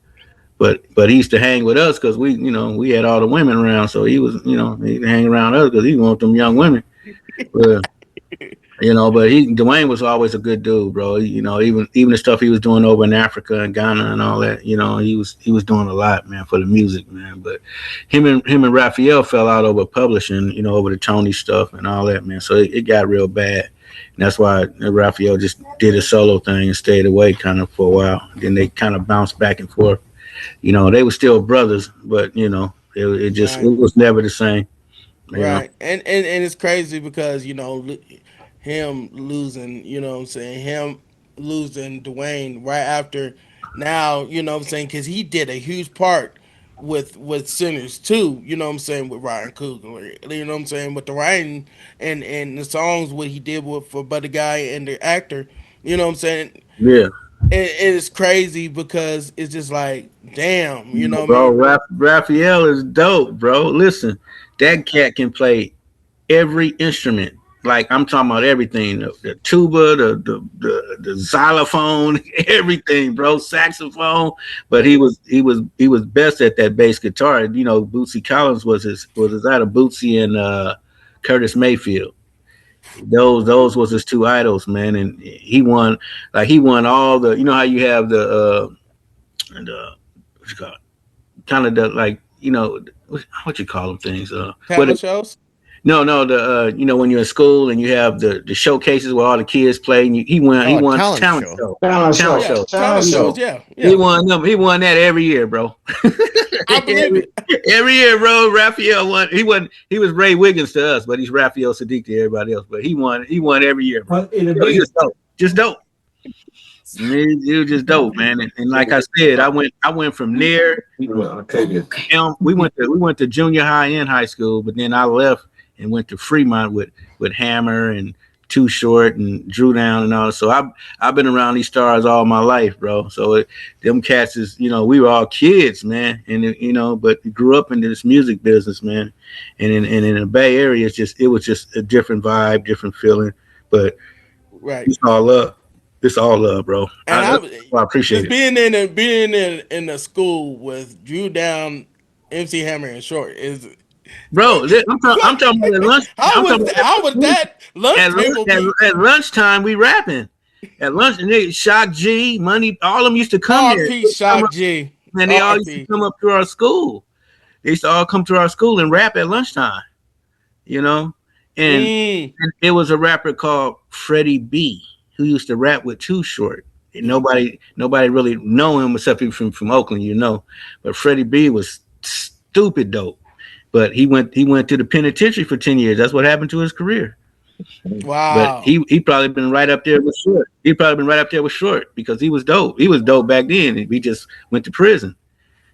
But he used to hang with us because we had all the women around. So he hang around us because he wanted them young women. But but Dwayne was always a good dude, bro. Even the stuff he was doing over in Africa and Ghana and all that, he was doing a lot, man, for the music, man. But him and Raphael fell out over publishing, over the Tony stuff and all that, man. So it got real bad. And that's why Raphael just did a solo thing and stayed away kind of for a while. Then they kind of bounced back and forth. They were still brothers, but it Right. was never the same. You know. Right. And it's crazy because, him losing, what I'm saying, him losing Dwayne right after now, what I'm saying, because he did a huge part with Sinners too, what I'm saying, with Ryan Coogler, what I'm saying, with the writing and the songs, what he did with for Buddy Guy and the actor, what I'm saying. Yeah. It is crazy because it's just like, damn, you know what I Bro, mean? Raphael is dope, bro. Listen, that cat can play every instrument. Like I'm talking about everything: the tuba, the xylophone, everything, bro. Saxophone, but he was best at that bass guitar. Bootsy Collins was his idol. Bootsy and Curtis Mayfield. Those was his two idols, man, and he won all the. How you have the what you call it? Kind of the like what you call them things what Talent shows. no the when you're in school and you have the showcases where all the kids play and he Oh, a won talent talent show. show Talent talent show. Yeah, show Talent talent he, shows. show. Yeah, he yeah. won that every year, bro. I believe every, it. every year, bro. Raphael won. He was Ray Wiggins to us, but he's Raphael Sadiq to everybody else. But he won every year, bro. He was dope, just dope. It was just dope, man. And like I said, I went from there. Octavius. We went to junior high and high school, but then I left and went to Fremont with Hammer and Too Short and Drew Down and all. So I've been around these stars all my life, bro. So them cats is we were all kids, man, and but grew up in this music business, man. And in the Bay Area, it was just a different vibe, different feeling. But Right. it's all love. It's all love, bro. And I appreciate just it. being in the school with Drew Down, MC Hammer, and Short is Bro, I'm what? talking about at lunch. I'm talking about How would that lunch at lunch, table at, be? at lunchtime we rapping. At lunch, and Shock G, Money, all of them used to come there. R.P. Shock G. And they all used to R.P. come up to our school. They used to all come to our school and rap at lunchtime. You know, and, Mm. and it was a rapper called Freddie B who used to rap with Too Short. And Yeah. nobody really know him except people from Oakland, But Freddie B was stupid dope. But he went to the penitentiary for 10 years. That's what happened to his career. But Wow. he probably been right up there with Short. He probably been right up there with Short because he was dope. He was dope back then. And he just went to prison,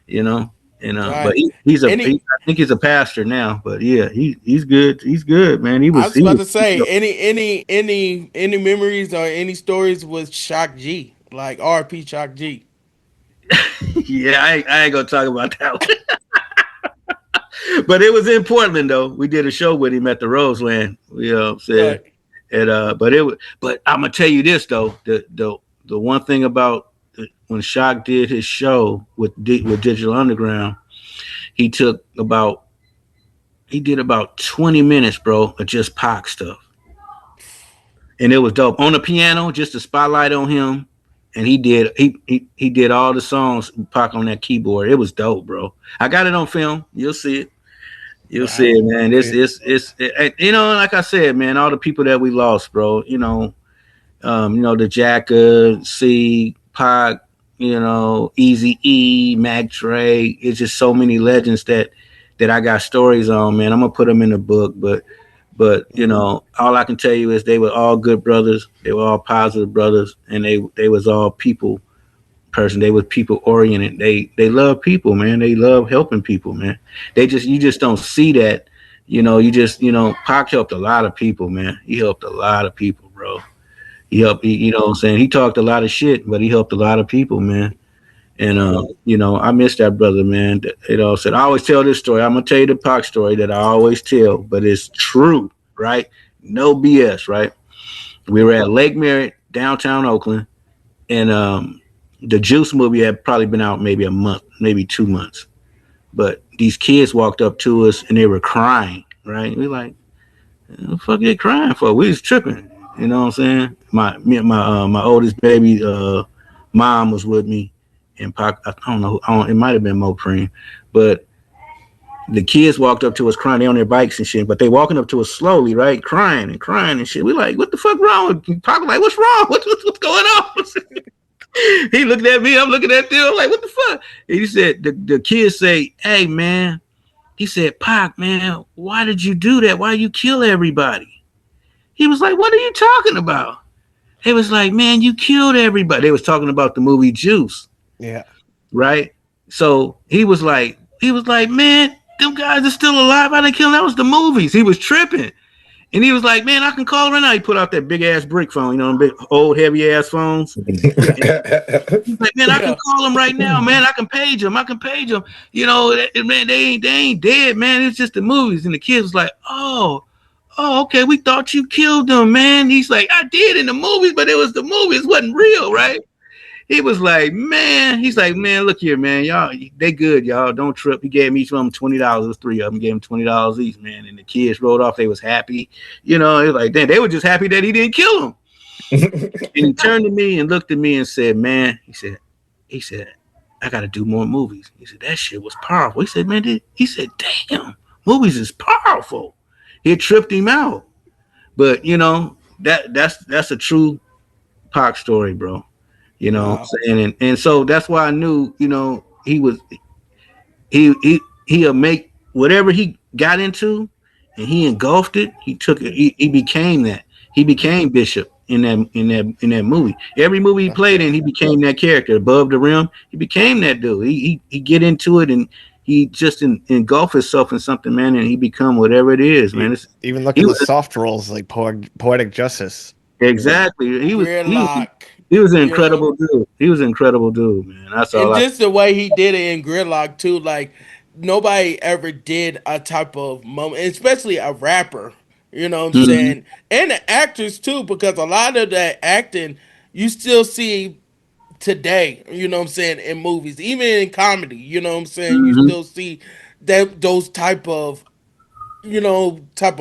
you know. And but Right. I Any think he's a pastor now. But yeah, he's good. He's good, man. I was He about was to say any memories or any stories with Shock G, like R.P. Shock G. yeah. I ain't gonna talk about that one. But it was in Portland though. We did a show with him at the Roseland. You know what I'm saying? Right. And but I'm gonna tell you this though. The one thing about when Shock did his show with Digital Underground, he took about he did about 20 minutes, bro, of just Pac stuff, and it was dope on the piano, just a spotlight on him. And he did all the songs Pac on that keyboard. It was dope, bro. I got it on film. You'll see it. You'll see Wow. it, man. You know, like I said, man, all the people that we lost, bro. The Jacka, C, Pac, Easy E, Mac Dre. It's just so many legends that I got stories on, man. I'm gonna put them in the book, but all I can tell you is they were all good brothers. They were all positive brothers, and they was all people person. They was people oriented. They love people, man. They love helping people, man. You just don't see that. Pac helped a lot of people, man. He helped a lot of people, bro. You know what I'm saying? He talked a lot of shit, but he helped a lot of people, man. And Right. I miss that brother, man. Said I always tell this story. I'm gonna tell you the Pac story that I always tell, but it's true, right? No BS, right? We were at Lake Merritt, downtown Oakland, and the Juice movie had probably been out maybe a month, maybe 2 months. But these kids walked up to us and they were crying, right? We like, what the fuck are they crying for? We was tripping. You know what I'm saying? My oldest baby mom was with me, and Pac, I don't know, it might have been Mopreme, but the kids walked up to us crying. They on their bikes and shit, but they walking up to us slowly, right? Crying and crying and shit. We like, what the fuck wrong with you? Pac like, what's wrong? What's going on? He looked at me. I'm looking at them. I'm like, what the fuck? And he said, the kids say, hey, man. He said, Pac, man, why did you do that? Why you kill everybody? He was like, what are you talking about? They was like, man, you killed everybody. They was talking about the movie Juice, Yeah. right? So he was like, man, them guys are still alive. How they kill them? That was the movies. He was tripping. And he was like, man, I can call right now. He put out that big ass brick phone, them big old heavy ass phones. He's like, man, I can Yeah. call them right now, man. I can page them. I can page them. Man, they ain't dead, man. It's just the movies. And the kids was like, oh, okay. We thought you killed them, man. He's like, I did in the movies, but it was the movies. It wasn't real, right? He was like, man. He's like, man, look here, man. Y'all, they good, y'all. Don't trip. He gave me each of them $20. It was three of them. Gave him $20 each, man. And the kids rode off. They was happy. It was like, damn, they were just happy that he didn't kill them. And he turned to me and looked at me and said, man, he said, I got to do more movies. He said, that shit was powerful. He said, man, he said, damn, movies is powerful. It tripped him out. But, that's a true Pac story, bro. You know what I'm Wow. saying? And so that's why I knew, he'll make whatever he got into and he engulfed it. He took it. He became that. He became Bishop in that movie. Every movie he That's played in, right. he became that character. Above the rim, he became that dude. He get into it and he just engulf himself in something, man, and he become whatever it is, man. Even look He at the was soft roles like Poetic Justice. exactly. He was Gridlock. he was an You know, incredible dude. He was an incredible dude, man. That's all and I. just the way he did it in Gridlock too, like nobody ever did a type of moment, especially a rapper. You know what I'm Mhm. saying? And the actors too, because a lot of that acting you still see today, you know what I'm saying, in movies, even in comedy, you know what I'm saying, you Mhm. still see that those type of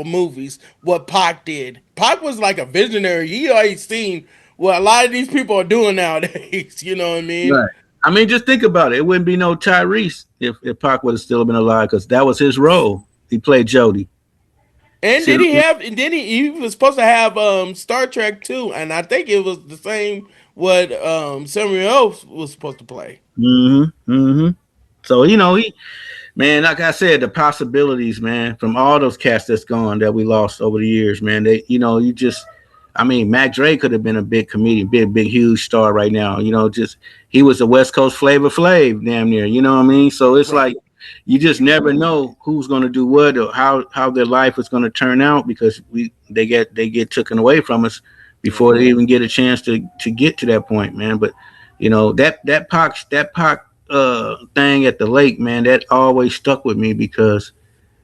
movies. What Pac did. Pac was like a visionary. He already seen what a lot of these people are doing nowadays. You know what I mean? Right. I mean, just think about it. It wouldn't be no Tyrese if Pac would have still been alive because that was his role. He played Jody. And See did what he I'm have? And then he was supposed to have Star Trek too, and I think it was the same what Samuel L. was supposed to play. saying? Mm-hmm. So he man, like I said, the possibilities, man, from all those cats that's gone that we lost over the years, man. You just, I mean, Mac Dre could have been a big comedian, big, huge star right now. Just he was a West Coast Flavor Flav, damn near. You know what I mean? So it's Right. like you just never know who's going to do what or how their life is going to turn out because they get taken away from us before Yeah. they even get a chance to get to that point, man. But that Pac thing at the lake, man, that always stuck with me because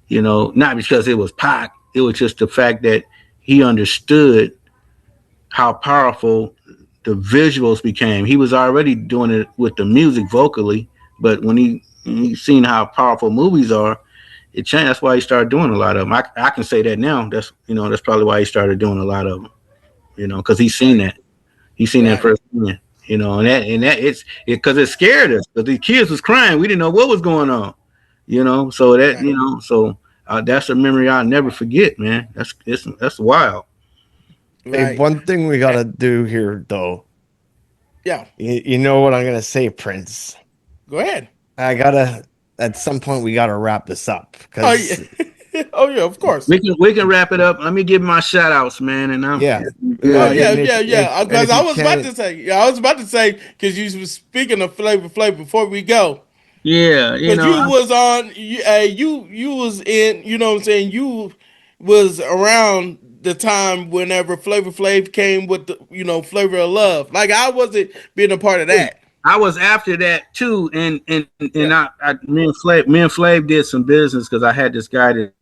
not because it was Pac, it was just the fact that he understood how powerful the visuals became. He was already doing it with the music vocally, but when he seen how powerful movies are, it changed. That's why he started doing a lot of them. I can say that now. That's probably why he started doing a lot of them. Because he's seen Right. that. He's seen that Right. firsthand. And that it's because it scared us. Because the kids was crying. We didn't know what was going on. So that Right. that's a memory I'll never forget, man. That's wild. Hey, Right. one thing we gotta do here, though. Yeah. You know what I'm gonna say, Prince. Go ahead. I gotta. At some point, we gotta wrap this up Oh yeah. because Oh yeah. Of course. We can wrap it up. Let me give my shout outs, man. And I'm yeah, Oh good. yeah, and yeah, yeah. and Because if I you was about can't, to say, because you was speaking of Flavor before we go. Yeah, Because you was on, you was in, you know what I'm saying. You was around the time whenever Flavor Flav came with the, Flavor of Love. Like I wasn't being a part of that. I was after that too, and Yeah. me and Flav did some business because I had this guy that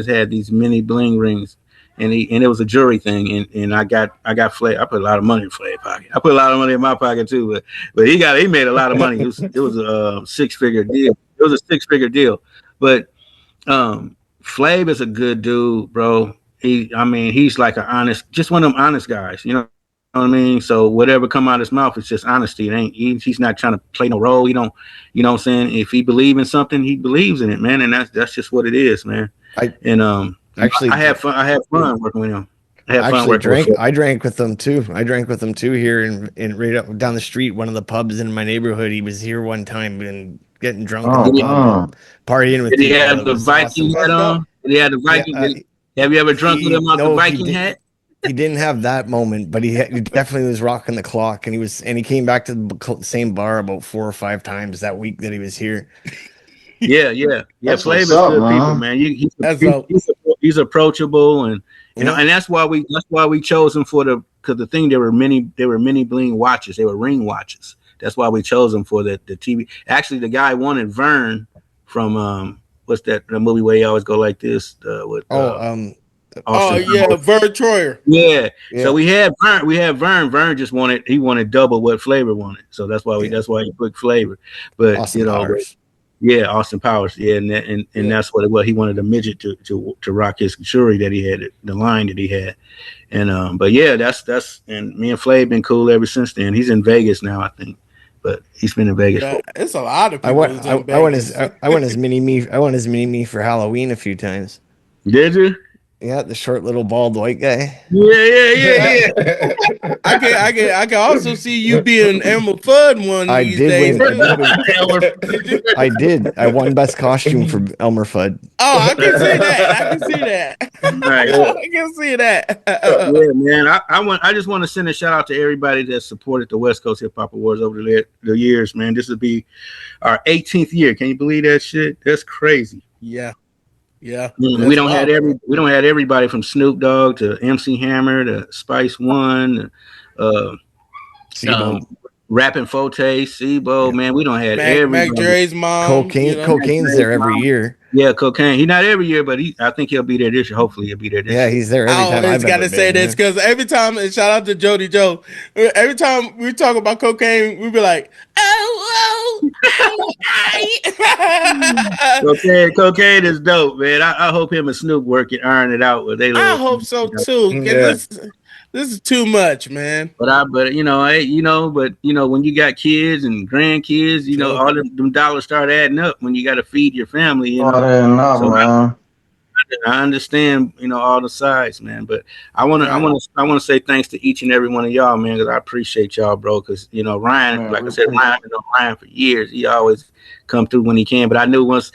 had these mini bling rings, and it was a jury thing, and I got Flav. I put a lot of money in Flav pocket. I put a lot of money in my pocket too, but he made a lot of money. It was a 6 figure deal. It was a 6 figure deal, but Flav is a good dude, bro. He's like an honest, just one of them honest guys. You know what I mean? So whatever come out of his mouth, it's just honesty. He's not trying to play no role. He don't, you know what I'm saying? If he believe in something, he believes in it, man. And that's just what it is, man. I And actually I had fun. I had fun working with him. I had fun actually working with drank. him. I drank with them too. I drank with them too here in right up down the street. One of the pubs in my neighborhood. He was here one time and getting drunk in the Did he, pub and partying with did he people. have It the was Viking awesome. hat That's dope. on? Did he have the Yeah, Viking? Have you ever drunk with he him off the no, he Viking did. hat? He didn't have that moment, but he definitely was rocking the clock, and he came back to the same bar about 4 or 5 times that week that he was here. Yeah, yeah, yeah. That's what's Flavor's up, good people, man. man. That's dope. He's approachable, and Yeah, that's why we chose him because the thing they were mini bling watches. They were ring watches. That's why we chose him for the TV. Actually, the guy wanted Vern from what's that the movie where he always go like this with oh, Oh Austin yeah, Powers. Vern Troyer. Yeah. So yeah, we had Vern. Vern just wanted double what Flavor wanted. So yeah. that's why he put Flavor. But Austin Powers. yeah, Austin Powers. Yeah, and Yeah. that's what it was. He wanted a midget to rock his jewelry that he had, the line that he had. And but yeah, that's and me and Flav been cool ever since then. He's in Vegas now, I think. But he's been in Vegas Yeah, for. it's a lot of I people went. who's in I went as Vegas. I went as mini me. I went as mini me for Halloween a few times. Did you? Yeah, the short little bald white guy. Yeah, yeah, yeah, Uh, yeah. I can also see you being Elmer Fudd one of I these did days win. I too. did win. Elmer. Did you? I did. I won best costume for Elmer Fudd. Oh, I can see that. I can see that. Right. I can see Yeah, that. man. I just want to send a shout out to everybody that supported the West Coast Hip Hop Awards over the years, man. This will be our 18th year. Can you believe that shit? That's crazy. Yeah, yeah, We that's don't had wild. everybody from Snoop Dogg to MC Hammer to Spice One, uh, Sibo. um, Rapping Forte, Sibo. Yeah. Man, we don't had Mac everybody. Dre's mom. Cocaine. Cocaine's there every year. Yeah, Cocaine. He not every year, but I think he'll be there this year. Hopefully, he'll be there this Yeah, year. he's there every I time always I've got ever to say been. this because every time, and shout out to Jody Joe, every time we talk about cocaine, we be like, oh, Cocaine is dope, man. I hope him and Snoop work it, iron it out with they I little. hope so too. Yeah. Cause this is too much, man. But when you got kids and grandkids, True. all them dollars start adding up when you got to feed your family, Oh, that enough, So man. I understand, all the sides, man. But I want to, I Right. want to, I want to say thanks to each and every one of y'all, man, because I appreciate y'all, bro. Because Ryan, Man, like we I said, appreciate Ryan, Ryan for years. He always come through when he can. But I knew once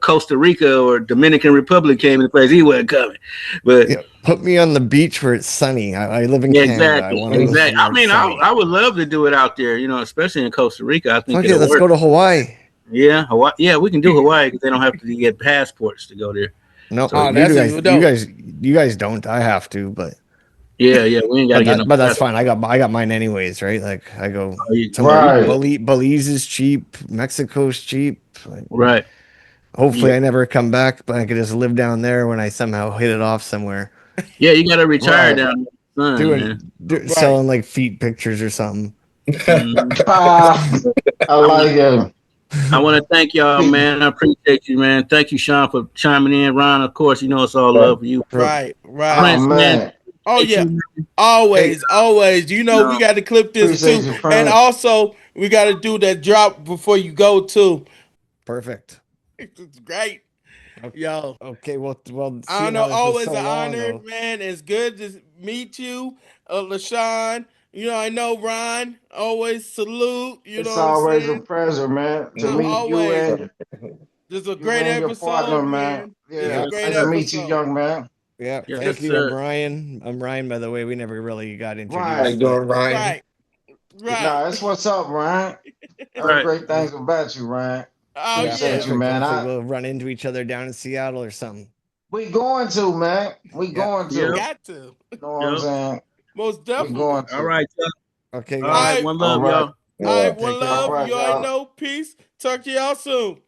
Costa Rica or Dominican Republic came into place, he wasn't coming. But Yeah, put me on the beach where it's sunny. I live in yeah, Canada. I exactly, want to go exactly. somewhere I it's mean, I, sunny. I would love to do it out there, especially in Costa Rica. I think Fuck it, it'll let's work. go to Hawaii. Yeah, Hawaii. Yeah, we can do Hawaii because they don't have to get passports to go there. No, So Oh, you that's guys, even you dope. guys, you guys don't. I have to, but yeah, we ain't got to get no that's passport. fine. I got mine anyways, right? Like I go somewhere. right. Belize is cheap. Mexico's cheap. Like, Right. hopefully, Yeah. I never come back, but I could just live down there when I somehow hit it off somewhere, Yeah, you got to retire Right. down there, son, man. Right. selling like feet pictures or something. Mhm. Ah, I I want like it. I want to thank y'all, man. I appreciate you, man. Thank you, Sean, for chiming in. Ron, of course, you know it's all love for you. Right, right. Oh Prince, man, man, Oh appreciate yeah. you, man. Hey, Always, always. You know, we no, got to clip this appreciate too. you, And Prince. also, we got to do that drop before you go too. Perfect. It's great. O- Yo, Okay, well, I don't seeing know. how it's been Always so an long, honor, though. man. It's good to meet you, LaShawn. You know, I know Ron. Always salute. You know It's what I'm always a saying? pleasure, man, to Hmm. meet Always. This is a you great and your partner, episode, man. man. This is a Yeah, Yep. great nice to meet you, episode. young man. Yeah. yes, Thank you. I'm sir. Ryan. I'm Ryan, by the way. We never really got How Right. you introduced, but doing, Ryan? Right, right. Nah, that's what's up, Ryan. Heard Right. great things about you, Ryan. Oh yeah, Appreciate yeah. you, perfect. man. Hopefully, we'll run into each other down in Seattle or something. We going to, man. We Yeah. going Yep. to. Got to. Know what I'm Yep. saying? Most We definitely. going All to. right, y'all. Okay, All All right. guys. right. One All love, right. y'all. All Yeah. right. One Take care. All love. right, You already y'all. know. Peace. Talk to y'all soon.